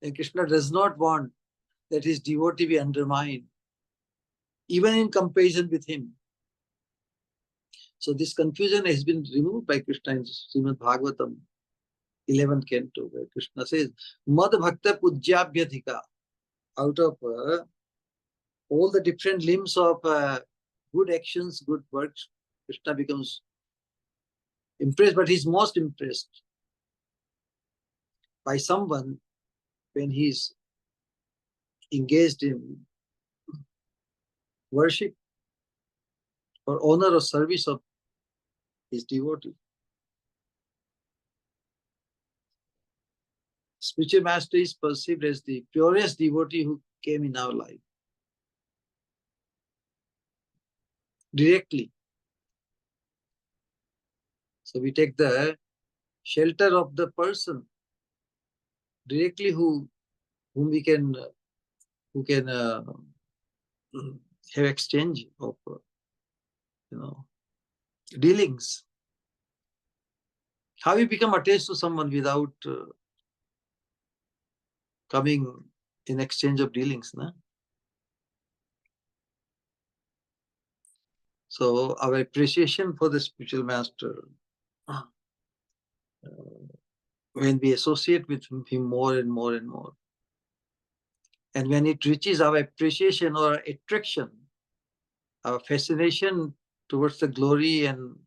And Krishna does not want that his devotee be undermined, even in comparison with him. So this confusion has been removed by Krishna in Srimad Bhagavatam, 11th canto, where Krishna says, Mad Bhakta Pujyabhyadhika. Out of all the different limbs of good actions, good works, Krishna becomes impressed, but he's most impressed by someone when he's engaged in worship or honor or service of his devotee. Spiritual master is perceived as the purest devotee who came in our life. Directly. So we take the shelter of the person directly whom we can have exchange of dealings. How we become attached to someone without coming in exchange of dealings, na? So our appreciation for the spiritual master, when we associate with him more and more and more, and when it reaches our appreciation or attraction, our fascination towards the glory and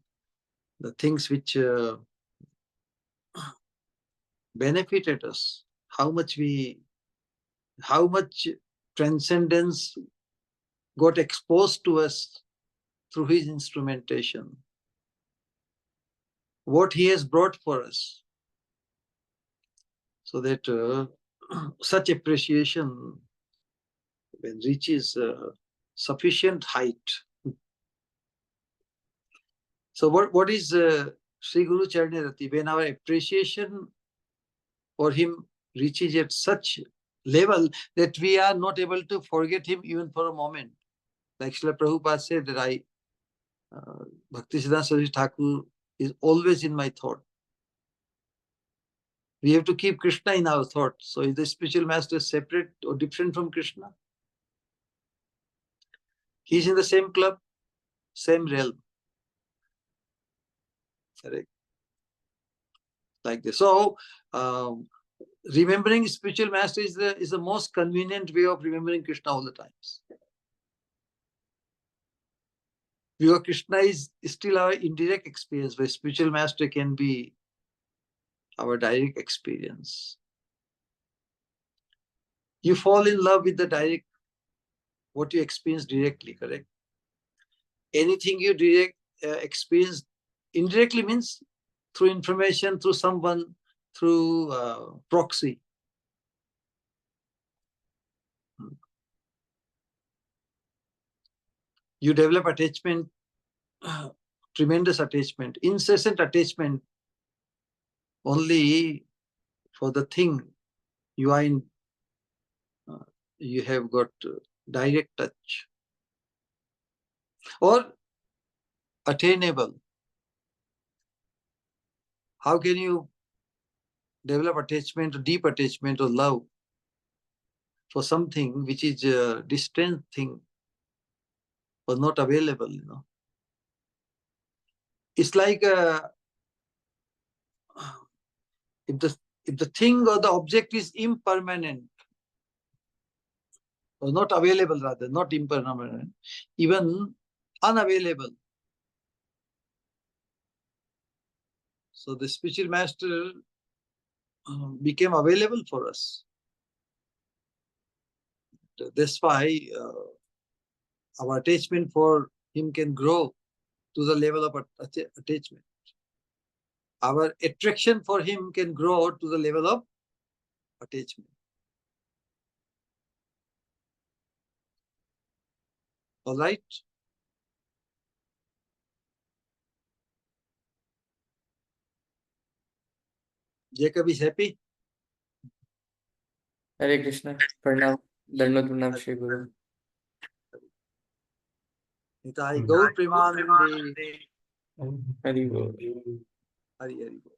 the things which benefited us, how much transcendence got exposed to us through his instrumentation, what he has brought for us, so that such appreciation, when reaches sufficient height. So what is Sri Guru Charanirati? When our appreciation for him reaches at such level that we are not able to forget him even for a moment. Like Srila Prabhupada said that Bhaktisiddhanta Saraswati Thakur is always in my thought. We have to keep Krishna in our thought. So is the spiritual master separate or different from Krishna? He's in the same club, same realm. Correct. Like this. So remembering spiritual master is the most convenient way of remembering Krishna all the times. Because Krishna is still our indirect experience, where spiritual master can be our direct experience. You fall in love with the direct, what you experience directly, correct? Anything you experience indirectly means through information, through someone, through proxy. You develop attachment, tremendous attachment, incessant attachment only for the thing you are in. You have got direct touch or attainable. How can you develop attachment or deep attachment or love for something which is a distant thing or not available, you know? It's like if the thing or the object is impermanent or not available, rather, not impermanent, even unavailable. So the spiritual master became available for us. That's why our attachment for him can grow to the level of attachment. Our attraction for him can grow to the level of attachment. All right? Jacob is happy? Hare Krishna. Pranam. Dandavat Pranam Shri Guru. Nitai Gaur Premanande. Hari Bol. Hari Hari Bol.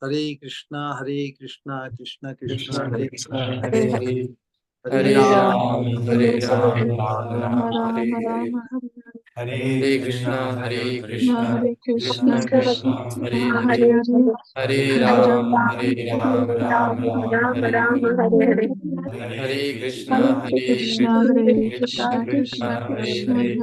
Hare Krishna, Krishna Krishna, Hare Krishna Hare Hare. Hare Hare Ram, Ram, Hare Hare Ram, Ram, Rama Ram Hare Rama Hare. Rama Hare Hare Krishna, Hare Krishna, Hare Krishna Krishna, Krishna, Krishna Hare Hare Hare. Hare, Hare Hare Ram, Rama, Hare Hare Ram, Ram Rama, Ram, Hare Hare. Hare Krishna, Hare Hare Krishna, Krishna, Hare Krishna Krishna, Krishna, Krishna Hare Krishna, Hare.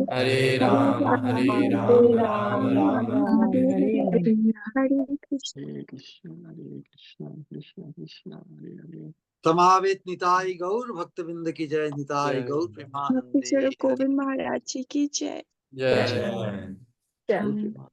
Hare Hare Hare Ram, Hare Ram, Ram Ram, Hare Hare Hare. Hare. Hare Krishna. Hare Krishna, Hare Krishna, Krishna Krishna, Hare Hare. Tamavet Nitai Gaur Bhaktavinda ki jai, Nitai Jai. Gaur Bhakti Premanande. Swarup Hari Govind Maharaj Ji ki jai. Jai. Jai. Gaur Premanande.